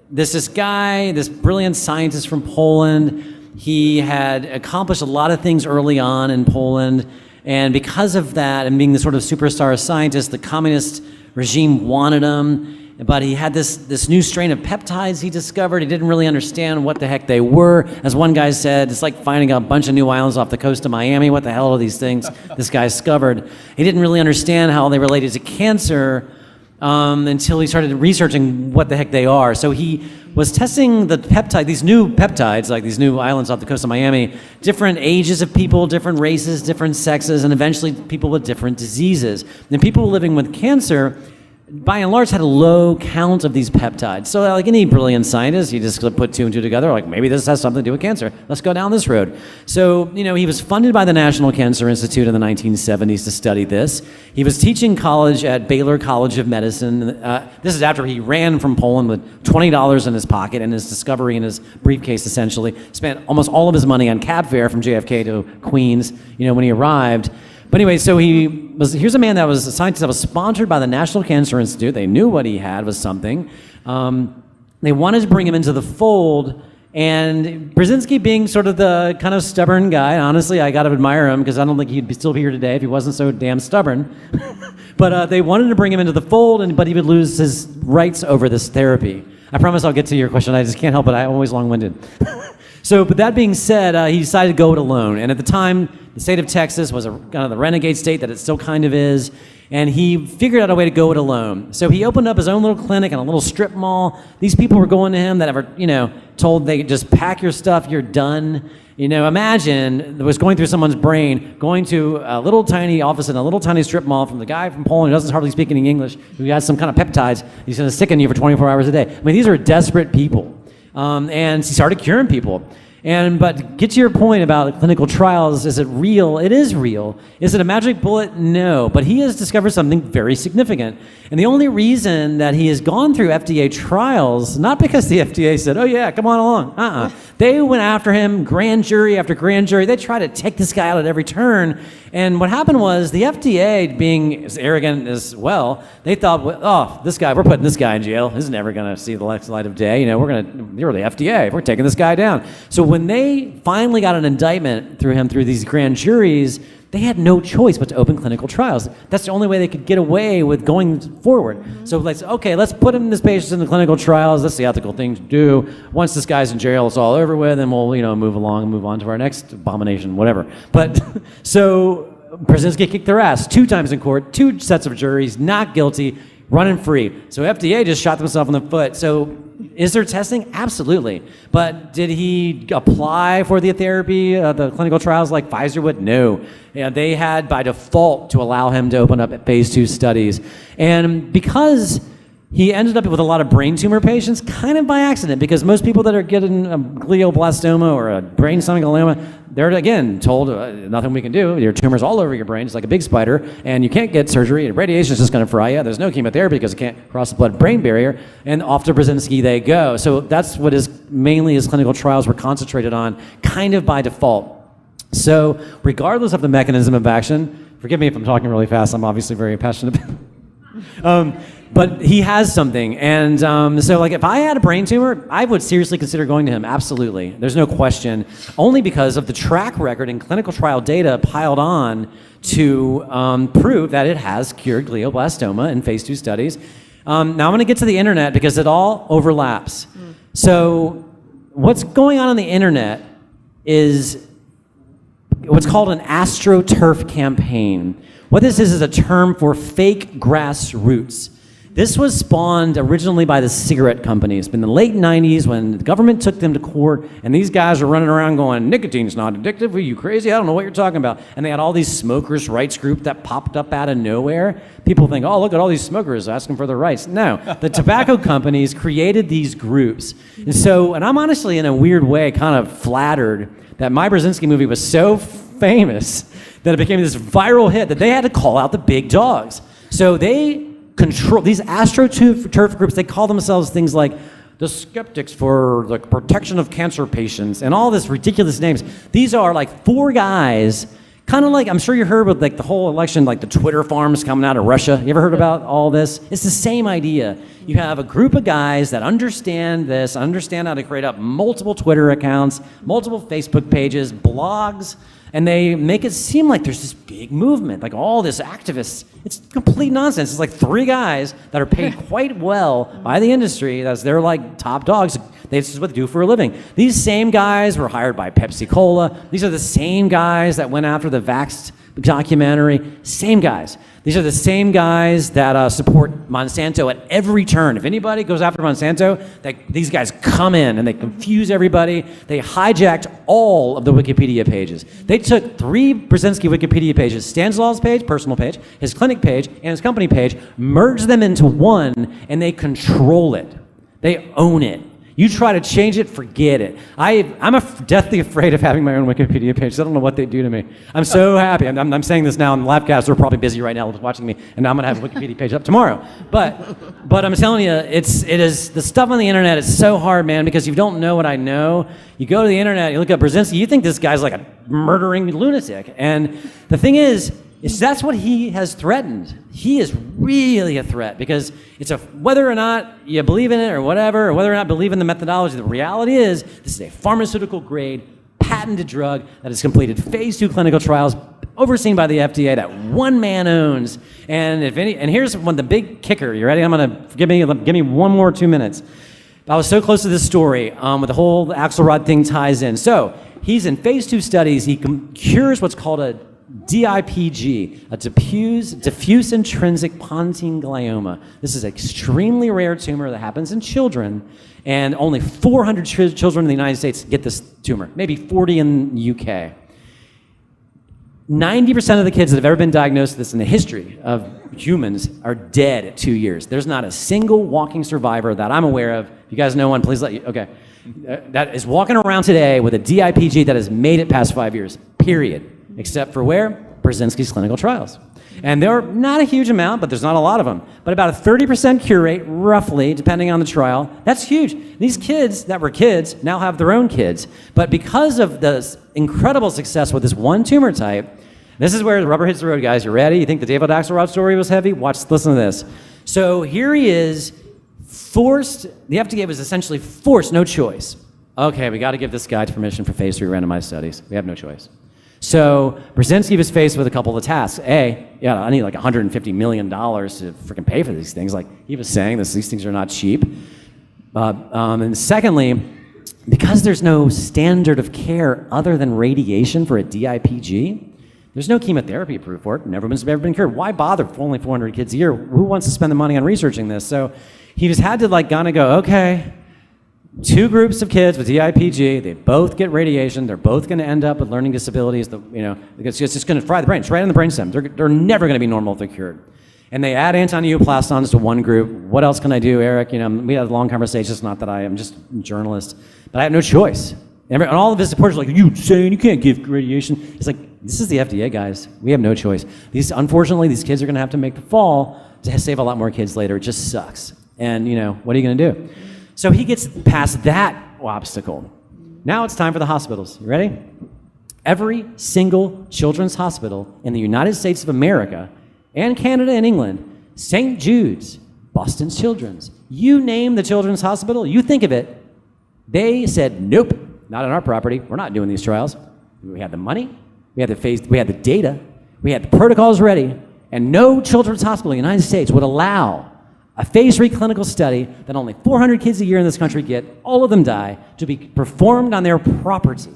B: this guy, this brilliant scientist from Poland. He had accomplished a lot of things early on in Poland, and because of that, and being the sort of superstar scientist, the communist regime wanted him. But he had this new strain of peptides he discovered. He didn't really understand what the heck they were. As one guy said, it's like finding a bunch of new islands off the coast of Miami. What the hell are these things this guy discovered? He didn't really understand how they related to cancer until he started researching what the heck they are. So he was testing these new peptides, like these new islands off the coast of Miami, different ages of people, different races, different sexes, and eventually people with different diseases. And people living with cancer, by and large, had a low count of these peptides. So like any brilliant scientist, you just put 2 and 2 together, like maybe this has something to do with cancer. Let's go down this road. So, he was funded by the National Cancer Institute in the 1970s to study this. He was teaching college at Baylor College of Medicine. This is after he ran from Poland with $20 in his pocket and his discovery in his briefcase, essentially. Spent almost all of his money on cab fare from JFK to Queens, when he arrived. But anyway, so here's a man that was a scientist that was sponsored by the National Cancer Institute. They knew what he had was something. They wanted to bring him into the fold, and Brzezinski, being sort of the kind of stubborn guy, honestly, I gotta admire him because I don't think he'd still be here today if he wasn't so damn stubborn. But they wanted to bring him into the fold, but he would lose his rights over this therapy. I promise I'll get to your question. I just can't help it. I'm always long-winded. But that being said, he decided to go it alone. And at the time, the state of Texas was kind of the renegade state that it still kind of is. And he figured out a way to go it alone. So he opened up his own little clinic in a little strip mall. These people were going to him that were, told they could just pack your stuff, you're done. Imagine it was going through someone's brain, going to a little tiny office in a little tiny strip mall from the guy from Poland who doesn't hardly speak any English, who has some kind of peptides. He's going to stick in you for 24 hours a day. I mean, these are desperate people. And he started curing people. But get to your point about clinical trials, is it real? It is real. Is it a magic bullet? No. But he has discovered something very significant. And the only reason that he has gone through FDA trials, not because the FDA said, oh yeah, come on along. They went after him, grand jury after grand jury. They tried to take this guy out at every turn. And what happened was the FDA, being as arrogant as well, they thought, oh, this guy, we're putting this guy in jail. He's never going to see the light of day. You're the FDA. We're taking this guy down. So when they finally got an indictment through him through these grand juries, they had no choice but to open clinical trials. That's the only way they could get away with going forward. So let's put this patient in the clinical trials. That's the ethical thing to do. Once this guy's in jail, it's all over with, and we'll move along and move on to our next abomination, whatever. But so Brzezinski kicked their ass 2 times in court, 2 sets of juries, not guilty, running free. So FDA just shot themselves in the foot. So is there testing? Absolutely. But did he apply for the therapy, the clinical trials like Pfizer would? No. They had by default to allow him to open up phase 2 studies. And because he ended up with a lot of brain tumor patients kind of by accident, because most people that are getting a glioblastoma or a brain stem glioma, they're again told nothing we can do. Your tumor's all over your brain. It's like a big spider, and you can't get surgery. Radiation is just going to fry you. There's no chemotherapy because it can't cross the blood-brain barrier, and off to Brzezinski they go. So that's what mainly his clinical trials were concentrated on, kind of by default. So regardless of the mechanism of action, forgive me if I'm talking really fast. I'm obviously very passionate. But he has something, and so like if I had a brain tumor, I would seriously consider going to him. Absolutely, there's no question. Only because of the track record and clinical trial data piled on to prove that it has cured glioblastoma in phase 2 studies. Now I'm going to get to the internet because it all overlaps. So what's going on the internet is what's called an AstroTurf campaign. What this is a term for fake grassroots. This was spawned originally by the cigarette companies. In the late 90s when the government took them to court, and these guys are running around going, nicotine's not addictive, are you crazy? I don't know what you're talking about. And they had all these smokers' rights group that popped up out of nowhere. People think, oh, look at all these smokers asking for their rights. No, the tobacco companies created these groups. And I'm honestly in a weird way kind of flattered that my Brzezinski movie was so famous that it became this viral hit that they had to call out the big dogs. So they control these AstroTurf groups. They call themselves things like the Skeptics for the Protection of Cancer Patients and all this ridiculous names. These are like 4 guys, kind of like, I'm sure you heard with like the whole election, like the Twitter farms coming out of Russia. You ever heard about all this? It's the same idea. You have a group of guys that understand this, understand how to create up multiple Twitter accounts, multiple Facebook pages, blogs, and they make it seem like there's this big movement, like all this activists. It's complete nonsense. It's like 3 guys that are paid quite well by the industry. They're like top dogs. This is what they do for a living. These same guys were hired by Pepsi Cola. These are the same guys that went after the Vaxxed documentary. Same guys. These are the same guys that support Monsanto at every turn. If anybody goes after Monsanto, these guys come in and they confuse everybody. They hijacked all of the Wikipedia pages. They took 3 Brzezinski Wikipedia pages, Stanislaw's page, personal page, his clinic page, and his company page, merged them into one, and they control it. They own it. You try to change it, forget it. I'm deathly afraid of having my own Wikipedia page. I don't know what they do to me. I'm so happy. I'm saying this now in the Labcast. They're probably busy right now watching me, and I'm going to have a Wikipedia page up tomorrow. But I'm telling you, it is the stuff on the internet is so hard, man, because you don't know what I know. You go to the internet, you look up Brzezinski, you think this guy's like a murdering lunatic. And the thing is that's what he has threatened. He is really a threat because it's whether or not you believe in it or whatever, or whether or not believe in the methodology, the reality is this is a pharmaceutical grade, patented drug that has completed phase 2 clinical trials overseen by the FDA that one man owns. And here's the big kicker. You ready? Give me 1 more 2 minutes. I was so close to this story with the whole Axelrod thing ties in. So he's in phase 2 studies. He cures what's called a DIPG, a diffuse intrinsic pontine glioma. This is an extremely rare tumor that happens in children, and only 400 children in the United States get this tumor, maybe 40 in the UK. 90% of the kids that have ever been diagnosed with this in the history of humans are dead at 2 years. There's not a single walking survivor that I'm aware of. If you guys know one, please that is walking around today with a DIPG that has made it past 5 years, period. Except for where? Brzezinski's clinical trials. And there are not a huge amount, but there's not a lot of them. But about a 30% cure rate, roughly, depending on the trial. That's huge. These kids that were kids now have their own kids. But because of the incredible success with this one tumor type, this is where the rubber hits the road, guys. You ready? You think the David Axelrod story was heavy? Listen to this. So here he is, forced, the FDA was essentially forced, no choice. Okay, we got to give this guy permission for phase 3 randomized studies. We have no choice. So Brzezinski was faced with a couple of tasks. I need like $150 million to freaking pay for these things. Like he was saying, these things are not cheap. And secondly, because there's no standard of care other than radiation for a DIPG, there's no chemotherapy approved for it. Never been cured. Why bother for only 400 kids a year? Who wants to spend the money on researching this? So he just had to kind of go, okay, 2 groups of kids with DIPG, they both get radiation, they're both going to end up with learning disabilities, it's just going to fry the brain. It's right in the brainstem. They're never going to be normal if they're cured. And they add antineoplastons to one group. What else can I do, Eric? You know, we had a long conversation. It's not that I am just a journalist, but I have no choice. And all of his supporters are like, you saying you can't give radiation? It's like, this is the FDA, guys. We have no choice. Unfortunately, these kids are going to have to make the fall to save a lot more kids later. It just sucks. And, you know, what are you going to do? So he gets past that obstacle. Now it's time for the hospitals. You ready? Every single children's hospital in the United States of America and Canada and England, St. Jude's, Boston Children's, you name the children's hospital, you think of it, they said, nope, not on our property. We're not doing these trials. We had the money, we had the data, we had the protocols ready, and no children's hospital in the United States would allow a phase 3 clinical study that only 400 kids a year in this country get, all of them die, to be performed on their property.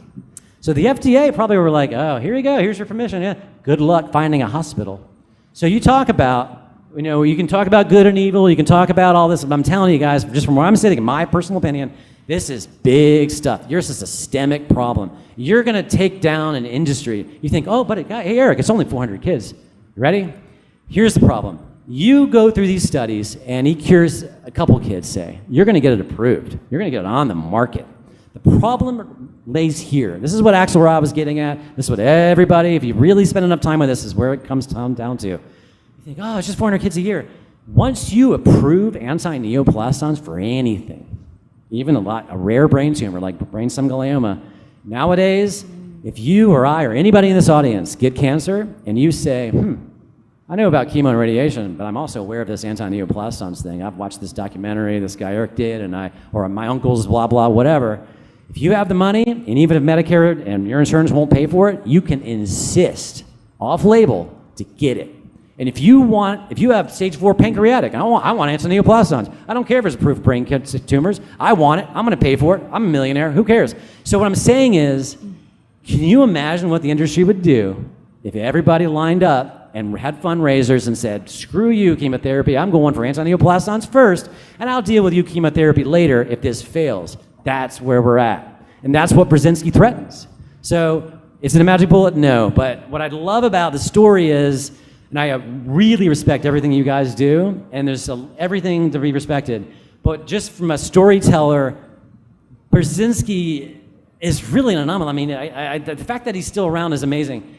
B: So the FDA probably were like, oh, here you go, here's your permission. Yeah, good luck finding a hospital. So you talk about, you know, you can talk about good and evil, you can talk about all this, but I'm telling you guys, just from where I'm sitting, in my personal opinion, this is big stuff. Yours is a systemic problem. You're gonna take down an industry. You think, oh, but hey, Eric, it's only 400 kids. You ready? Here's the problem. You go through these studies and he cures a couple kids, say. You're gonna get it approved. You're gonna get it on the market. The problem lays here. This is what Axelrod was getting at. This is what everybody, if you really spend enough time with this, is where it comes down to. You think, oh, it's just 400 kids a year. Once you approve anti-neoplastons for anything, even a rare brain tumor like brainstem glioma, nowadays, if you or I or anybody in this audience get cancer and you say, I know about chemo and radiation, but I'm also aware of this anti-neoplastons thing. I've watched this documentary this guy Eric did, or my uncle's blah, blah, whatever. If you have the money, and even if Medicare and your insurance won't pay for it, you can insist off-label to get it. And if you have stage 4 pancreatic, I want anti-neoplastons. I don't care if it's approved brain tumors. I want it. I'm going to pay for it. I'm a millionaire. Who cares? So what I'm saying is, can you imagine what the industry would do if everybody lined up and had fundraisers and said, screw you, chemotherapy. I'm going for anti-neoplastons first, and I'll deal with you chemotherapy later if this fails. That's where we're at. And that's what Brzezinski threatens. So is it a magic bullet? No. But what I love about the story is, and I really respect everything you guys do, and there's everything to be respected, but just from a storyteller, Brzezinski is really an anomaly. I mean, the fact that he's still around is amazing.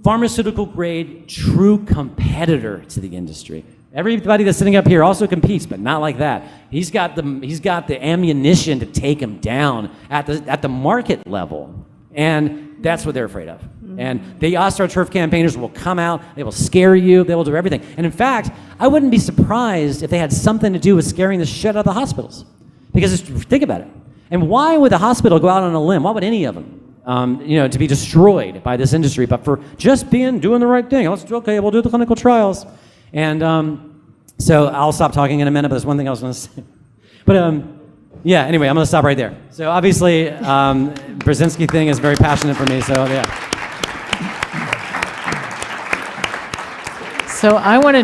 B: Pharmaceutical grade, true competitor to the industry. Everybody that's sitting up here also competes, but not like that. He's got the ammunition to take him down at the market level, and that's what they're afraid of. And the AstroTurf campaigners will come out, they will scare you, they will do everything. And in fact, I wouldn't be surprised if they had something to do with scaring the shit out of the hospitals. Because think about it. And why would the hospital go out on a limb? Why would any of them? To be destroyed by this industry, but for just doing the right thing. Okay, we'll do the clinical trials. And so I'll stop talking in a minute, but there's one thing I was going to say. But yeah, anyway, I'm going to stop right there. So obviously, Brzezinski thing is very passionate for me, so yeah.
G: So I want to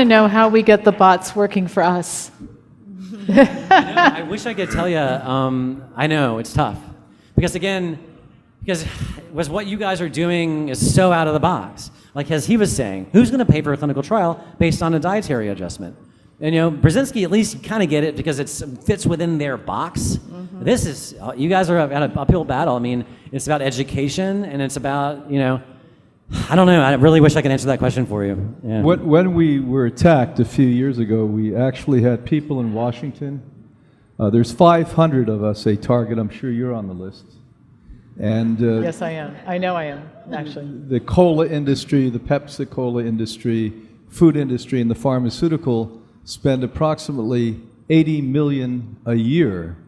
G: know how we get the bots working for us.
B: I wish I could tell you, I know, it's tough. Because what you guys are doing is so out of the box. Like as he was saying, who's going to pay for a clinical trial based on a dietary adjustment? And Brzezinski, at least you kind of get it because it fits within their box. Mm-hmm. This is, you guys are at an uphill battle. I mean, it's about education and it's about, I don't know. I really wish I could answer that question for you. Yeah.
D: When we were attacked a few years ago, we actually had people in Washington. There's 500 of us, a target. I'm sure you're on the list. And
G: yes, I am. I know I am, actually.
D: The cola industry, the Pepsi-Cola industry, food industry, and the pharmaceutical spend approximately $80 million a year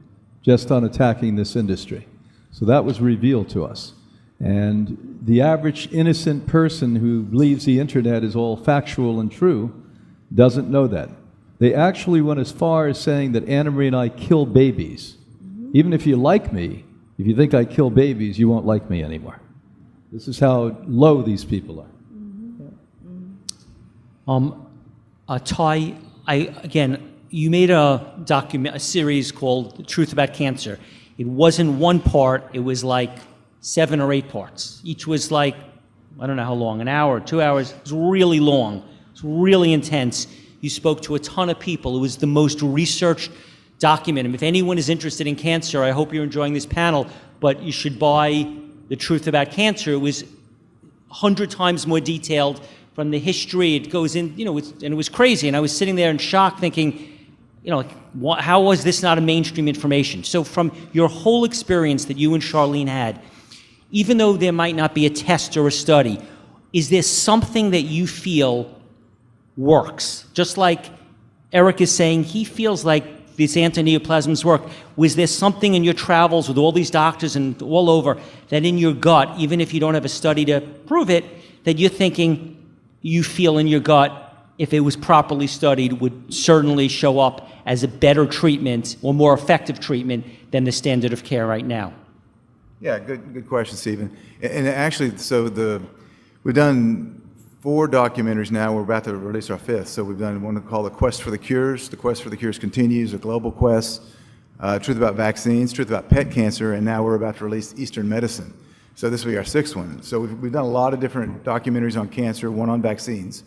D: just on attacking this industry. So that was revealed to us. And the average innocent person who believes the internet is all factual and true doesn't know that. They actually went as far as saying that Anna Marie and I kill babies. Even if you like me, if you think I kill babies, you won't like me anymore. This is how low these people are.
A: Ty, you made a series called The Truth About Cancer. It wasn't one part, it was like 7 or 8 parts. Each was like, I don't know how long, an hour, 2 hours. It was really long. It's really intense. You spoke to a ton of people. It was the most researched document. And if anyone is interested in cancer, I hope you're enjoying this panel, but you should buy The Truth About Cancer. It was 100 times more detailed from the history. It goes in, and it was crazy. And I was sitting there in shock thinking, how was this not a mainstream information? So from your whole experience that you and Charlene had, even though there might not be a test or a study, is there something that you feel works? Just like Eric is saying, he feels like these antineoplasms work. Was there something in your travels with all these doctors and all over that in your gut, even if you don't have a study to prove it, that you're thinking you feel in your gut, if it was properly studied, would certainly show up as a better treatment or more effective treatment than the standard of care right now?
F: Yeah, good question, Stephen. And actually, we've done 4 documentaries now. We're about to release our 5th. So we've done one called The Quest for the Cures. The Quest for the Cures continues, a global quest. Truth About Vaccines, Truth About Pet Cancer, and now we're about to release Eastern Medicine. So this will be our 6th one. So we've done a lot of different documentaries on cancer, one on vaccines.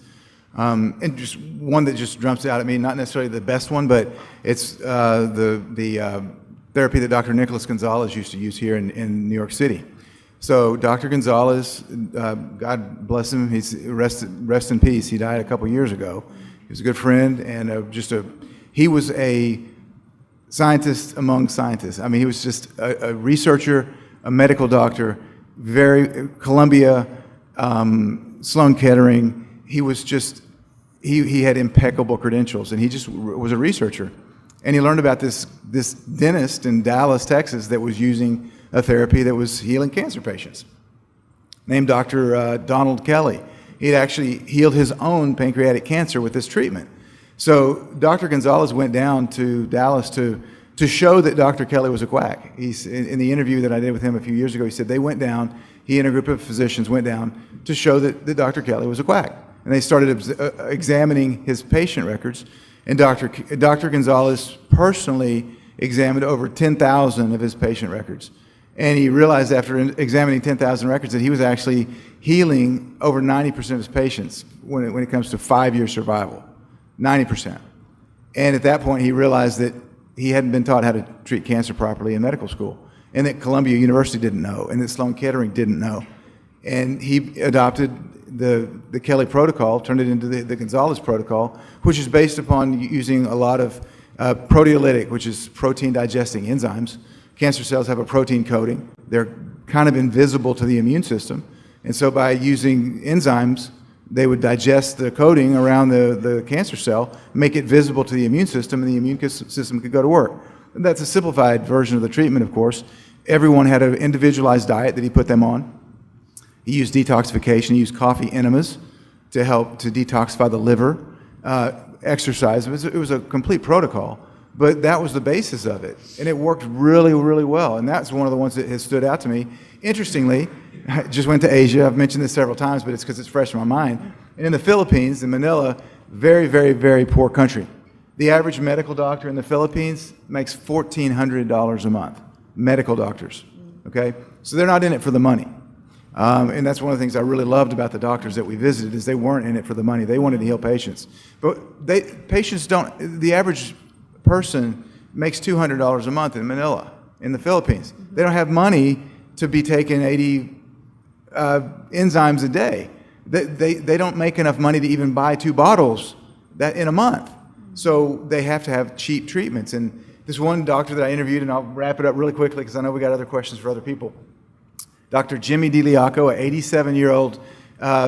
F: And just one that just jumps out at me, not necessarily the best one, but it's the therapy that Dr. Nicholas Gonzalez used to use here in New York City. So Dr. Gonzalez, God bless him, he's rest in peace. He died a couple years ago. He was a good friend and he was a scientist among scientists. I mean, he was just a researcher, a medical doctor, Columbia, Sloan Kettering. He was just, he had impeccable credentials, and he just was a researcher. And he learned about this dentist in Dallas, Texas, that was using a therapy that was healing cancer patients, named Dr. Donald Kelly. He'd actually healed his own pancreatic cancer with this treatment. So Dr. Gonzalez went down to Dallas to show that Dr. Kelly was a quack. In the interview that I did with him a few years ago, he said they went down, he and a group of physicians went down to show that Dr. Kelly was a quack. And they started examining his patient records. And Dr. Gonzalez personally examined over 10,000 of his patient records. And he realized after examining 10,000 records that he was actually healing over 90% of his patients when it comes to 5-year survival. 90%. And at that point, he realized that he hadn't been taught how to treat cancer properly in medical school, and that Columbia University didn't know, and that Sloan Kettering didn't know. And he adopted the Kelly protocol, turned it into the Gonzalez protocol, which is based upon using a lot of proteolytic, which is protein digesting enzymes. Cancer cells have a protein coating. They're kind of invisible to the immune system. And so by using enzymes, they would digest the coating around the cancer cell, make it visible to the immune system, and the immune system could go to work. And that's a simplified version of the treatment, of course. Everyone had an individualized diet that he put them on. He used detoxification. He used coffee enemas to help to detoxify the liver. Exercise. It was a complete protocol, but that was the basis of it. And it worked really, really well. And that's one of the ones that has stood out to me. Interestingly, I just went to Asia. I've mentioned this several times, but it's because it's fresh in my mind. And in the Philippines, in Manila, very, very, very poor country. The average medical doctor in the Philippines makes $1,400 a month. Medical doctors, okay? So they're not in it for the money. And that's one of the things I really loved about the doctors that we visited is they weren't in it for the money. They wanted to heal patients. But patients don't, the average person makes $200 a month in Manila, in the Philippines. They don't have money to be taking 80 enzymes a day. They don't make enough money to even buy 2 bottles in a month. So they have to have cheap treatments. And this one doctor that I interviewed, and I'll wrap it up really quickly because I know we got other questions for other people. Dr. Jimmy DiLiaco, an 87-year-old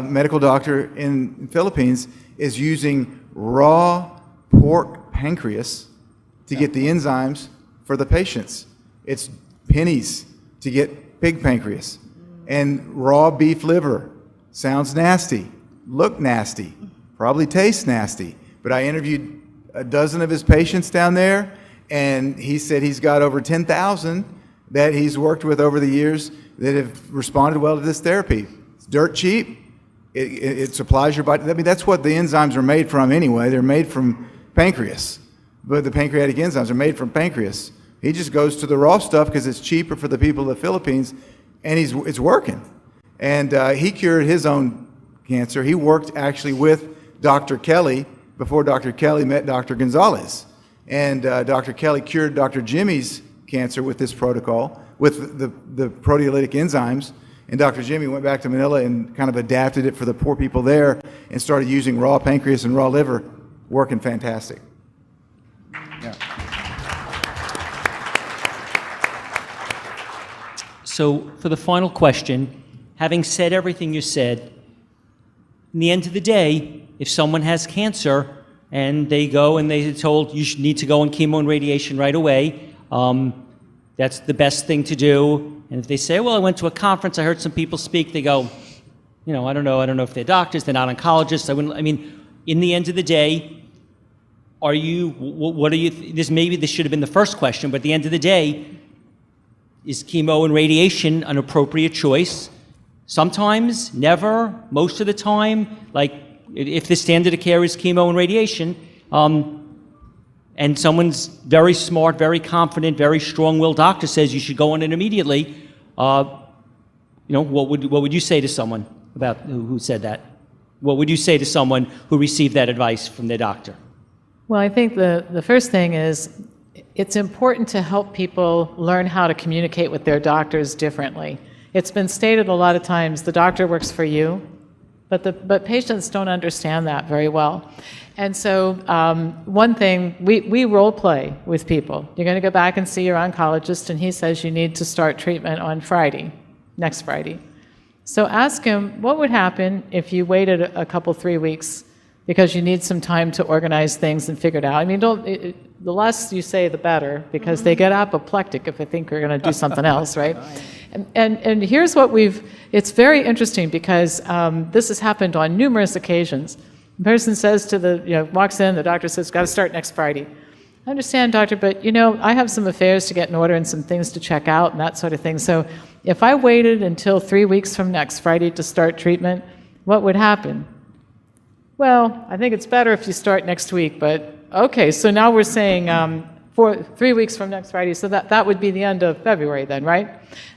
F: medical doctor in the Philippines, is using raw pork pancreas to get the enzymes for the patients. It's pennies to get pig pancreas. And raw beef liver sounds nasty, look nasty, probably tastes nasty. But I interviewed a dozen of his patients down there, and he said he's got over 10,000 that he's worked with over the years that have responded well to this therapy. It's dirt cheap. It supplies your body. I mean, that's what the enzymes are made from anyway. They're made from pancreas. But the pancreatic enzymes are made from pancreas. He just goes to the raw stuff because it's cheaper for the people of the Philippines, and it's working. And he cured his own cancer. He worked actually with Dr. Kelly before Dr. Kelly met Dr. Gonzalez. And Dr. Kelly cured Dr. Jimmy's cancer with this protocol, with the proteolytic enzymes. And Dr. Jimmy went back to Manila and kind of adapted it for the poor people there and started using raw pancreas and raw liver, working fantastic. Yeah.
A: So for the final question, having said everything you said, in the end of the day, if someone has cancer and they go and they're told you should need to go on chemo and radiation right away, that's the best thing to do. And if they say, well, I went to a conference, I heard some people speak, they go, I don't know if they're doctors, they're not oncologists. In the end of the day, this should have been the first question, but at the end of the day, is chemo and radiation an appropriate choice? Sometimes, never, most of the time. Like, if the standard of care is chemo and radiation, and someone's very smart, very confident, very strong-willed doctor says you should go on it immediately, what would you say to someone about who said that? What would you say to someone who received that advice from their doctor?
G: Well, I think the first thing is it's important to help people learn how to communicate with their doctors differently. It's been stated a lot of times, the doctor works for you, but patients don't understand that very well. And so one thing, we role play with people. You're going to go back and see your oncologist, and he says you need to start treatment on Friday, next Friday. So ask him, what would happen if you waited a couple, 3 weeks, because you need some time to organize things and figure it out. The less you say, the better, because they get apoplectic if they think you're going to do something else, right? And here's what it's very interesting because this has happened on numerous occasions. The person says walks in, the doctor says, got to start next Friday. I understand, doctor, but I have some affairs to get in order and some things to check out and that sort of thing. So if I waited until 3 weeks from next Friday to start treatment, what would happen? Well, I think it's better if you start next week, but okay, so now we're saying 3 weeks from next Friday, so that would be the end of February then, right?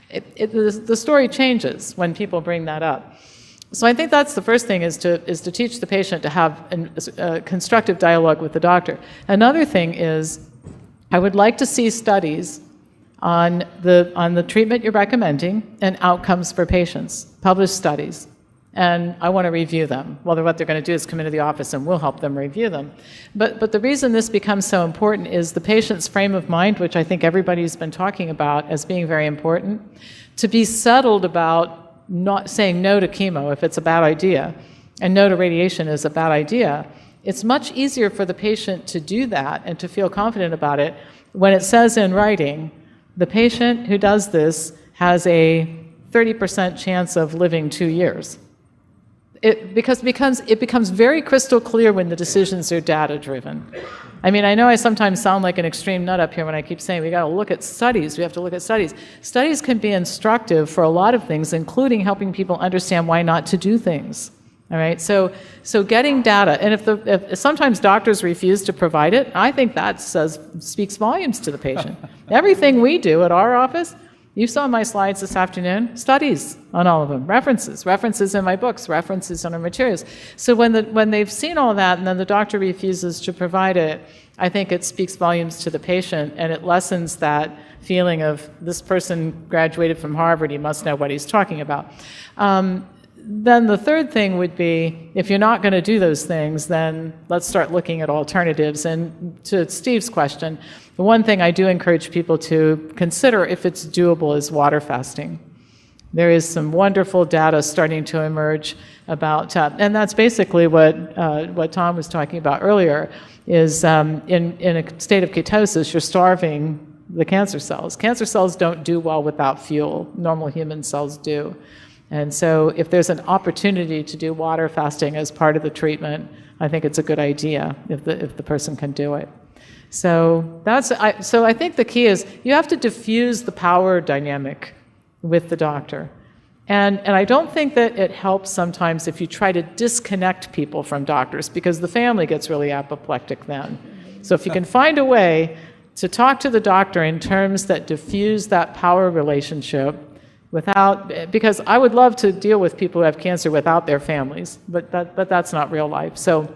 G: The story changes when people bring that up. So I think that's the first thing is to teach the patient to have a constructive dialogue with the doctor. Another thing is I would like to see studies on the treatment you're recommending and outcomes for patients, published studies. And I want to review them. Well, what they're going to do is come into the office and we'll help them review them. But the reason this becomes so important is the patient's frame of mind, which I think everybody's been talking about as being very important, to be settled about not saying no to chemo if it's a bad idea, and no to radiation is a bad idea. It's much easier for the patient to do that and to feel confident about it when it says in writing, the patient who does this has a 30% chance of living 2 years. It becomes very crystal clear when the decisions are data-driven. I know I sometimes sound like an extreme nut up here when I keep saying we got to look at studies. We have to look at studies. Studies can be instructive for a lot of things, including helping people understand why not to do things. All right. So getting data, and if sometimes doctors refuse to provide it, I think that speaks volumes to the patient. Everything we do at our office. You saw my slides this afternoon, studies on all of them, references in my books, references on our materials. So when they've seen all that and then the doctor refuses to provide it, I think it speaks volumes to the patient and it lessens that feeling of this person graduated from Harvard, he must know what he's talking about. Then the third thing would be, if you're not going to do those things, then let's start looking at alternatives. And to Steve's question, the one thing I do encourage people to consider if it's doable is water fasting. There is some wonderful data starting to emerge about, and that's basically what Tom was talking about earlier, is in a state of ketosis, you're starving the cancer cells. Cancer cells don't do well without fuel. Normal human cells do. And so if there's an opportunity to do water fasting as part of the treatment, I think it's a good idea if the person can do it. So I think the key is you have to diffuse the power dynamic with the doctor. And I don't think that it helps sometimes if you try to disconnect people from doctors because the family gets really apoplectic then. So if you can find a way to talk to the doctor in terms that diffuse that power relationship, because I would love to deal with people who have cancer without their families, but that's not real life. So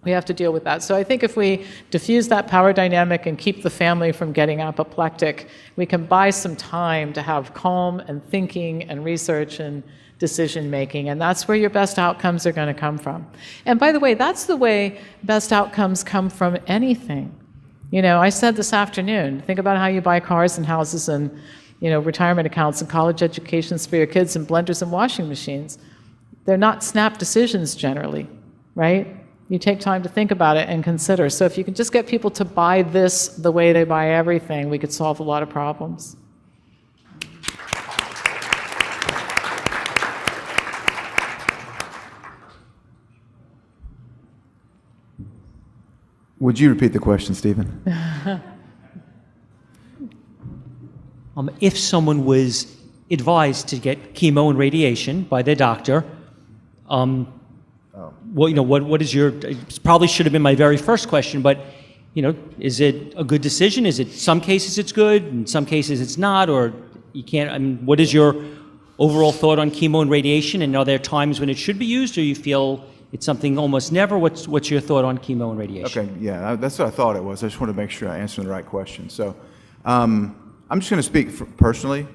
G: we have to deal with that. So I think if we diffuse that power dynamic and keep the family from getting apoplectic, we can buy some time to have calm and thinking and research and decision making, and that's where your best outcomes are going to come from. And by the way, that's the way best outcomes come from anything. You know, I said this afternoon, think about how you buy cars and houses and, you know, retirement accounts and college educations for your kids and blenders and washing machines. They're not snap decisions generally, right? You take time to think about it and consider. So if you can just get people to buy this the way they buy everything, we could solve a lot of problems.
F: Would you repeat the question, Stephen?
A: If someone was advised to get chemo and radiation by their doctor, what is your? It probably should have been my very first question, but is it a good decision? Is it some cases it's good, in some cases it's not, or you can't? I mean, what is your overall thought on chemo and radiation? And are there times when it should be used, or you feel it's something almost never? What's your thought on chemo and radiation?
F: Okay, yeah, that's what I thought it was. I just wanted to make sure I answered the right question. So I'm just going to speak personally.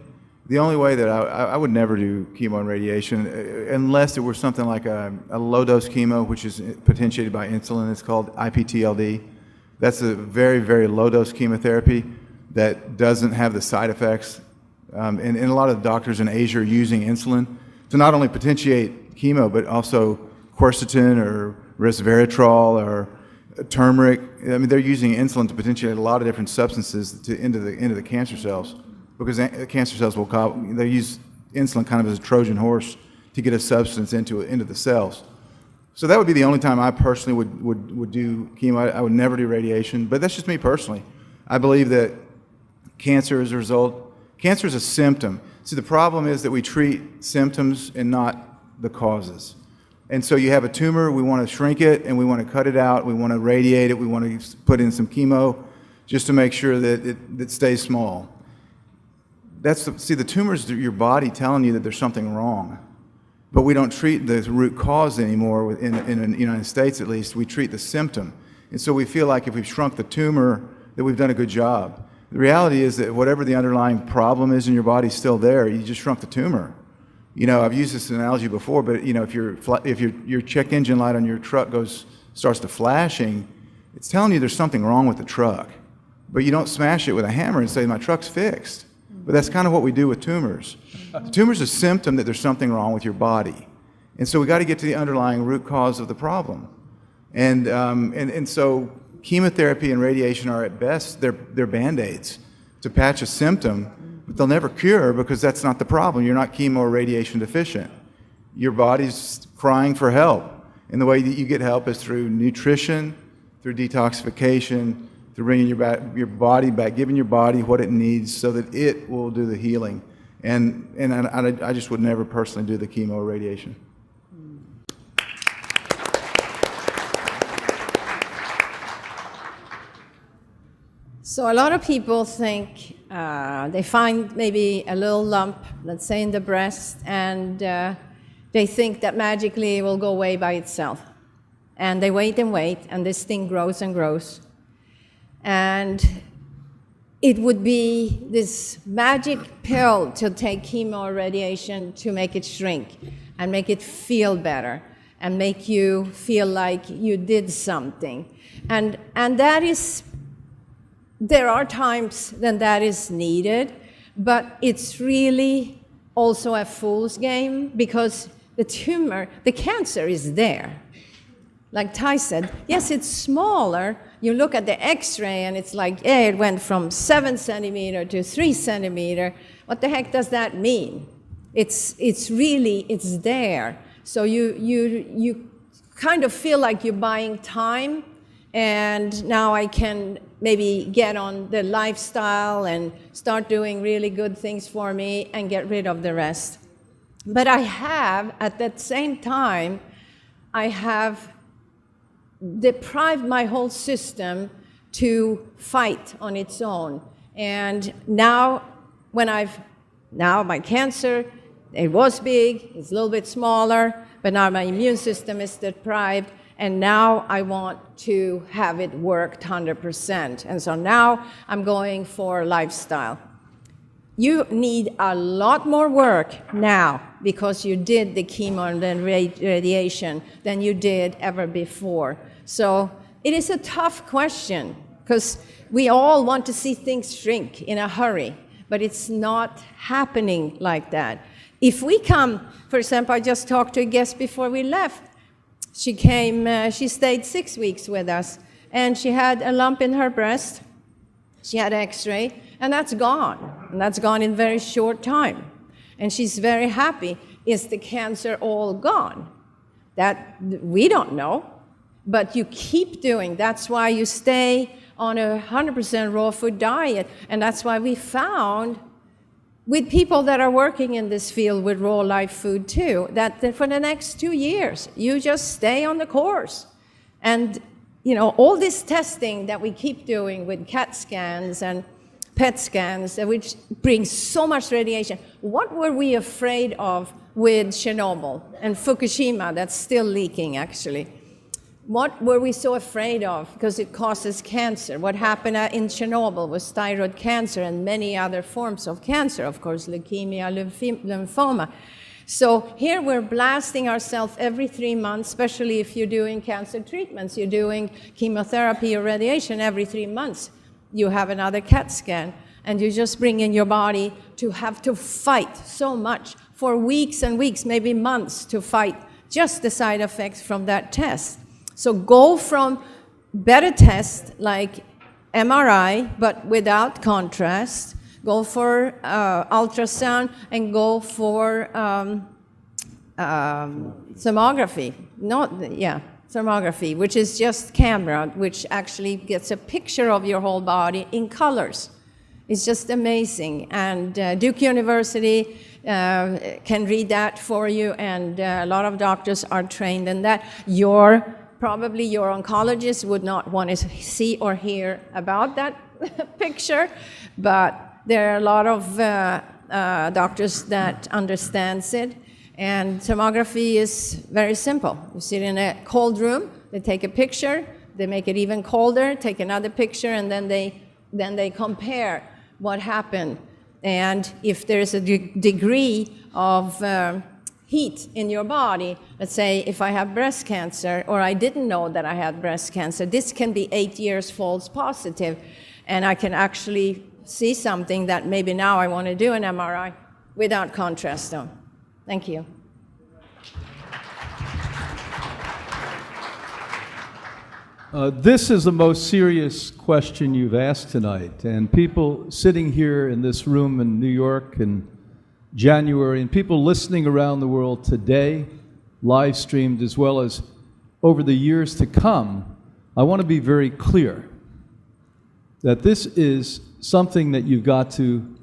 F: The only way that I would never do chemo and radiation, unless it were something like a low-dose chemo, which is potentiated by insulin. It's called IPTLD. That's a very, very low-dose chemotherapy that doesn't have the side effects. And a lot of doctors in Asia are using insulin to not only potentiate chemo, but also quercetin or resveratrol or turmeric. I mean, they're using insulin to potentiate a lot of different substances into the cancer cells, because cancer cells they use insulin kind of as a Trojan horse to get a substance into the cells. So that would be the only time I personally would do chemo. I would never do radiation, but that's just me personally. I believe that cancer is a symptom. See, the problem is that we treat symptoms and not the causes. And so you have a tumor, we want to shrink it, and we want to cut it out, we want to radiate it, we want to put in some chemo just to make sure that it stays small. The tumor is your body telling you that there's something wrong. But we don't treat the root cause anymore in the United States, at least. We treat the symptom. And so we feel like if we've shrunk the tumor, that we've done a good job. The reality is that whatever the underlying problem is in your body is still there. You just shrunk the tumor. I've used this analogy before, but if your check engine light on your truck starts to flashing, it's telling you there's something wrong with the truck. But you don't smash it with a hammer and say, my truck's fixed. But that's kind of what we do with tumors. The tumor's a symptom that there's something wrong with your body. And so we got to get to the underlying root cause of the problem. And so chemotherapy and radiation are at best, they're Band-Aids to patch a symptom, but they'll never cure, because that's not the problem. You're not chemo or radiation deficient. Your body's crying for help. And the way that you get help is through nutrition, through detoxification, through bringing your body back, giving your body what it needs so that it will do the healing. And I just would never personally do the chemo or radiation.
E: So a lot of people think they find maybe a little lump, let's say in the breast, and they think that magically it will go away by itself. And they wait, and this thing grows and grows. And it would be this magic pill to take chemo or radiation to make it shrink and make it feel better and make you feel like you did something. And that is, there are times when that is needed, but it's really also a fool's game, because the tumor, the cancer is there. Like Ty said, yes, it's smaller. You look at the X-ray and it's like, yeah, it went from 7 centimeter to 3 centimeter. What the heck does that mean? It's there. So you kind of feel like you're buying time, and now I can maybe get on the lifestyle and start doing really good things for me and get rid of the rest. But I have, at that same time, I have deprived my whole system to fight on its own. And now, when I've Now my cancer, it was big, it's a little bit smaller, but now my immune system is deprived, and now I want to have it worked 100%. And so now I'm going for lifestyle. You need a lot more work now because you did the chemo and then radiation than you did ever before. So it is a tough question because we all want to see things shrink in a hurry, but it's not happening like that. If we come, for example, I just talked to a guest before we left. She came, she stayed 6 weeks with us, and she had a lump in her breast. She had an x-ray, and that's gone. And that's gone in a very short time. And she's very happy. Is the cancer all gone? That we don't know, but you keep doing. That's why you stay on a 100% raw food diet, and that's why we found with people that are working in this field with raw live food too, that for the next 2 years, you just stay on the course. And you know, all this testing that we keep doing with CAT scans and PET scans, which brings so much radiation. What were we afraid of with Chernobyl and Fukushima that's still leaking actually? What were we so afraid of? Because it causes cancer. What happened in Chernobyl was thyroid cancer and many other forms of cancer, of course, leukemia, lymphoma. So here we're blasting ourselves every 3 months, especially if you're doing cancer treatments. You're doing chemotherapy or radiation every 3 months. You have another CAT scan, and you just bring in your body to have to fight so much for weeks and weeks, maybe months, to fight just the side effects from that test. So go from better tests like MRI, but without contrast. Go for ultrasound and go for thermography. Thermography, which is just camera, which actually gets a picture of your whole body in colors. It's just amazing. And Duke University can read that for you, and a lot of doctors are trained in that. Probably your oncologist would not want to see or hear about that picture, but there are a lot of doctors that understands it. And thermography is very simple. You sit in a cold room, they take a picture, they make it even colder, take another picture, and then they compare what happened. And if there's a degree of heat in your body, let's say if I have breast cancer, or I didn't know that I had breast cancer, this can be 8 years false positive, and I can actually see something that maybe now I want to do an MRI without contrast though. Thank you.
D: This is the most serious question you've asked tonight, and people sitting here in this room in New York in January, and people listening around the world today, live streamed, as well as over the years to come, I want to be very clear that this is something that you've got to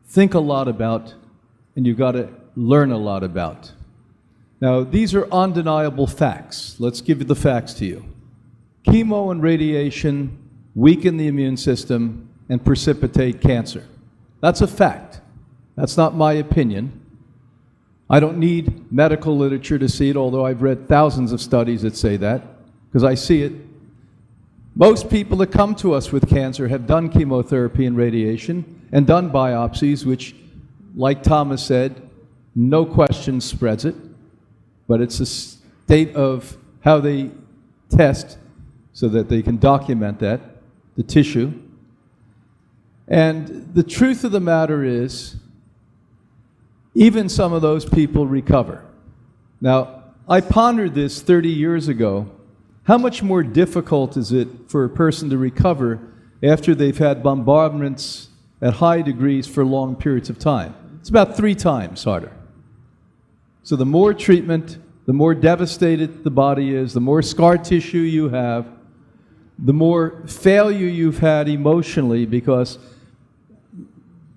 D: think a lot about and you've got to learn a lot about. Now, these are undeniable facts. Let's give you the facts to you. Chemo and radiation weaken the immune system and precipitate cancer. That's a fact. That's not my opinion. I don't need medical literature to see it, although I've read thousands of studies that say that, because I see it. Most people that come to us with cancer have done chemotherapy and radiation and done biopsies, which, like Thomas said, no question spreads it, but it's a state of how they test so that they can document that, the tissue. And the truth of the matter is, even some of those people recover. Now, I pondered this 30 years ago. How much more difficult is it for a person to recover after they've had bombardments at high degrees for long periods of time? It's about 3 times harder. So the more treatment, the more devastated the body is, the more scar tissue you have, the more failure you've had emotionally, because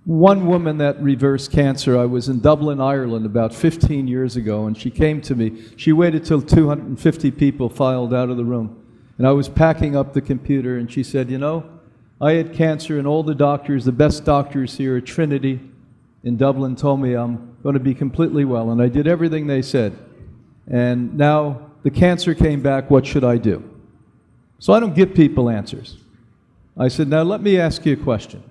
D: one woman that reversed cancer, I was in Dublin, Ireland about 15 years ago, and she came to me. She waited till 250 people filed out of the room, and I was packing up the computer, and she said, you know, I had cancer, and all the doctors, the best doctors here at Trinity, in Dublin told me I'm going to be completely well, and I did everything they said. And now the cancer came back, what should I do? So I don't give people answers. I said, now let me ask you a question.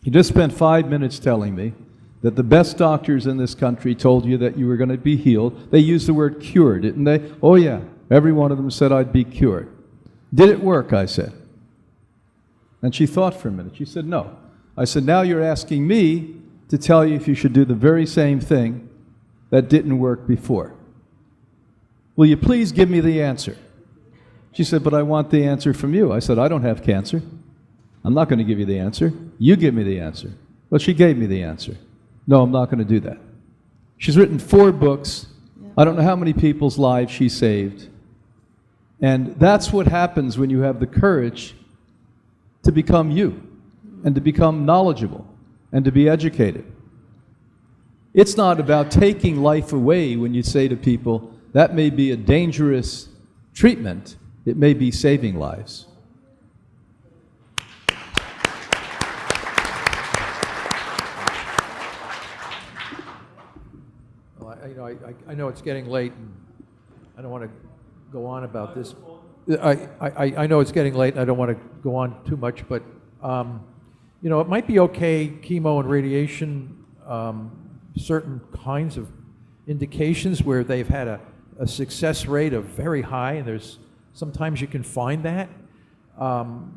D: You just spent 5 minutes telling me that the best doctors in this country told you that you were going to be healed. They used the word cure, didn't they? Oh yeah, every one of them said I'd be cured. Did it work, I said. And she thought for a minute. She said, no. I said, now you're asking me to tell you if you should do the very same thing that didn't work before. Will you please give me the answer? She said, but I want the answer from you. I said, I don't have cancer. I'm not going to give you the answer. You give me the answer. Well, she gave me the answer. No, I'm not going to do that. She's written 4 books. I don't know how many people's lives she saved. And that's what happens when you have the courage to become you and to become knowledgeable and to be educated. It's not about taking life away when you say to people, that may be a dangerous treatment. It may be saving lives.
C: Well, I know it's getting late, and I don't want to go on about this. I know it's getting late, and I don't want to go on too much, but it might be okay, chemo and radiation, certain kinds of indications where they've had a success rate of very high, and there's sometimes you can find that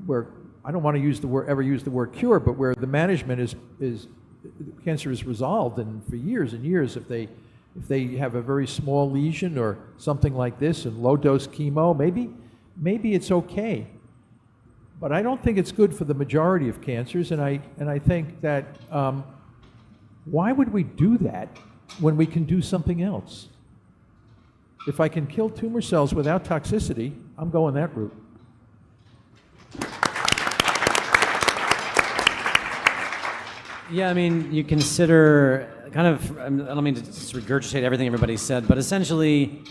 C: where I don't want to ever use the word cure, but where the management is cancer is resolved, and for years and years, if they have a very small lesion or something like this and low dose chemo, maybe it's okay. But I don't think it's good for the majority of cancers, and I think that why would we do that when we can do something else? If I can kill tumor cells without toxicity, I'm going that route.
B: Yeah, I mean, you consider kind of, I don't mean to just regurgitate everything everybody said, but essentially,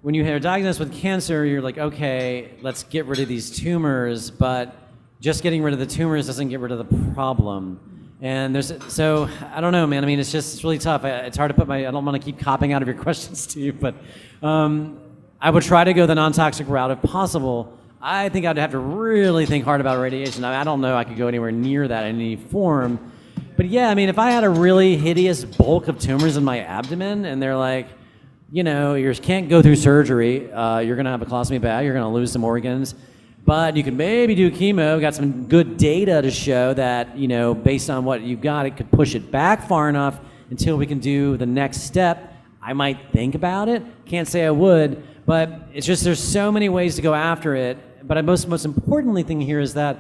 B: when you are diagnosed with cancer, you're like, okay, let's get rid of these tumors, but just getting rid of the tumors doesn't get rid of the problem. And so I don't know, man. I mean, it's really tough. It's hard to put I don't want to keep copping out of your questions to you, but I would try to go the non-toxic route if possible. I think I'd have to really think hard about radiation. I don't know I could go anywhere near that in any form. But yeah, I mean, if I had a really hideous bulk of tumors in my abdomen and they're like, you can't go through surgery, you're going to have a colostomy bag, you're going to lose some organs, but you can maybe do chemo, got some good data to show that, based on what you've got, it could push it back far enough until we can do the next step. I might think about it, can't say I would, but it's just there's so many ways to go after it. But most importantly thing here is that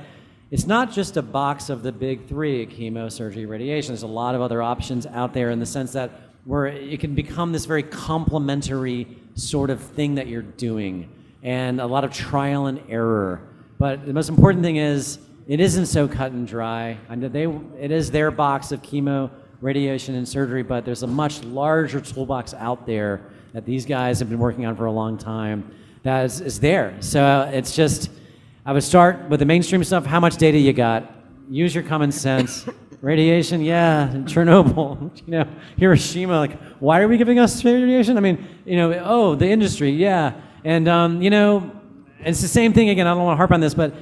B: it's not just a box of the big 3, chemo, surgery, radiation. There's a lot of other options out there in the sense that where it can become this very complementary sort of thing that you're doing, and a lot of trial and error. But the most important thing is it isn't so cut and dry. It is their box of chemo, radiation, and surgery, but there's a much larger toolbox out there that these guys have been working on for a long time that is there. So it's just, I would start with the mainstream stuff. How much data you got? Use your common sense. Radiation, yeah, Chernobyl, Hiroshima, like, why are we giving us radiation? I mean, the industry, yeah. And, it's the same thing again, I don't want to harp on this, but,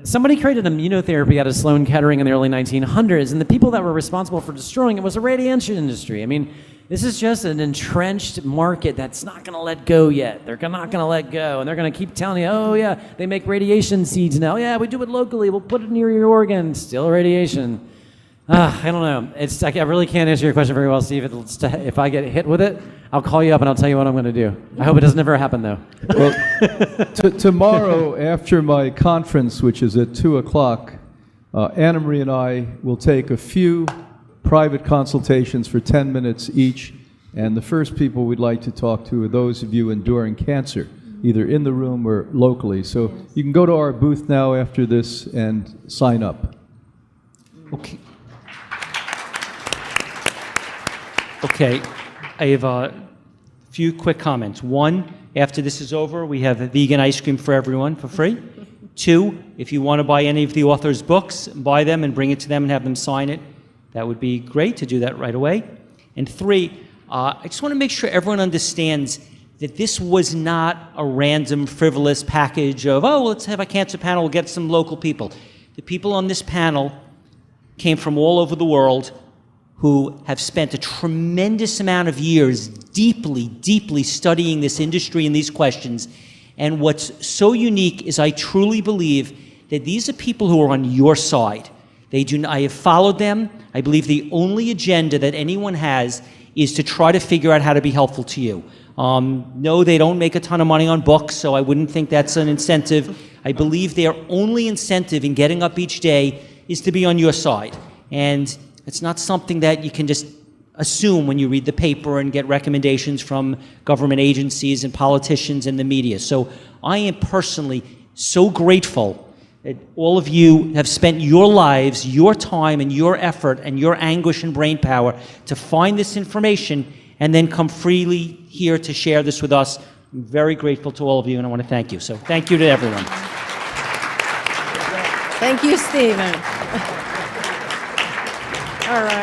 B: somebody created immunotherapy out of Sloan Kettering in the early 1900s, and the people that were responsible for destroying it was the radiation industry. I mean, this is just an entrenched market that's not going to let go yet. They're not going to let go, and they're going to keep telling you, oh yeah, they make radiation seeds now. Yeah, we do it locally. We'll put it near your organ. Still radiation. I don't know. I really can't answer your question very well, Steve. If I get hit with it, I'll call you up and I'll tell you what I'm going to do. I hope it doesn't ever happen, though.
D: Well, tomorrow after my conference, which is at 2 o'clock, Anna Marie and I will take a few private consultations for 10 minutes each, and the first people we'd like to talk to are those of you enduring cancer, either in the room or locally. So you can go to our booth now after this and sign up.
A: Okay. Okay, I have a few quick comments. 1, after this is over, we have vegan ice cream for everyone for free. 2, if you want to buy any of the author's books, buy them and bring it to them and have them sign it. that would be great to do that right away. And 3, I just want to make sure everyone understands that this was not a random, frivolous package of, oh, let's have a cancer panel, we'll get some local people. The people on this panel came from all over the world who have spent a tremendous amount of years deeply, deeply studying this industry and these questions. And what's so unique is I truly believe that these are people who are on your side. I have followed them. I believe the only agenda that anyone has is to try to figure out how to be helpful to you. No, they don't make a ton of money on books, so I wouldn't think that's an incentive. I believe their only incentive in getting up each day is to be on your side. And it's not something that you can just assume when you read the paper and get recommendations from government agencies and politicians and the media. So I am personally so grateful that all of you have spent your lives, your time, and your effort, and your anguish and brain power to find this information and then come freely here to share this with us. I'm very grateful to all of you, and I want to thank you. So thank you to everyone.
E: Thank you, Stephen. All right.